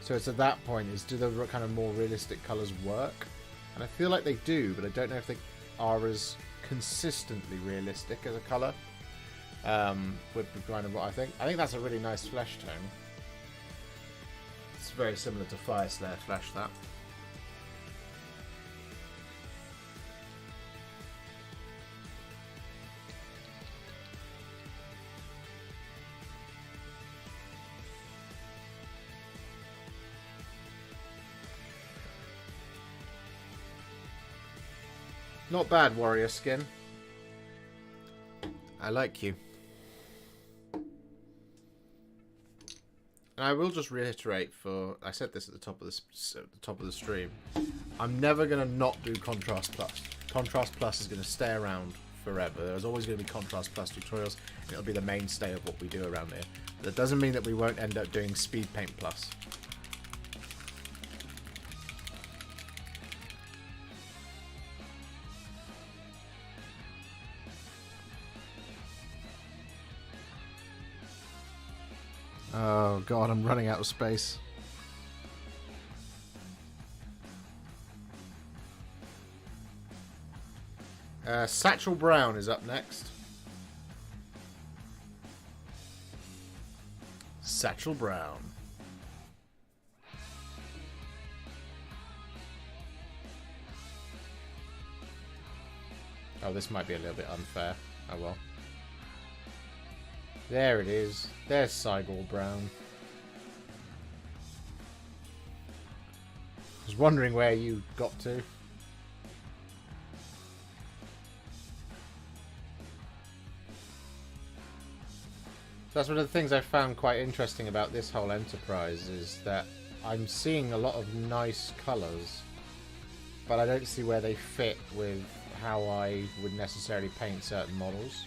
So it's at that point, is do the kind of more realistic colours work? And I feel like they do, but I don't know if they are as consistently realistic as a colour. Would be kind of what I think. I think that's a really nice flesh tone. It's very similar to Fire Slayer Flesh, that. Not bad, warrior skin. I like you. And I will just reiterate I said this at the top of the stream. I'm never gonna not do Contrast Plus. Contrast Plus is gonna stay around forever. There's always gonna be Contrast Plus tutorials, and it'll be the mainstay of what we do around here. That doesn't mean that we won't end up doing Speedpaint Plus. Oh god, I'm running out of space. Satchel Brown is up next. Satchel Brown. Oh, this might be a little bit unfair. Oh well. There it is. There's Sigel Brown. I was wondering where you got to. That's one of the things I found quite interesting about this whole enterprise, is that I'm seeing a lot of nice colours, but I don't see where they fit with how I would necessarily paint certain models.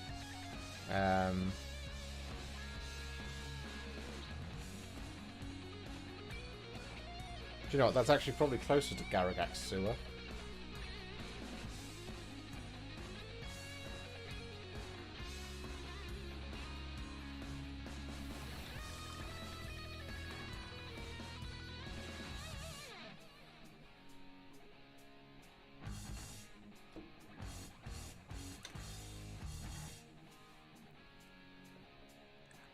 Do you know what? That's actually probably closer to Garagax Sewer.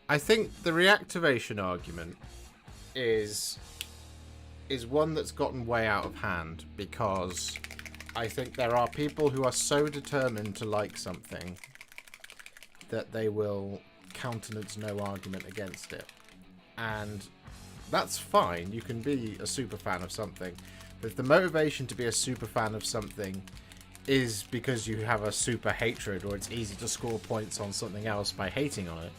I think the reactivation argument is one that's gotten way out of hand, because I think there are people who are so determined to like something that they will countenance no argument against it. And that's fine, you can be a super fan of something, but if the motivation to be a super fan of something is because you have a super hatred, or it's easy to score points on something else by hating on it,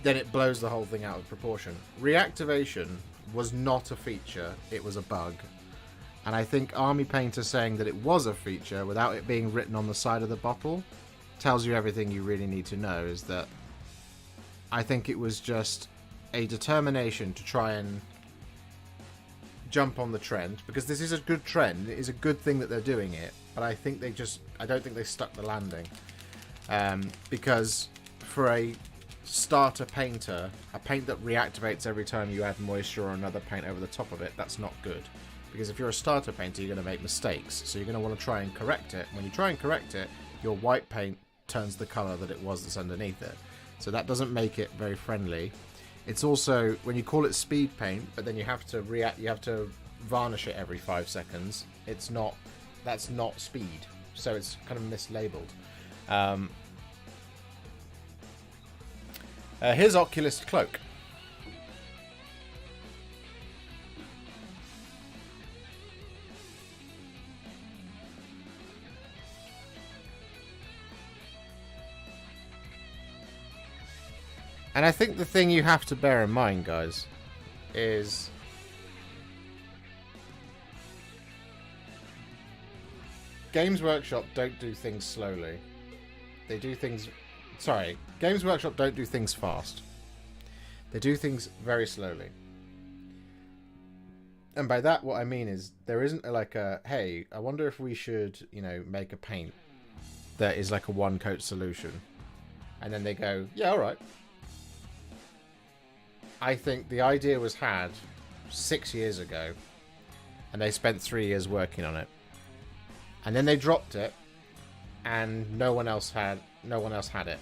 then it blows the whole thing out of proportion. Reactivation was not a feature, it was a bug. And I think Army Painter saying that it was a feature without it being written on the side of the bottle tells you everything you really need to know, is that I think it was just a determination to try and jump on the trend, because this is a good trend, it is a good thing that they're doing it, but I think I don't think they stuck the landing. Because for a starter painter, a paint that reactivates every time you add moisture or another paint over the top of it, that's not good. Because if you're a starter painter, you're going to make mistakes, so you're going to want to try and correct it. When you try and correct it, your white paint turns the colour that it was that's underneath it. So that doesn't make it very friendly. It's also, when you call it speed paint, but then you have to varnish it every 5 seconds, that's not speed. So it's kind of mislabeled. Here's Oculist Cloak. And I think the thing you have to bear in mind, guys, is Games Workshop don't do things slowly. They do things... Sorry, Games Workshop don't do things fast. They do things very slowly. And by that, what I mean is, there isn't like a, hey, I wonder if we should, make a paint that is like a one-coat solution. And then they go, yeah, alright. I think the idea was had 6 years ago, and they spent 3 years working on it. And then they dropped it, and no one else had it.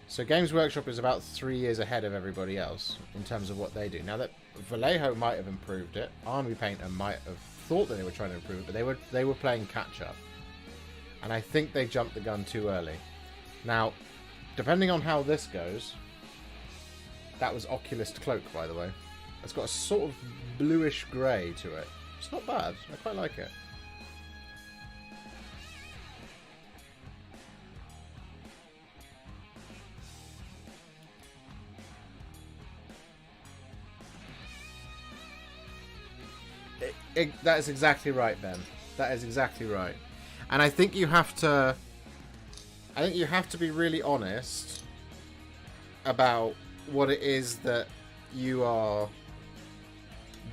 So Games Workshop is about 3 years ahead of everybody else in terms of what they do. Now that Vallejo might have improved it, Army Painter might have thought that they were trying to improve it, but they were playing catch up. And I think they jumped the gun too early. Now, depending on how this goes, that was Oculist Cloak, by the way. It's got a sort of bluish grey to it. It's not bad. I quite like it. That is exactly right, Ben. That is exactly right. And I think you have to... I think you have to be really honest about what it is that you are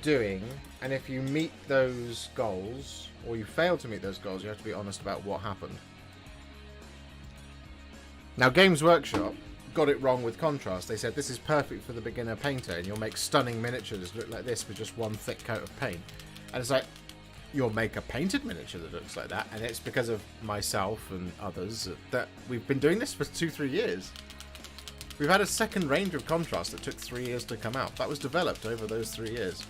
doing, and if you meet those goals or you fail to meet those goals, you have to be honest about what happened. Now, Games Workshop got it wrong with contrast. They said this is perfect for the beginner painter and you'll make stunning miniatures look like this with just one thick coat of paint. And it's like, you'll make a painted miniature that looks like that, and it's because of myself and others that we've been doing this for 2-3 years. We've had a second range of contrast that took 3 years to come out. That was developed over those 3 years.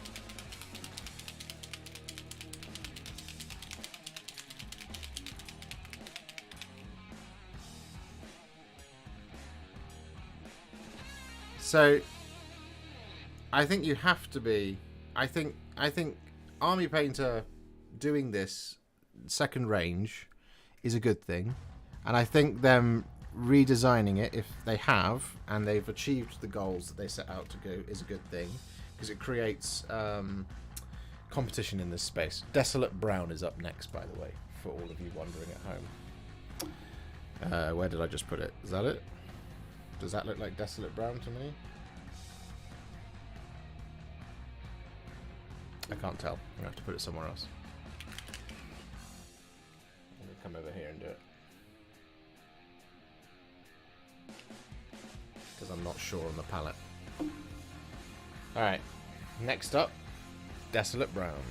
So, I think you have to be... I think Army Painter doing this second range is a good thing. And I think them redesigning it, if they have, and they've achieved the goals that they set out to go, is a good thing. Because it creates competition in this space. Desolate Brown is up next, by the way, for all of you wondering at home. Where did I just put it? Is that it? Does that look like Desolate Brown to me? I can't tell. I'm going to have to put it somewhere else. Let me come over here and do it. Because I'm not sure on the palette. Alright. Next up, Desolate Brown.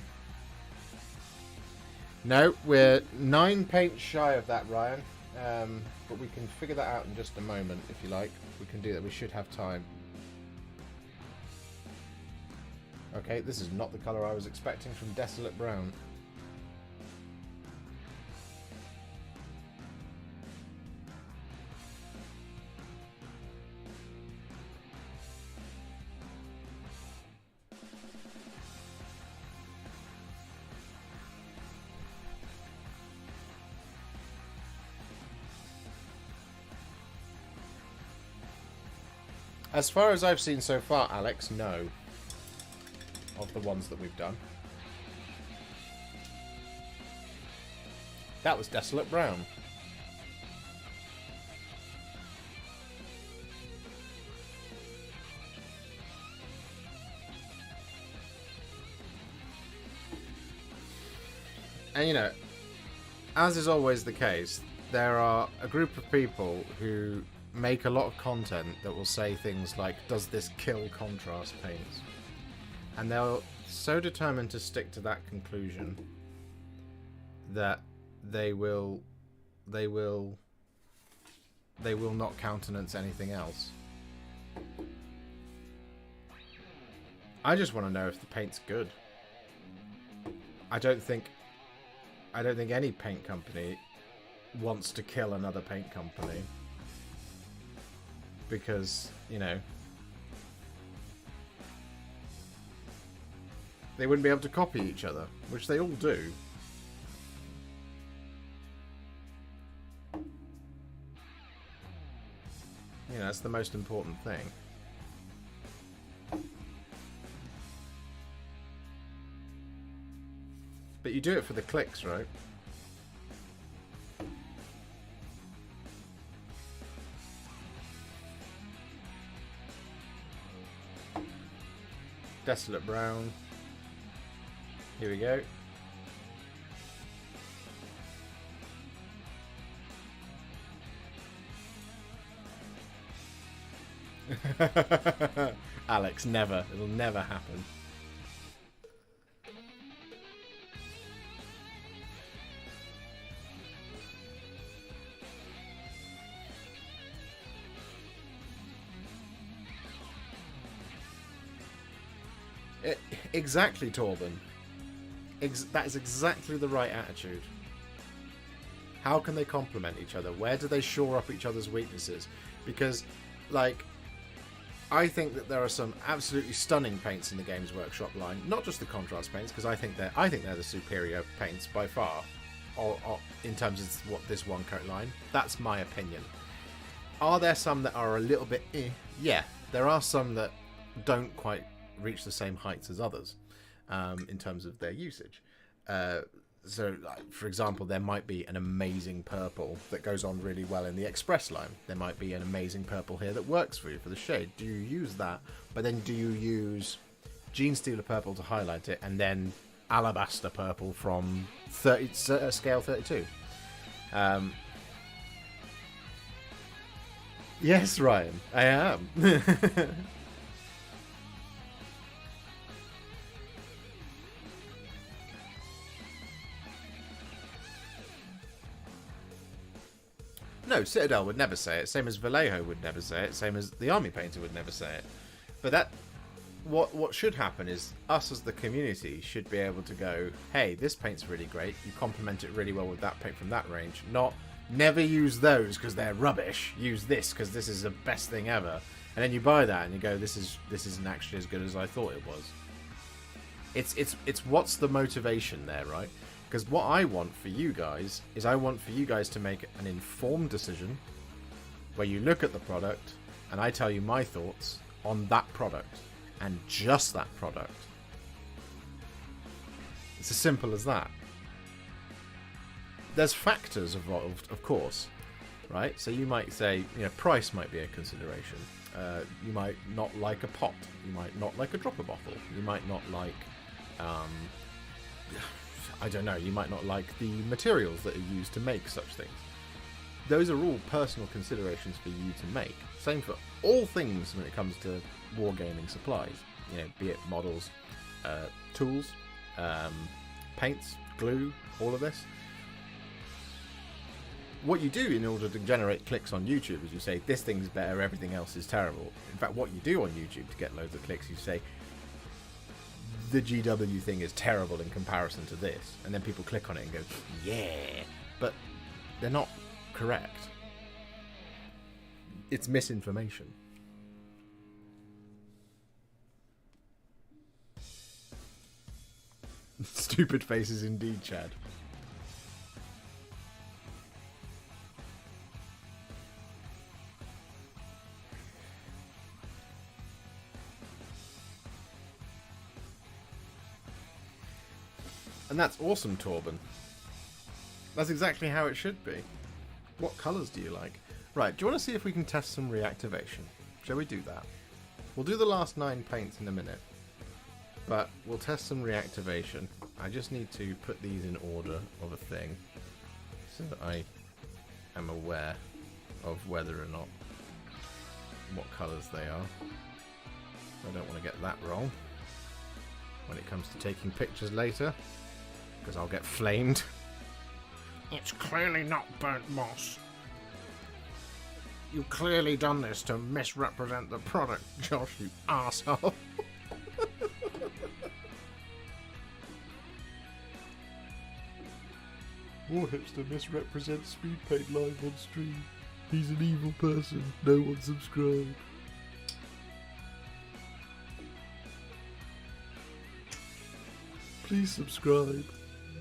No, we're 9 paints shy of that, Ryan. But we can figure that out in just a moment, if you like. We can do that. We should have time. Okay, this is not the colour I was expecting from Desolate Brown. As far as I've seen so far, Alex, no. Of the ones that we've done. That was Desolate Brown. And you know, as is always the case, there are a group of people who make a lot of content that will say things like, does this kill contrast paints? And they're so determined to stick to that conclusion that they will not countenance anything else. I just want to know if the paint's good. I don't think any paint company wants to kill another paint company. Because, you know, they wouldn't be able to copy each other, which they all do. You know, that's the most important thing. But you do it for the clicks, right? Desolate Brown. Here we go. Alex, never. It'll never happen. Exactly, Torben. That is exactly the right attitude. How can they complement each other? Where do they shore up each other's weaknesses? Because, like, I think that there are some absolutely stunning paints in the Games Workshop line. Not just the contrast paints, because I think they're the superior paints by far, or in terms of what this one coat line. That's my opinion. Are there some that are a little bit eh? Yeah, there are some that don't quite reach the same heights as others. in terms of their usage. So, like, for example, there might be an amazing purple that goes on really well in the Express line. There might be an amazing purple here that works for you for the shade. Do you use that? But then do you use Gene Stealer purple to highlight it, and then Alabaster purple from scale 32? Yes, Ryan, I am. No, Citadel would never say it. Same as Vallejo would never say it. Same as the Army Painter would never say it. But that, what should happen is us as the community should be able to go, hey, this paint's really great. You complement it really well with that paint from that range. Not never use those because they're rubbish. Use this because this is the best thing ever. And then you buy that and you go, this isn't actually as good as I thought it was. It's what's the motivation there, right? Because what I want for you guys is I want for you guys to make an informed decision where you look at the product and I tell you my thoughts on that product and just that product. It's as simple as that. There's factors involved, of course, right? So you might say, price might be a consideration. You might not like a pot. You might not like a dropper bottle. You might not like... I don't know, you might not like the materials that are used to make such things. Those are all personal considerations for you to make. Same for all things when it comes to wargaming supplies. Be it models, tools, paints, glue, all of this. What you do in order to generate clicks on YouTube is you say, this thing's better, everything else is terrible. In fact, what you do on YouTube to get loads of clicks, you say, the GW thing is terrible in comparison to this, and then people click on it and go, yeah, but they're not correct. It's misinformation. Stupid faces indeed, Chad. And that's awesome, Torben. That's exactly how it should be. What colours do you like? Right, do you want to see if we can test some reactivation? Shall we do that? We'll do the last 9 paints in a minute. But we'll test some reactivation. I just need to put these in order of a thing, so that I am aware of whether or not what colours they are. I don't want to get that wrong when it comes to taking pictures later, because I'll get flamed. It's clearly not burnt moss. You've clearly done this to misrepresent the product, Josh, you arsehole. Warhipster misrepresents Speedpaint live on stream. He's an evil person. No one subscribe. Please subscribe.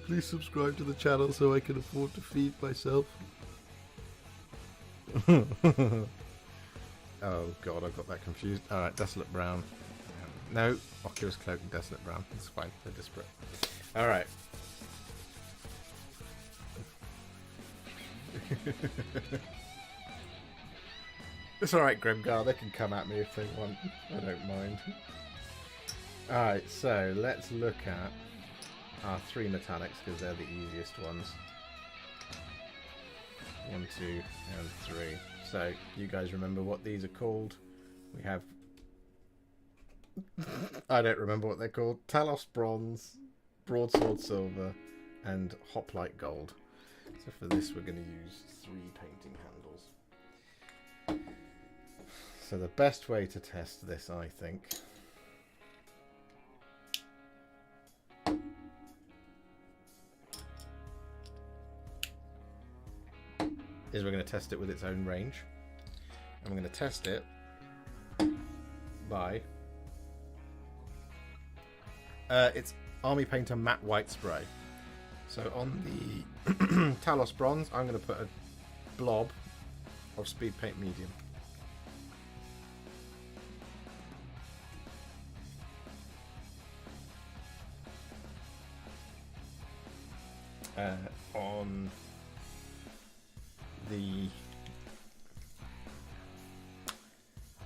Please subscribe to the channel so I can afford to feed myself. Oh god, I got that confused. Alright, Desolate Brown. No, Oculus Cloak and Desolate Brown. That's fine, they're disparate. Alright. It's alright, Grimgar, they can come at me if they want. I don't mind. Alright, so let's look at our 3 metallics because they're the easiest ones. 1, 2, and 3. So, you guys remember what these are called? We have... I don't remember what they're called. Talos Bronze, Broadsword Silver, and Hoplite Gold. So for this we're going to use 3 painting handles. So the best way to test this, I think, is we're going to test it with its own range. And we're going to test it by it's Army Painter Matte White Spray. So on the Talos Bronze, I'm going to put a blob of Speedpaint Medium. on the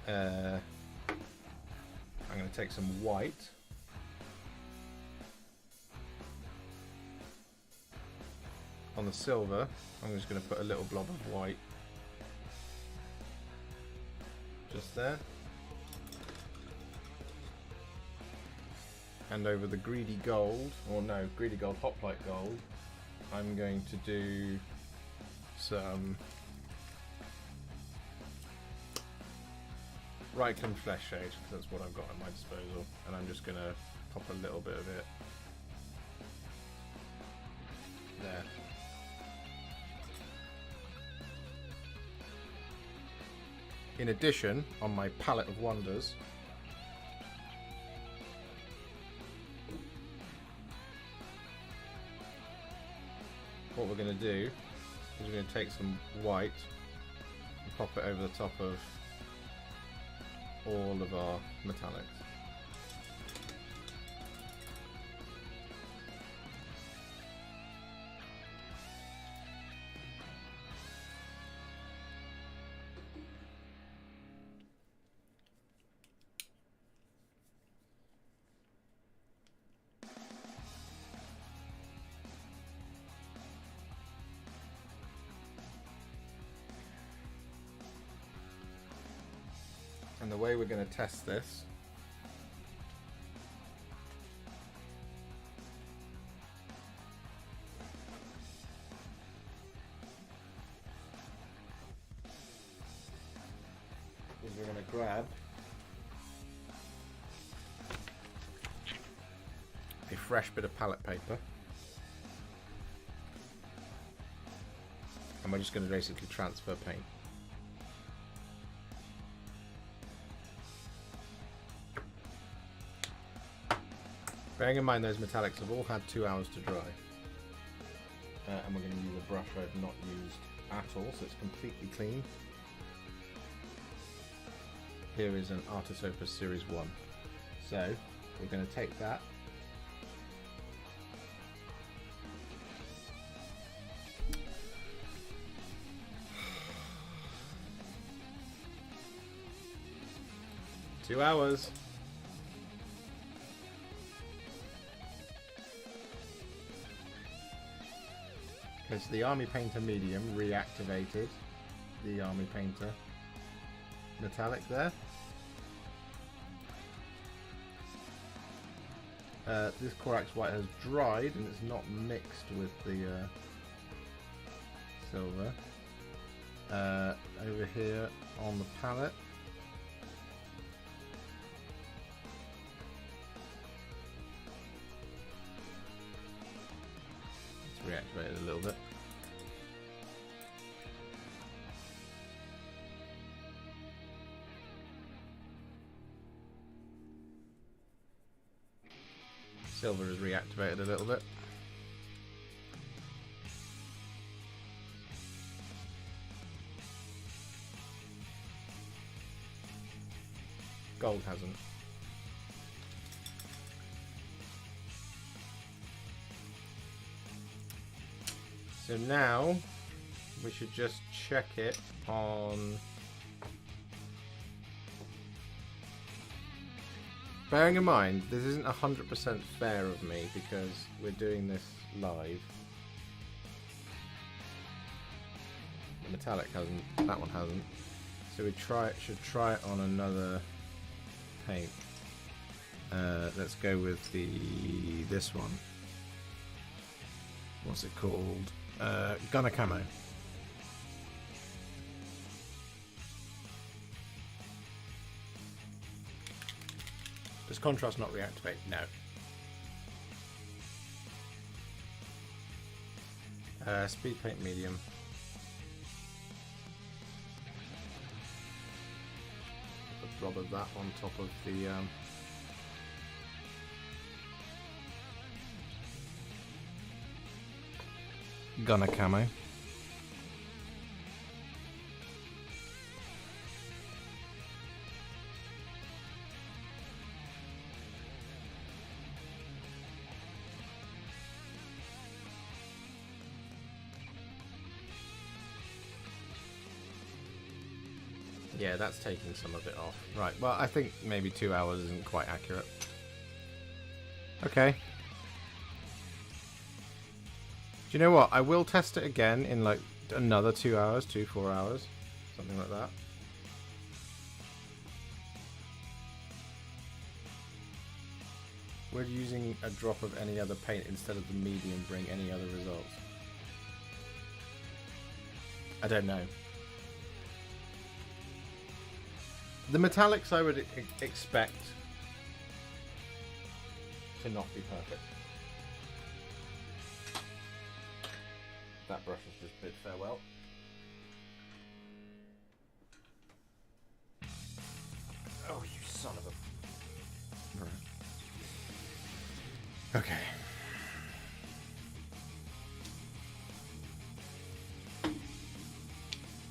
I'm going to take some white on the silver. I'm just going to put a little blob of white just there, and over the greedy gold, or no, greedy gold, hoplite gold, I'm going to do some Reichland flesh shade, because that's what I've got at my disposal, and I'm just going to pop a little bit of it there. In addition, on my palette of wonders, what we're going to do is we're going to take some white and pop it over the top of all of our metallics. And the way we're going to test this is we're going to grab a fresh bit of palette paper, and we're just going to basically transfer paint. Bearing in mind those metallics have all had 2 hours to dry, and we're going to use a brush I've not used at all, so it's completely clean. Here is an Artis Opus Series 1. So we're going to take that, two hours. Because the Army Painter Medium reactivated the Army Painter metallic there. This Corax White has dried and it's not mixed with the silver. Over here on the palette, reactivate it a little bit. Silver is reactivated a little bit. Gold hasn't. So now we should just check it on. Bearing in mind, this isn't 100% fair of me because we're doing this live. The metallic hasn't, that one hasn't. So we should try it on another paint. Let's go with this one. What's it called? Gunner Camo. Does contrast not reactivate? No. Speedpaint medium. A blob of that on top of the Gunner Camo. Yeah, that's taking some of it off. Right, well, I think maybe 2 hours isn't quite accurate. Okay. Do you know what? I will test it again in like another 2 hours, 4 hours. Something like that. Would using a drop of any other paint instead of the medium bring any other results? I don't know. The metallics I would expect to not be perfect. That brush has just bid farewell. Oh, you son of a... Right. Okay.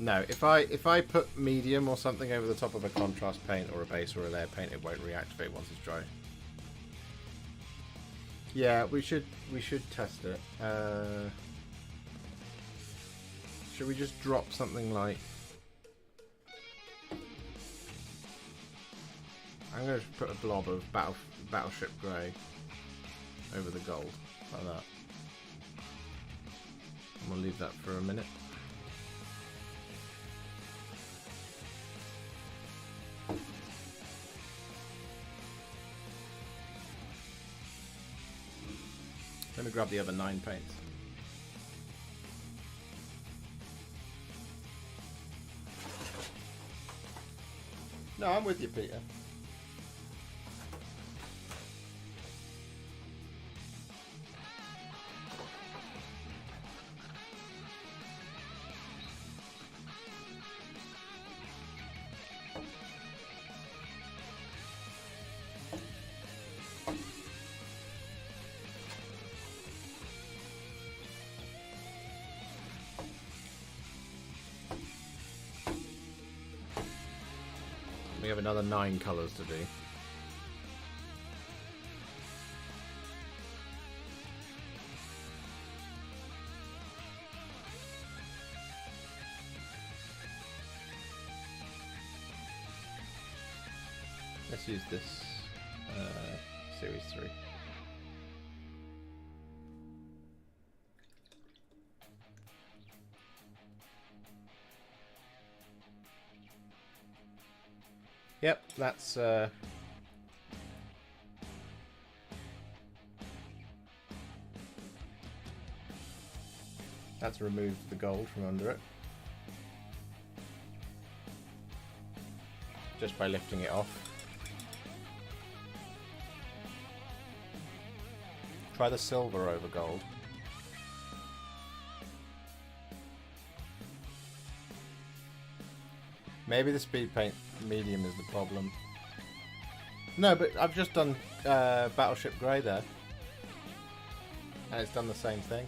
No, if I put medium or something over the top of a contrast paint or a base or a layer paint, it won't reactivate once it's dry. Yeah, we should test it. Should we just drop something like... I'm going to put a blob of Battleship Grey over the gold, like that. I'm going to leave that for a minute. Let me grab the other 9 paints. No, I'm with you, Peter. We have another 9 colours to do. Let's use this Series 3. Yep, that's removed the gold from under it. Just by lifting it off. Try the silver over gold. Maybe the speed paint medium is the problem. No, but I've just done Battleship Grey there. And it's done the same thing.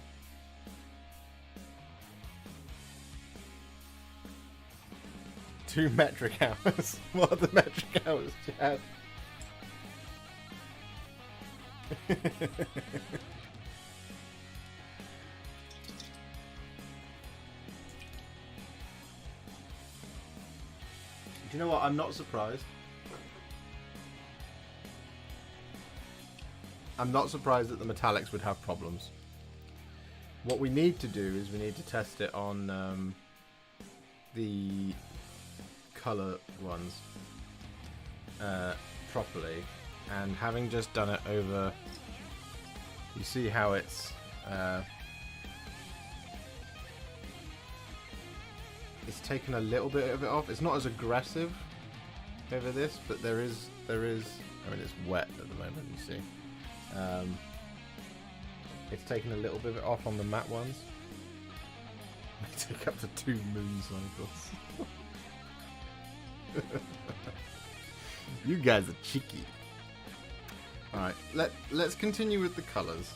Two metric hours. What are the metric hours, Chad? Do you know what? I'm not surprised. I'm not surprised that the metallics would have problems. What we need to do is we need to test it on the colour ones properly. And having just done it over, you see how it's taken a little bit of it off. It's not as aggressive over this, but there is. I mean, it's wet at the moment. You see, it's taken a little bit of it off on the matte ones. They take up to 2 moon cycles. You guys are cheeky. All right, let's continue with the colours.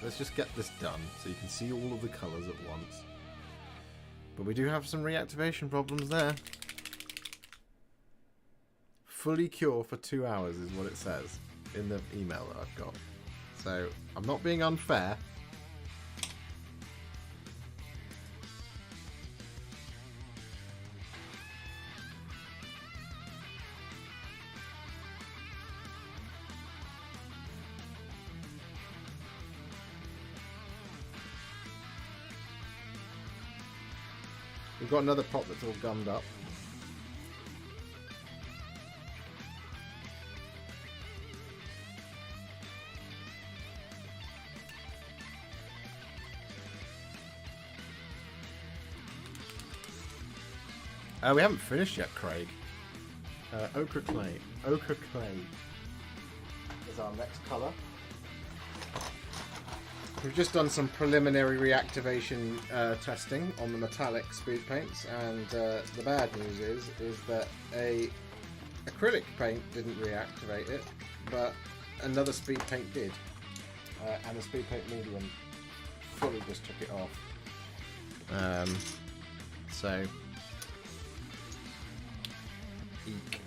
Let's just get this done so you can see all of the colours at once. But we do have some reactivation problems there. Fully cure for 2 hours is what it says in the email that I've got. So I'm not being unfair. we've got another pot that's all gummed up. We haven't finished yet, Craig. Ochre clay. Ochre clay is our next colour. We've just done some preliminary reactivation testing on the metallic speed paints, and the bad news is that a acrylic paint didn't reactivate it, but another speed paint did, and the speed paint medium fully just took it off. So. Eek.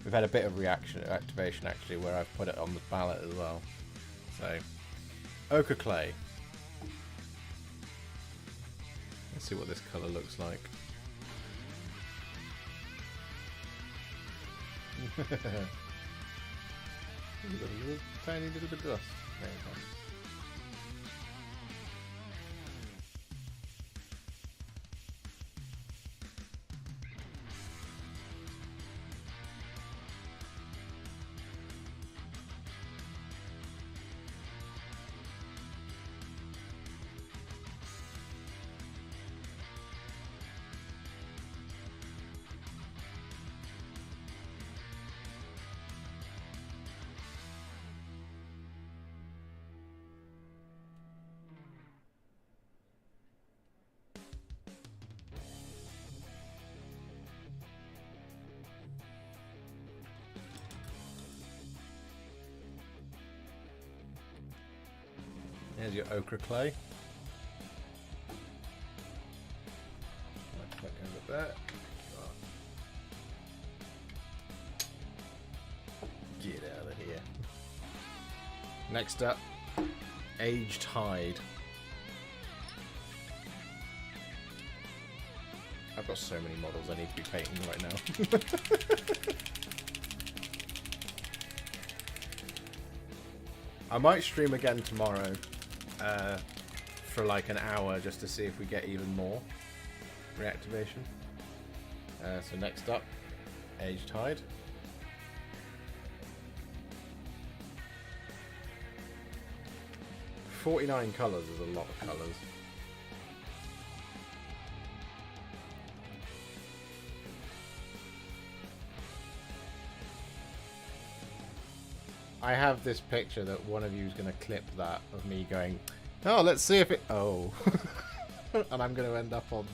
We've had a bit of activation actually, where I've put it on the palette as well. So, ochre clay. Let's see what this colour looks like. Got a little, tiny little bit of dust. There you go. There's your ochre clay. Right, over there. Get out of here. Next up, aged hide. I've got so many models I need to be painting right now. I might stream again tomorrow for like an hour just to see if we get even more reactivation. So next up, aged hide. $49 colours is a lot of colours. I have this picture that one of you is going to clip that of me going, oh, let's see if it... Oh. And I'm going to end up on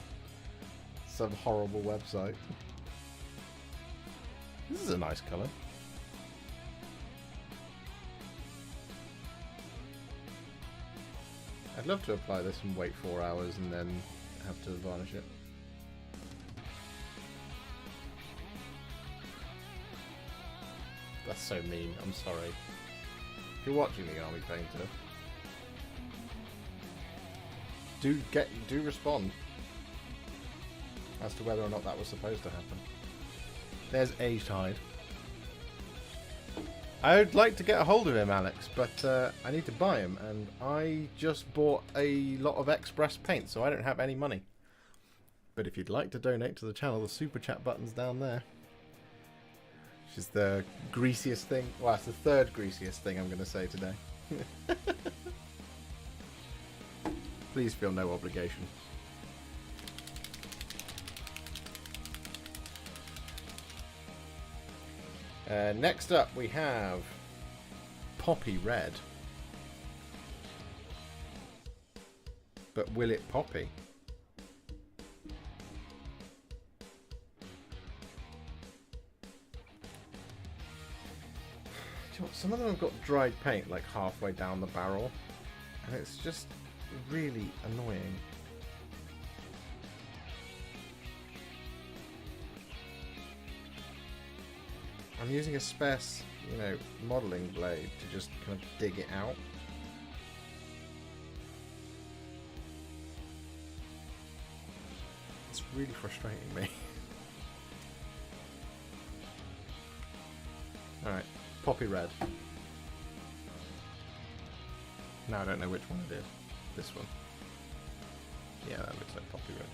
some horrible website. This is a nice colour. I'd love to apply this and wait 4 hours and then have to varnish it. That's so mean, I'm sorry. If you're watching the Army Painter, do respond as to whether or not that was supposed to happen. There's aged hide. I would like to get a hold of him, Alex, but I need to buy him, and I just bought a lot of express paint, so I don't have any money. But if you'd like to donate to the channel, the super chat button's down there. Which is the greasiest thing. Well, it's the third greasiest thing I'm going to say today. Please feel no obligation. Next up we have Poppy Red. But will it poppy? Some of them have got dried paint like halfway down the barrel, and it's just really annoying. I'm using a spare, modelling blade to just kind of dig it out. It's really frustrating me. Alright. Poppy Red. Now I don't know which one it is. This one. Yeah, that looks like poppy red.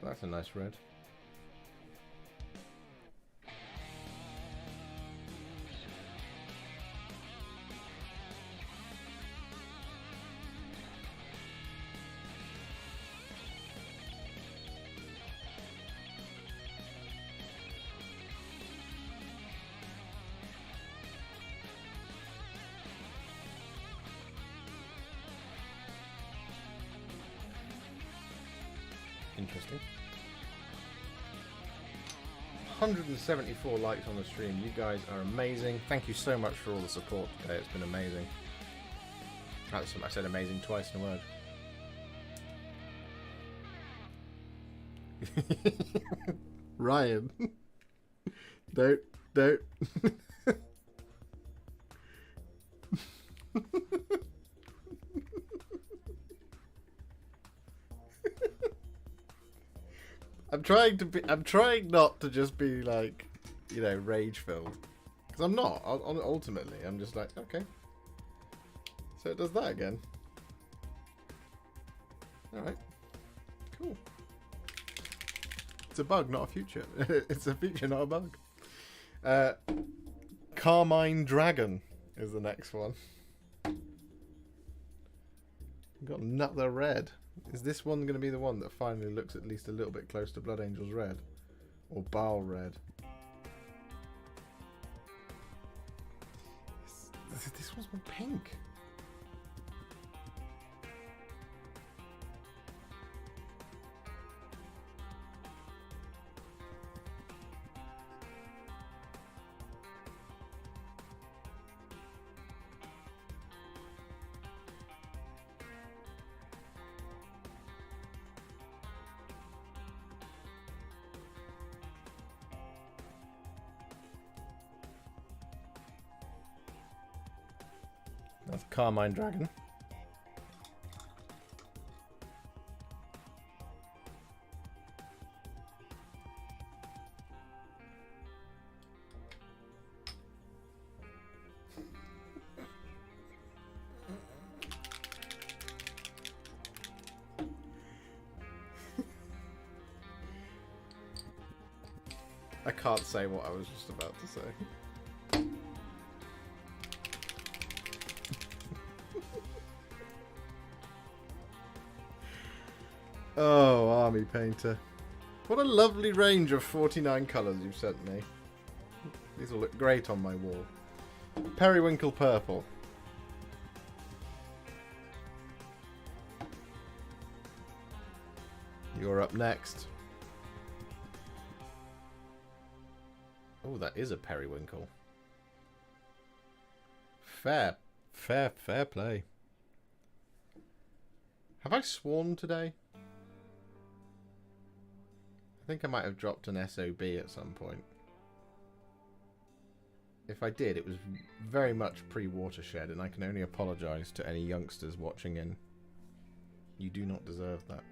That's a nice red. Interesting. 174 likes on the stream. You guys are amazing. Thank you so much for all the support today. It's been amazing. I said amazing twice in a word. Ryan. Don't. I'm trying not to just be like, you know, rage filled, because I'm not. Ultimately, I'm just like, okay, so it does that again. All right, cool. It's a bug, not a feature. It's a feature, not a bug. Carmine Dragon is the next one. We've got another red. Is this one going to be the one that finally looks at least a little bit close to Blood Angel's red? Or Baal red? This one's more pink. That's Carmine Dragon. I can't say what I was just about to say. Oh, Army Painter. What a lovely range of 49 colours you've sent me. These will look great on my wall. Periwinkle Purple. You're up next. Oh, that is a periwinkle. Fair play. Have I sworn today? I think I might have dropped an SOB at some point. If I did, it was very much pre-Watershed, and I can only apologise to any youngsters watching in. You do not deserve that.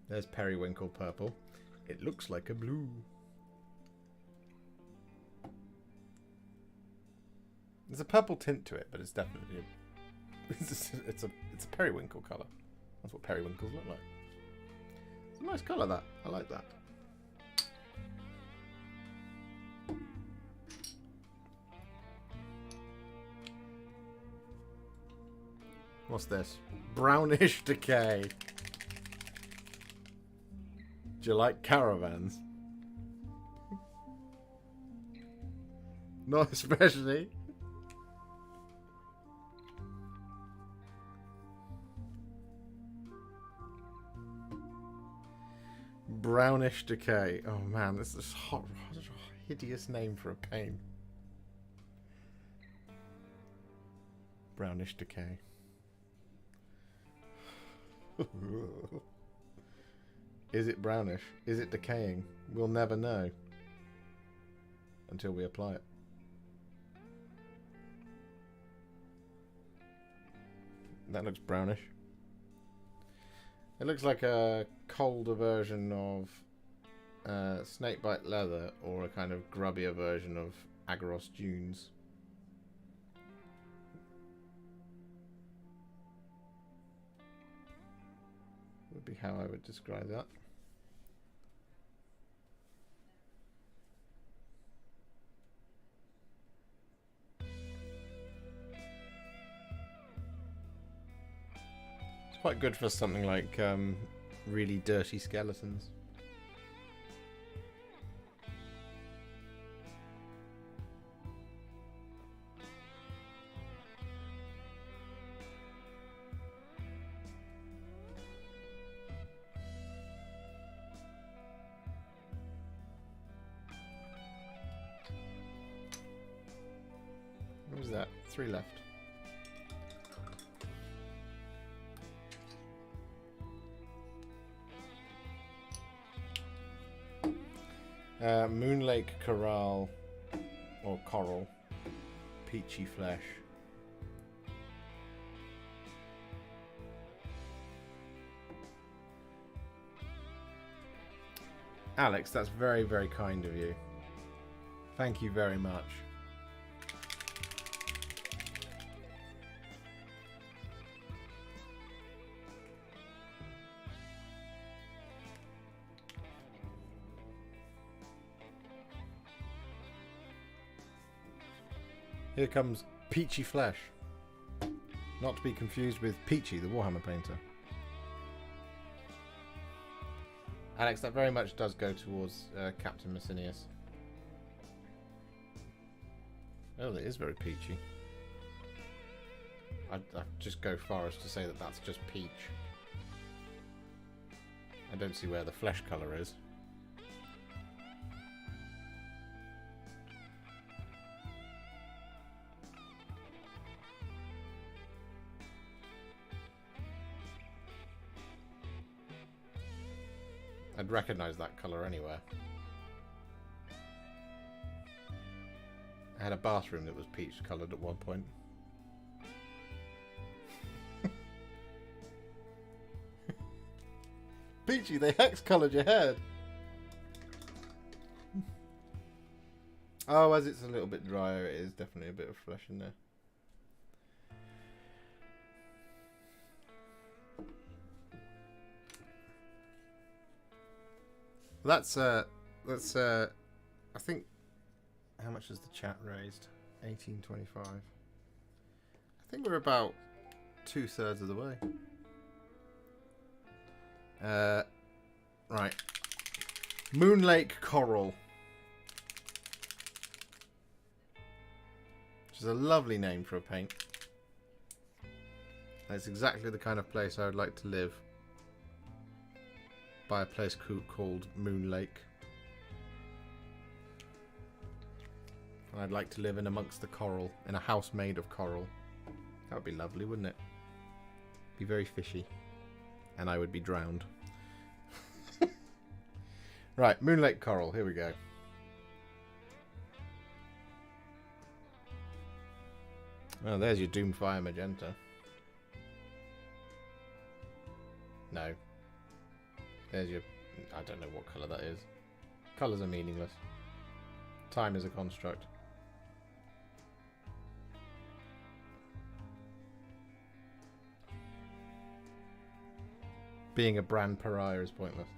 There's Periwinkle Purple. It looks like a blue. There's a purple tint to it, but it's definitely it's a periwinkle colour. That's what periwinkles look like. It's a nice colour, that. I like that. What's this? Brownish Decay. Do you like caravans? Not especially. Brownish Decay. Oh man, this is hot, hideous name for a paint. Brownish Decay. Is it brownish? Is it decaying? We'll never know until we apply it. That looks brownish. It looks like a colder version of snakebite leather, or a kind of grubbier version of Agros dunes. Would be how I would describe that. It's quite good for something like really dirty skeletons. What was that? 3 left. Moon Lake Corral, or Coral, Peachy Flesh. Alex, that's very, very kind of you. Thank you very much. Here comes Peachy Flesh. Not to be confused with Peachy, the Warhammer painter. Alex, that very much does go towards Captain Messinius. Oh, it is very peachy. I'd just go far as to say that that's just peach. I don't see where the flesh colour is. I'd recognise that colour anywhere. I had a bathroom that was peach coloured at one point. Peachy, they hex coloured your head. Oh, as it's a little bit drier, it is definitely a bit of flesh in there. That's I think, how much has the chat raised? 1825. I think we're about 2/3 of the way. Right. Moon Lake Coral. Which is a lovely name for a paint. That's exactly the kind of place I would like to live. By a place called Moon Lake. I'd like to live in amongst the coral, in a house made of coral. That would be lovely, wouldn't it? Be very fishy. And I would be drowned. Right, Moon Lake Coral, here we go. Oh, there's your Doomfire Magenta. No. There's your... I don't know what colour that is. Colours are meaningless. Time is a construct. Being a brand pariah is pointless.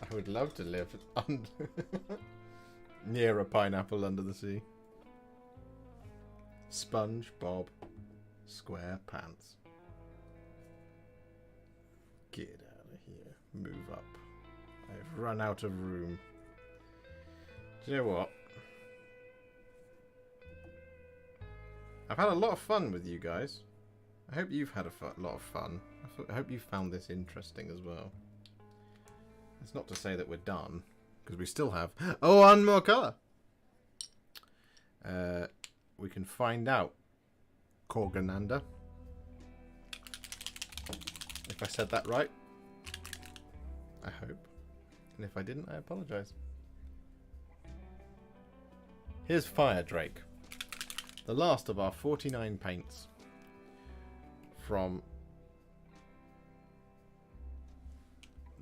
I would love to live near a pineapple under the sea. SpongeBob SquarePants. Get out of here. Move up. I've run out of room. Do you know what? I've had a lot of fun with you guys. I hope you've had a lot of fun. I hope you found this interesting as well. It's not to say that we're done, because we still have... Oh, one more colour! We can find out. Korgananda. If I said that right, I hope. And if I didn't, I apologise. Here's Fire Drake. The last of our 49 paints from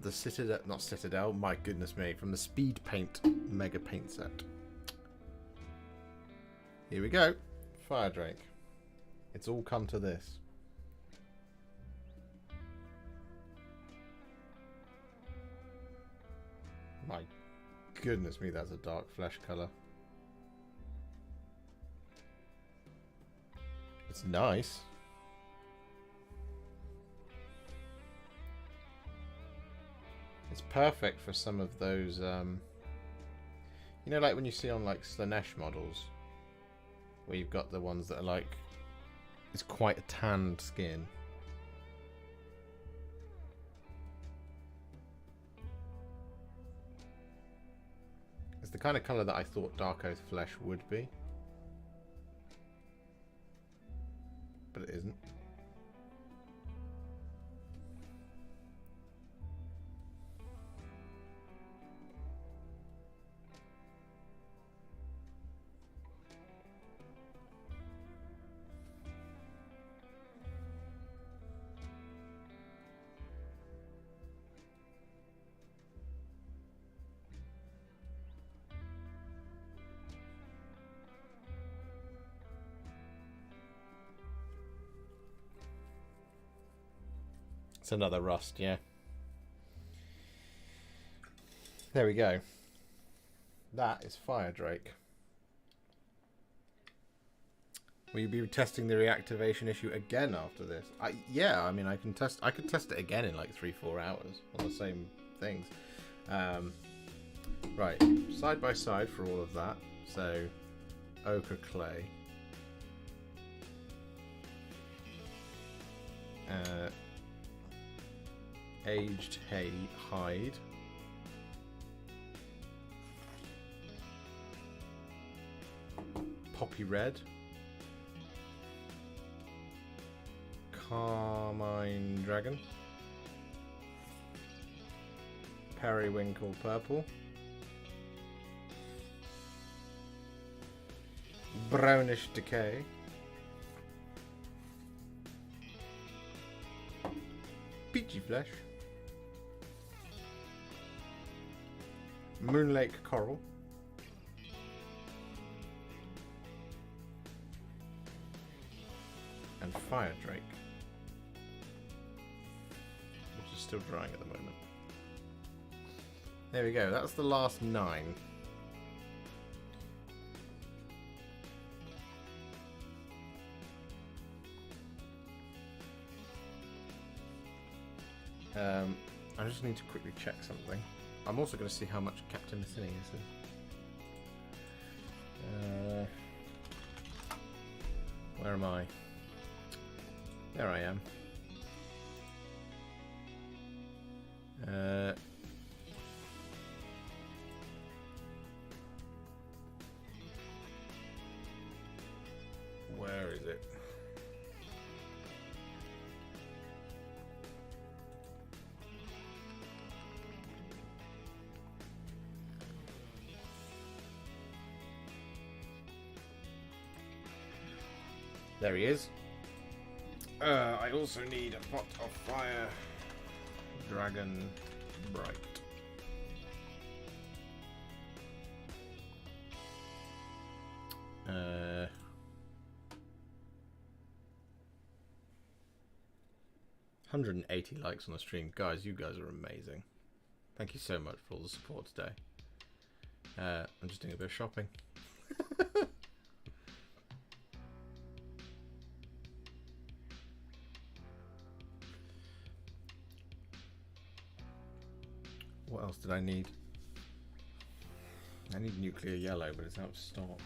the Citadel, not Citadel, my goodness me, from the Speedpaint Mega Paint Set. Here we go. Fire Drake. It's all come to this. My goodness me, that's a dark flesh colour. It's nice. It's perfect for some of those, you know, like when you see on like Slanesh models, where you've got the ones that are like, it's quite a tanned skin. It's the kind of colour that I thought Dark Oath Flesh would be. But it isn't. It's another rust, yeah. There we go. That is Fire Drake. Will you be testing the reactivation issue again after this? Yeah, I mean, I could test it again in like 3-4 hours on the same things. Right, side by side for all of that. So, ochre clay. Aged hay hide. Poppy red. Carmine dragon. Periwinkle purple. Brownish decay. Peachy flesh. Moonlake coral. And Fire Drake, which is still drying at the moment. There we go, that's the last 9. I just need to quickly check something. I'm also going to see how much Captain Messinius is. Where am I? There I am. Where is it? There he is. I also need a pot of fire. Dragon Bright. Uh, 180 likes on the stream. Guys, you guys are amazing. Thank you so much for all the support today. I'm just doing a bit of shopping. What else did I need? I need nuclear yellow, but it's out of stock.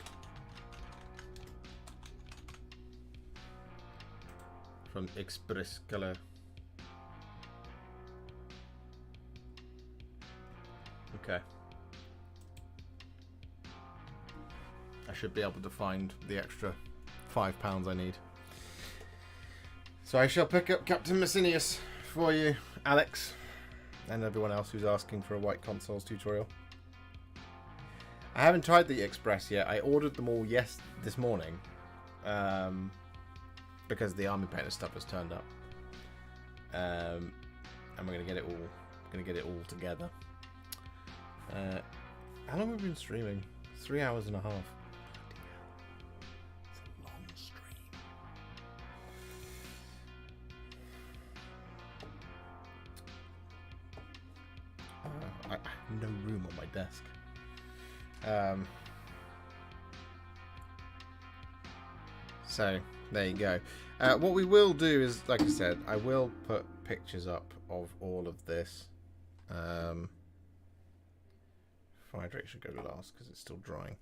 From Express Color. Okay. I should be able to find the extra £5 I need. So I shall pick up Captain Messinius for you, Alex, and everyone else who's asking for a white consoles tutorial. I haven't tried the Express yet. I ordered them all this morning, because the Army Painter stuff has turned up, and we're gonna get it all together. How long have we been streaming? 3 hours and a half. It's a long stream. I have no room on my desk. So there you go. What we will do is, like I said, I will put pictures up of all of this. Fire Drake should go last because it's still drying.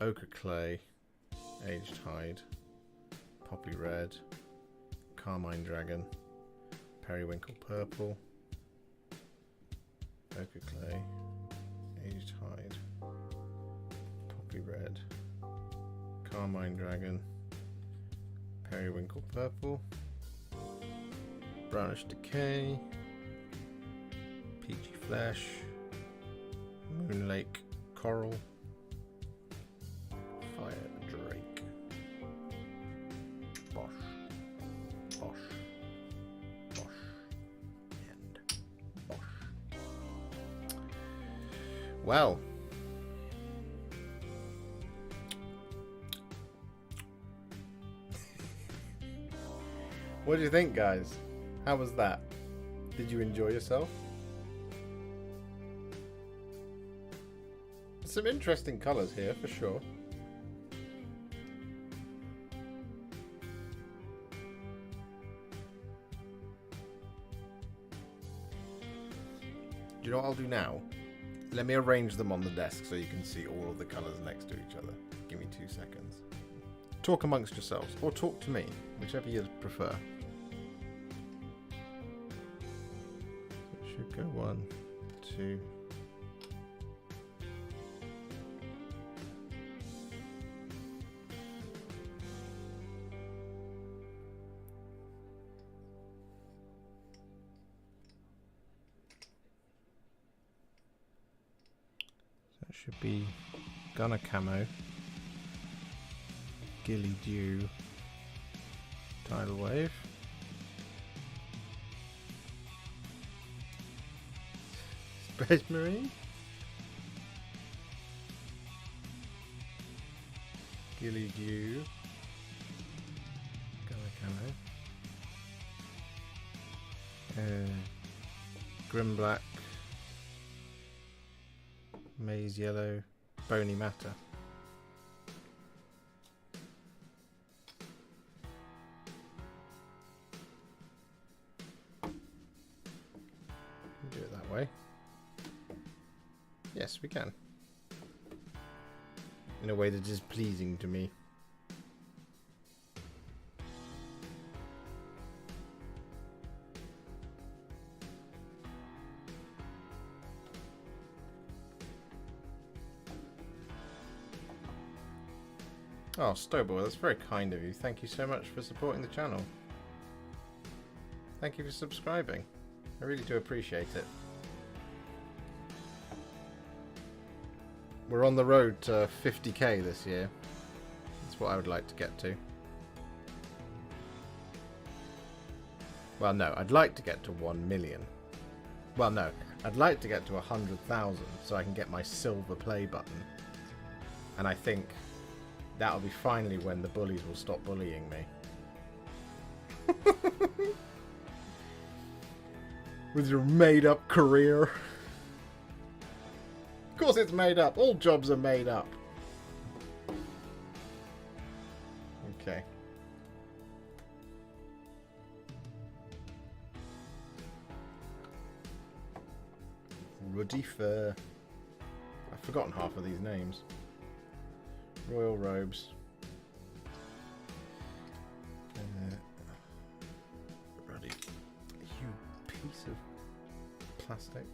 Ochre clay, aged hide, poppy red, carmine dragon, periwinkle purple, ochre clay, aged hide, poppy red, carmine dragon, periwinkle purple, brownish decay, peachy flesh, moon lake coral, fire drake, bosh, bosh, bosh, and bosh. Well, what do you think, guys? How was that? Did you enjoy yourself? Some interesting colours here, for sure. Do you know what I'll do now? Let me arrange them on the desk so you can see all of the colours next to each other. Give me 2 seconds. Talk amongst yourselves, or talk to me, whichever you prefer. It should go 1, 2... should be Gunner Camo, Gilly Dew, Tidal Wave, Space Marine, Gilly Dew, Gunner Camo, Grim Black, Maize Yellow, Bony Matter. Do it that way. Yes, we can. In a way that is pleasing to me. Oh, Stowboy, that's very kind of you. Thank you so much for supporting the channel. Thank you for subscribing. I really do appreciate it. We're on the road to 50k this year. That's what I would like to get to. Well, no, I'd like to get to 1 million. Well, no, I'd like to get to 100,000 so I can get my silver play button. And I think that'll be finally when the bullies will stop bullying me. With your made-up career. Of course it's made up. All jobs are made up. Okay. Ruddy Fur. I've forgotten half of these names. Royal Robes. Ruddy. You piece of plastic.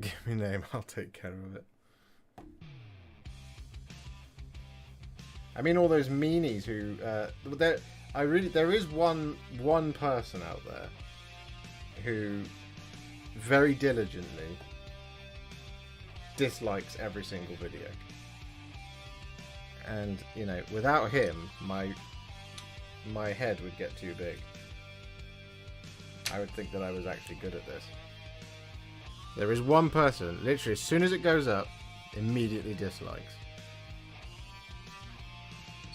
Give me a name, I'll take care of it. I mean, all those meanies who there is one person out there who very diligently dislikes every single video, and you know, without him, my head would get too big. I would think that I was actually good at this. There is one person, literally, as soon as it goes up, immediately dislikes.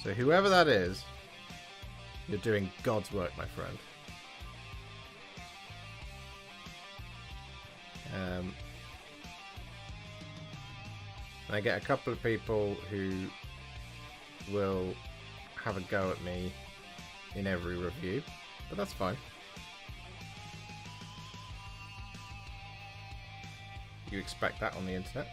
So whoever that is, you're doing God's work, my friend. I get a couple of people who will have a go at me in every review, but that's fine. You expect that on the internet.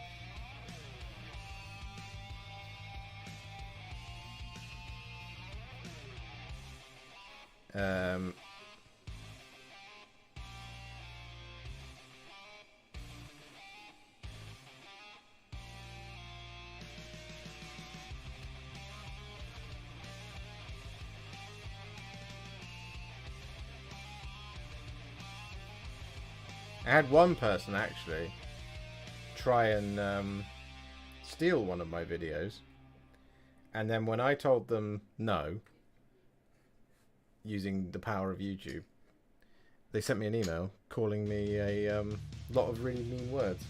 I had one person actually try and steal one of my videos, and then when I told them no, using the power of YouTube, they sent me an email calling me a lot of really mean words,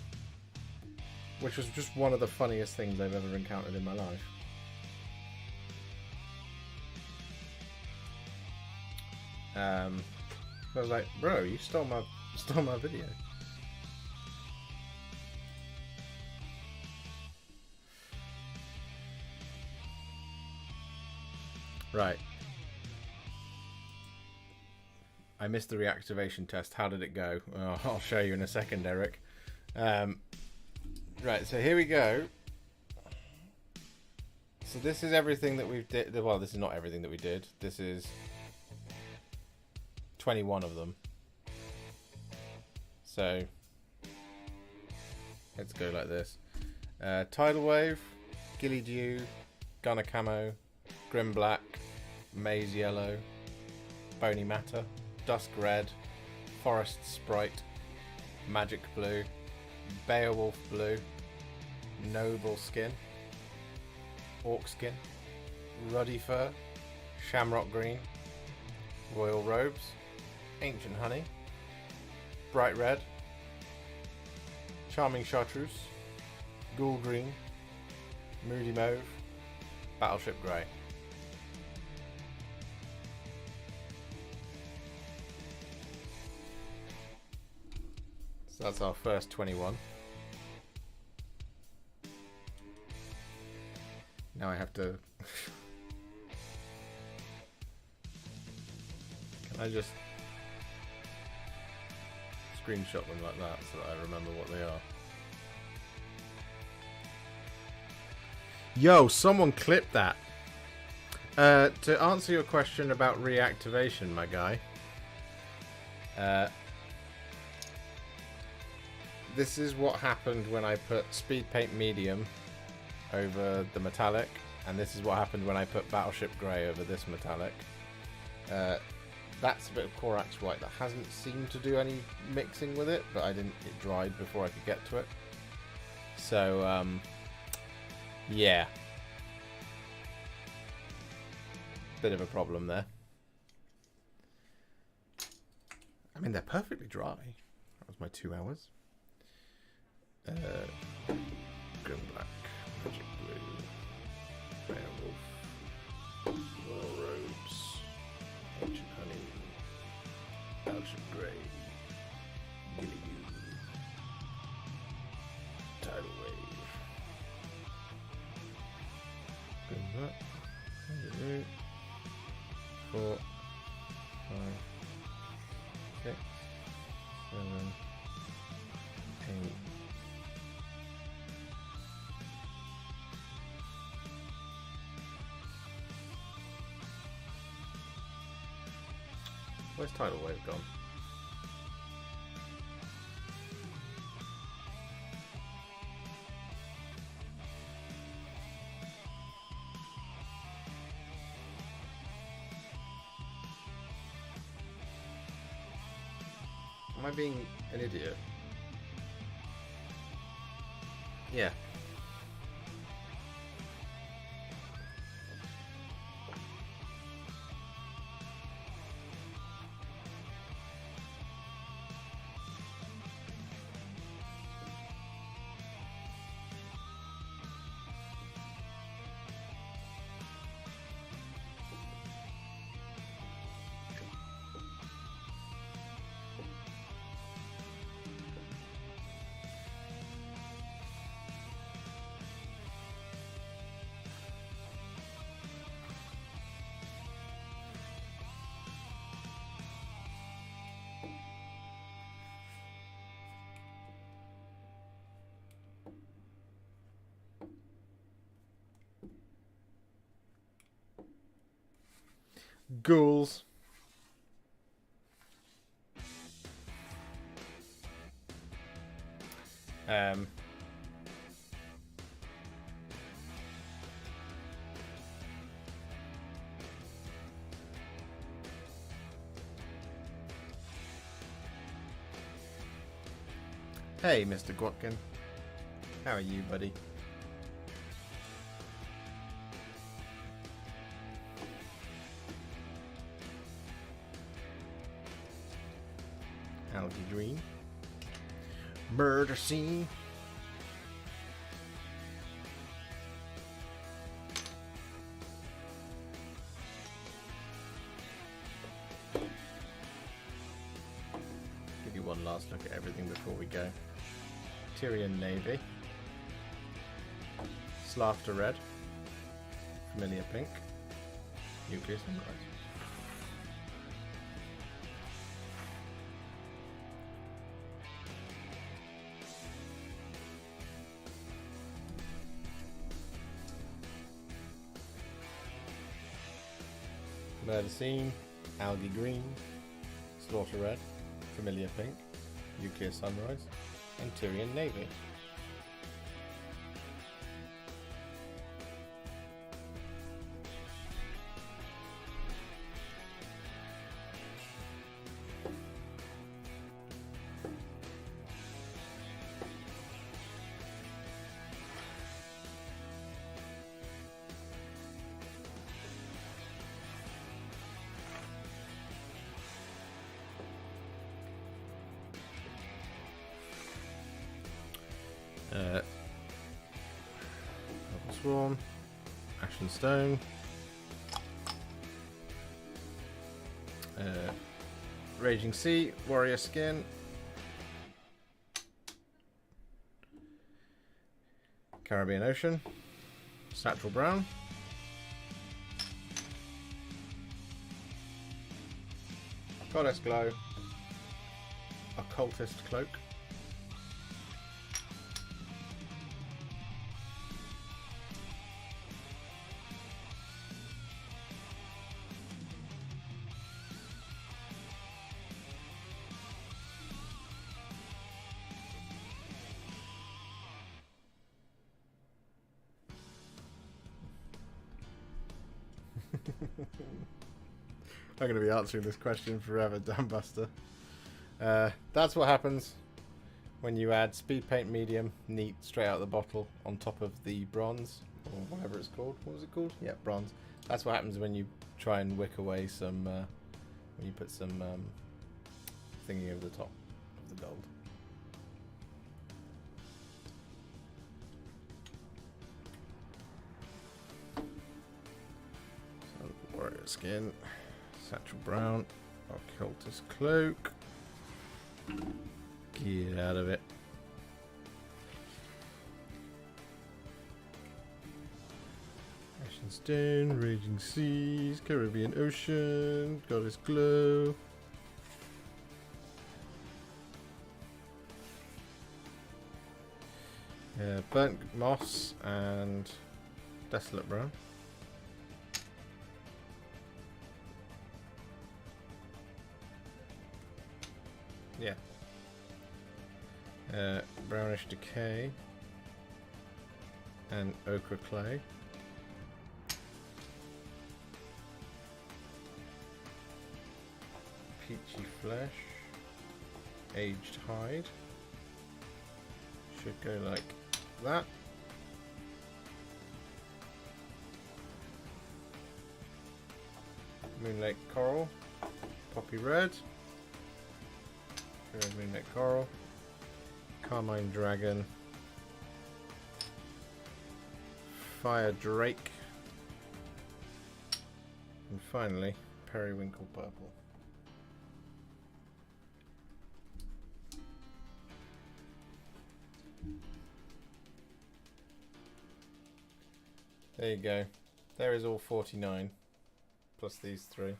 which was just one of the funniest things I've ever encountered in my life. I was like, bro, you stole my video. Right. I missed the reactivation test. How did it go? Oh, I'll show you in a second, Eric. Right, so here we go. So this is everything that we've did. Well, this is not everything that we did. This is 21 of them. So let's go like this. Tidal Wave, Gilly Dew, Gunner Camo, Grim Black, Maze Yellow, Bony Matter, Dusk Red, Forest Sprite, Magic Blue, Beowulf Blue, Noble Skin, Orc Skin, Ruddy Fur, Shamrock Green, Royal Robes, Ancient Honey, Bright Red, Charming Chartreuse, Ghoul Green, Moody Mauve, Battleship Grey. So that's our first 21. Now I have to... Can I just screenshot them like that so that I remember what they are? Yo, someone clip that. To answer your question about reactivation, my guy. This is what happened when I put Speedpaint Medium over the metallic, and this is what happened when I put Battleship Grey over this metallic. That's a bit of Corax White that hasn't seemed to do any mixing with it, but it dried before I could get to it. So, yeah. Bit of a problem there. I mean, they're perfectly dry. That was my 2 hours. Grim Black, Magic Blue, Beowulf, Royal Robes, Ancient Honey, Battleship Grey, Gilly Dew, Tidal Wave, Grim Black, 4, 5, 6, 7, 8. Where's Tidal Wave gone? Am I being an idiot? Yeah. Ghouls. Hey, Mr. Gwotkin. How are you, buddy? Algae green. Murder scene. Give you one last look at everything before we go. Tyrian Navy. Slaughter Red. Familiar Pink. Nuclear Sunrise. Murder Scene, Algae Green, Slaughter Red, Familiar Pink, Nuclear Sunrise, and Tyrian Navy. Swarm, Ashen Stone, Raging Sea, Warrior Skin, Caribbean Ocean, Satchel Brown, Goddess Glow, Occultist Cloak, I'm going to be answering this question forever, Dambuster. That's what happens when you add Speedpaint Medium neat straight out of the bottle on top of the bronze, or whatever it's called. What was it called? Yeah, bronze. That's what happens when you try and wick away some, when you put some thingy over the top of the gold. Warrior Skin, Satchel Brown, Occultist Cloak. Get out of it. Ashen Stone, Raging Seas, Caribbean Ocean, Goddess Glow. Burnt Moss and Desolate Brown. Yeah. Brownish Decay and Ochre Clay. Peachy Flesh. aged hide. Should go like that. Moonlight coral, poppy red, moonlight coral, carmine dragon, fire drake, and finally periwinkle purple. There you go. There is all 49. Plus these 3.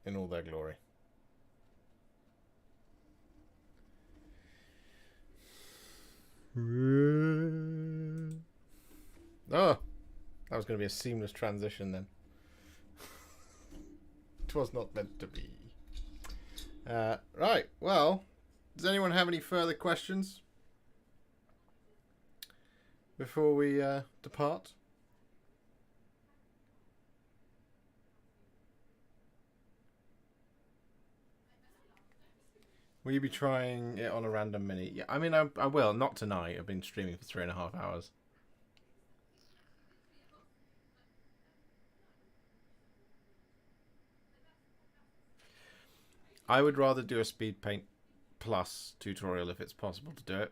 In all their glory. Oh, that was going to be a seamless transition then. It was not meant to be. Right, well, does anyone have any further questions before we depart? Will you be trying it on a random mini? Yeah, I mean, I will. Not tonight. I've been streaming for 3.5 hours. I would rather do a Speedpaint Plus tutorial if it's possible to do it.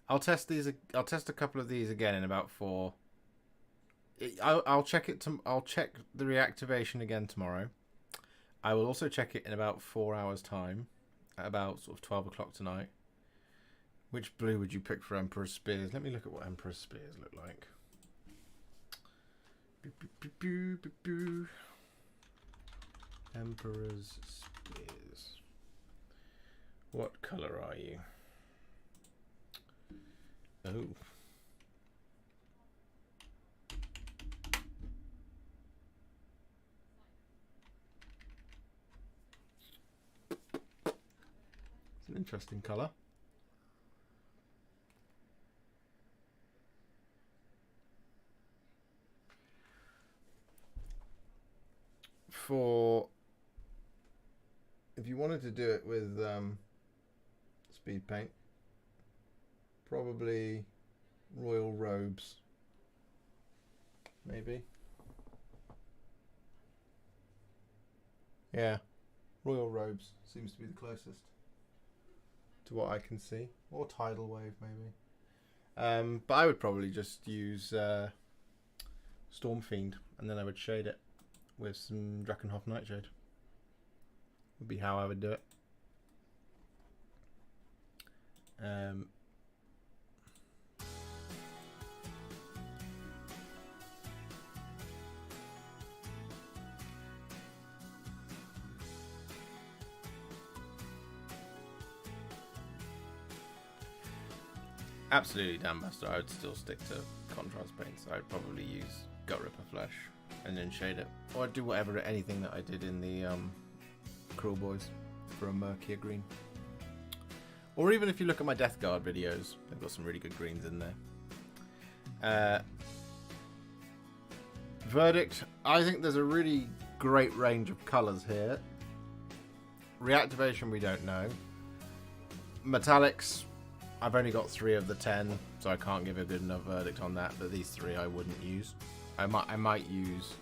I'll test these. I'll test a couple of these again in about 4. I'll check it. I'll check the reactivation again tomorrow. I will also check it in about 4 hours' time, at about sort of 12 o'clock tonight. Which blue would you pick for Emperor's Spears? Let me look at what Emperor's Spears look like. Emperor's Spears. What colour are you? Oh. It's an interesting colour. For if you wanted to do it with Speedpaint, probably Royal Robes, maybe. Yeah, Royal Robes seems to be the closest to what I can see, or Tidal Wave maybe. But I would probably just use Storm Fiend, and then I would shade it with some Drakenhof Nightshade. Would be how I would do it. Absolutely, Dan Buster. I would still stick to contrast paints. I'd probably use Gut Ripper Flesh and then shade it, or I'd do anything that I did in the Cruel Boys for a murkier green. Or even if you look at my Death Guard videos, they've got some really good greens in there. Verdict, I think there's a really great range of colours here. Reactivation, we don't know. Metallics, I've only got 3 of the 10, so I can't give a good enough verdict on that, but these 3 I wouldn't use. I might use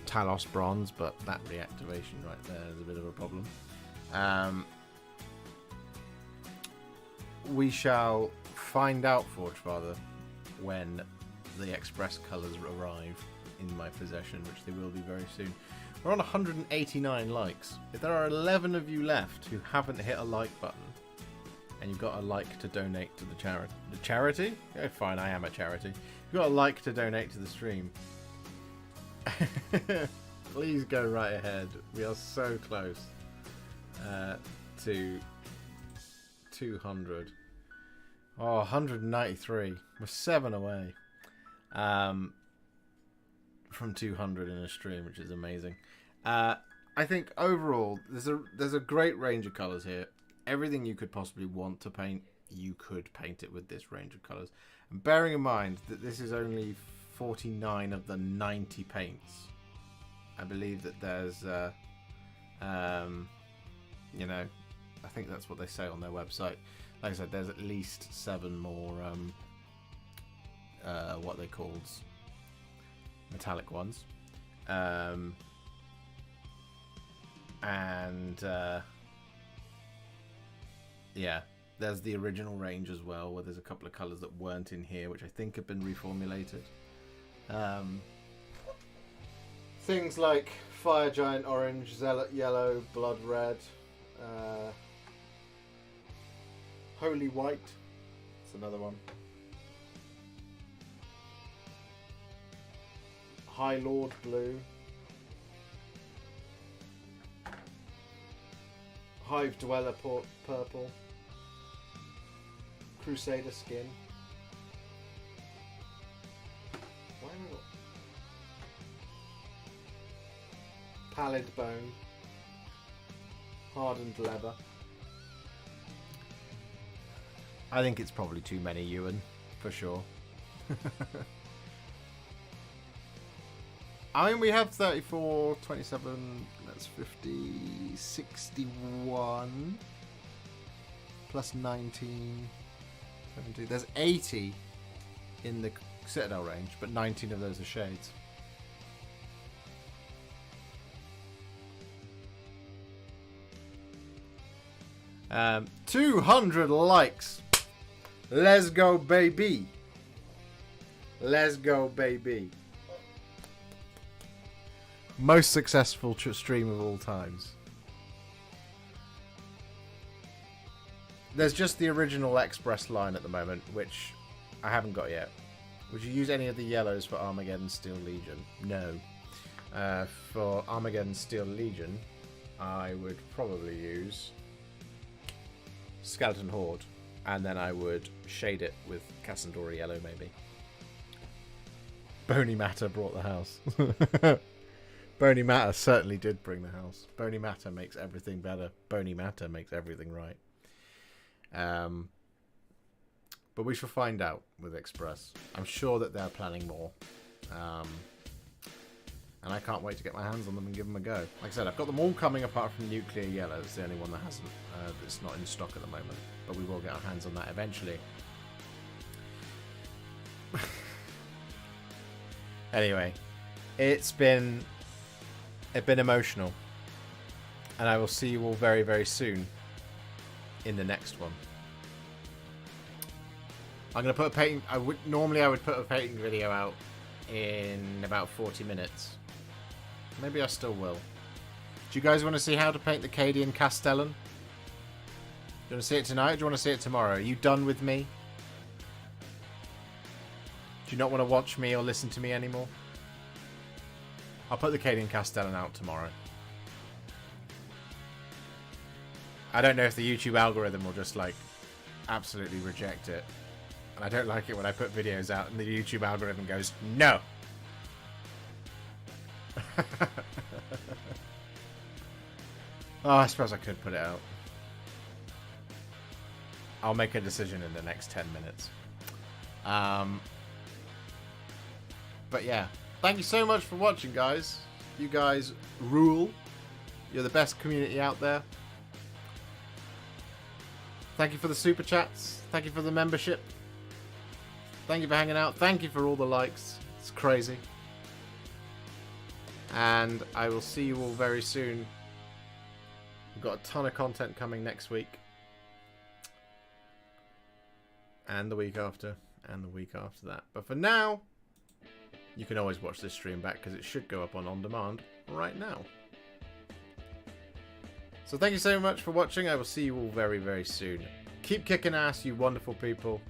Talos Bronze, but that reactivation right there is a bit of a problem. We shall find out, Forgefather, when the express colours arrive in my possession, which they will be very soon. We're on 189 likes. If there are 11 of you left who haven't hit a like button, and you've got a like to donate to the charity. The charity? Oh, fine, I am a charity. If you've got a like to donate to the stream, please go right ahead. We are so close to 200. Oh, 193. We're 7 away from 200 in a stream, which is amazing. I think overall, there's a great range of colours here. Everything you could possibly want to paint, you could paint it with this range of colours. And bearing in mind that this is only 49 of the 90 paints. I believe that there's, you know, I think that's what they say on their website. Like I said, there's at least 7 more, what they called metallic ones. Yeah, there's the original range as well, where there's a couple of colours that weren't in here, which I think have been reformulated. Things like Fire Giant Orange, Zealot Yellow, Blood Red, Holy White, that's another one. High Lord Blue, Hive Dweller Purple, Crusader Skin. Why am I not? Pallid Bone, Hardened Leather. I think it's probably too many, Ewan, for sure. I mean, we have 34, 27, that's 50, 61, plus 19, 70. There's 80 in the Citadel range, but 19 of those are shades. Um, 200 likes. Let's go, baby. Let's go, baby. Most successful stream of all times. There's just the original Express line at the moment, which I haven't got yet. Would you use any of the yellows for Armageddon Steel Legion? No. For Armageddon Steel Legion, I would probably use Skeleton Horde, and then I would shade it with Cassandora Yellow, maybe. Bony Matter brought the house. Bony Matter certainly did bring the house. Bony Matter makes everything better. Bony Matter makes everything right. But we shall find out with Express. I'm sure that they're planning more. And I can't wait to get my hands on them and give them a go. Like I said, I've got them all coming apart from Nuclear Yellow. It's the only one that hasn't. That's not in stock at the moment. But we will get our hands on that eventually. Anyway, it's been emotional, and I will see you all very, very soon in the next one. I'm gonna put a painting. I would put a painting video out in about 40 minutes. Maybe I still will. Do you guys want to see how to paint the Cadian Castellan? Do you want to see it tonight, or do you want to see it tomorrow? Are you done with me? Do you not want to watch me or listen to me anymore? I'll put the Cadian Castellan out tomorrow. I don't know if the YouTube algorithm will just, like, absolutely reject it. And I don't like it when I put videos out and the YouTube algorithm goes, no! Oh, I suppose I could put it out. I'll make a decision in the next 10 minutes. But yeah, thank you so much for watching, guys. You guys rule. You're the best community out there. Thank you for the super chats. Thank you for the membership. Thank you for hanging out. Thank you for all the likes. It's crazy. And I will see you all very soon. We've got a ton of content coming next week. And the week after. And the week after that. But for now, you can always watch this stream back because it should go up on demand right now. So thank you so much for watching. I will see you all very, very soon. Keep kicking ass, you wonderful people.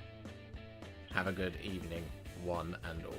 Have a good evening, one and all.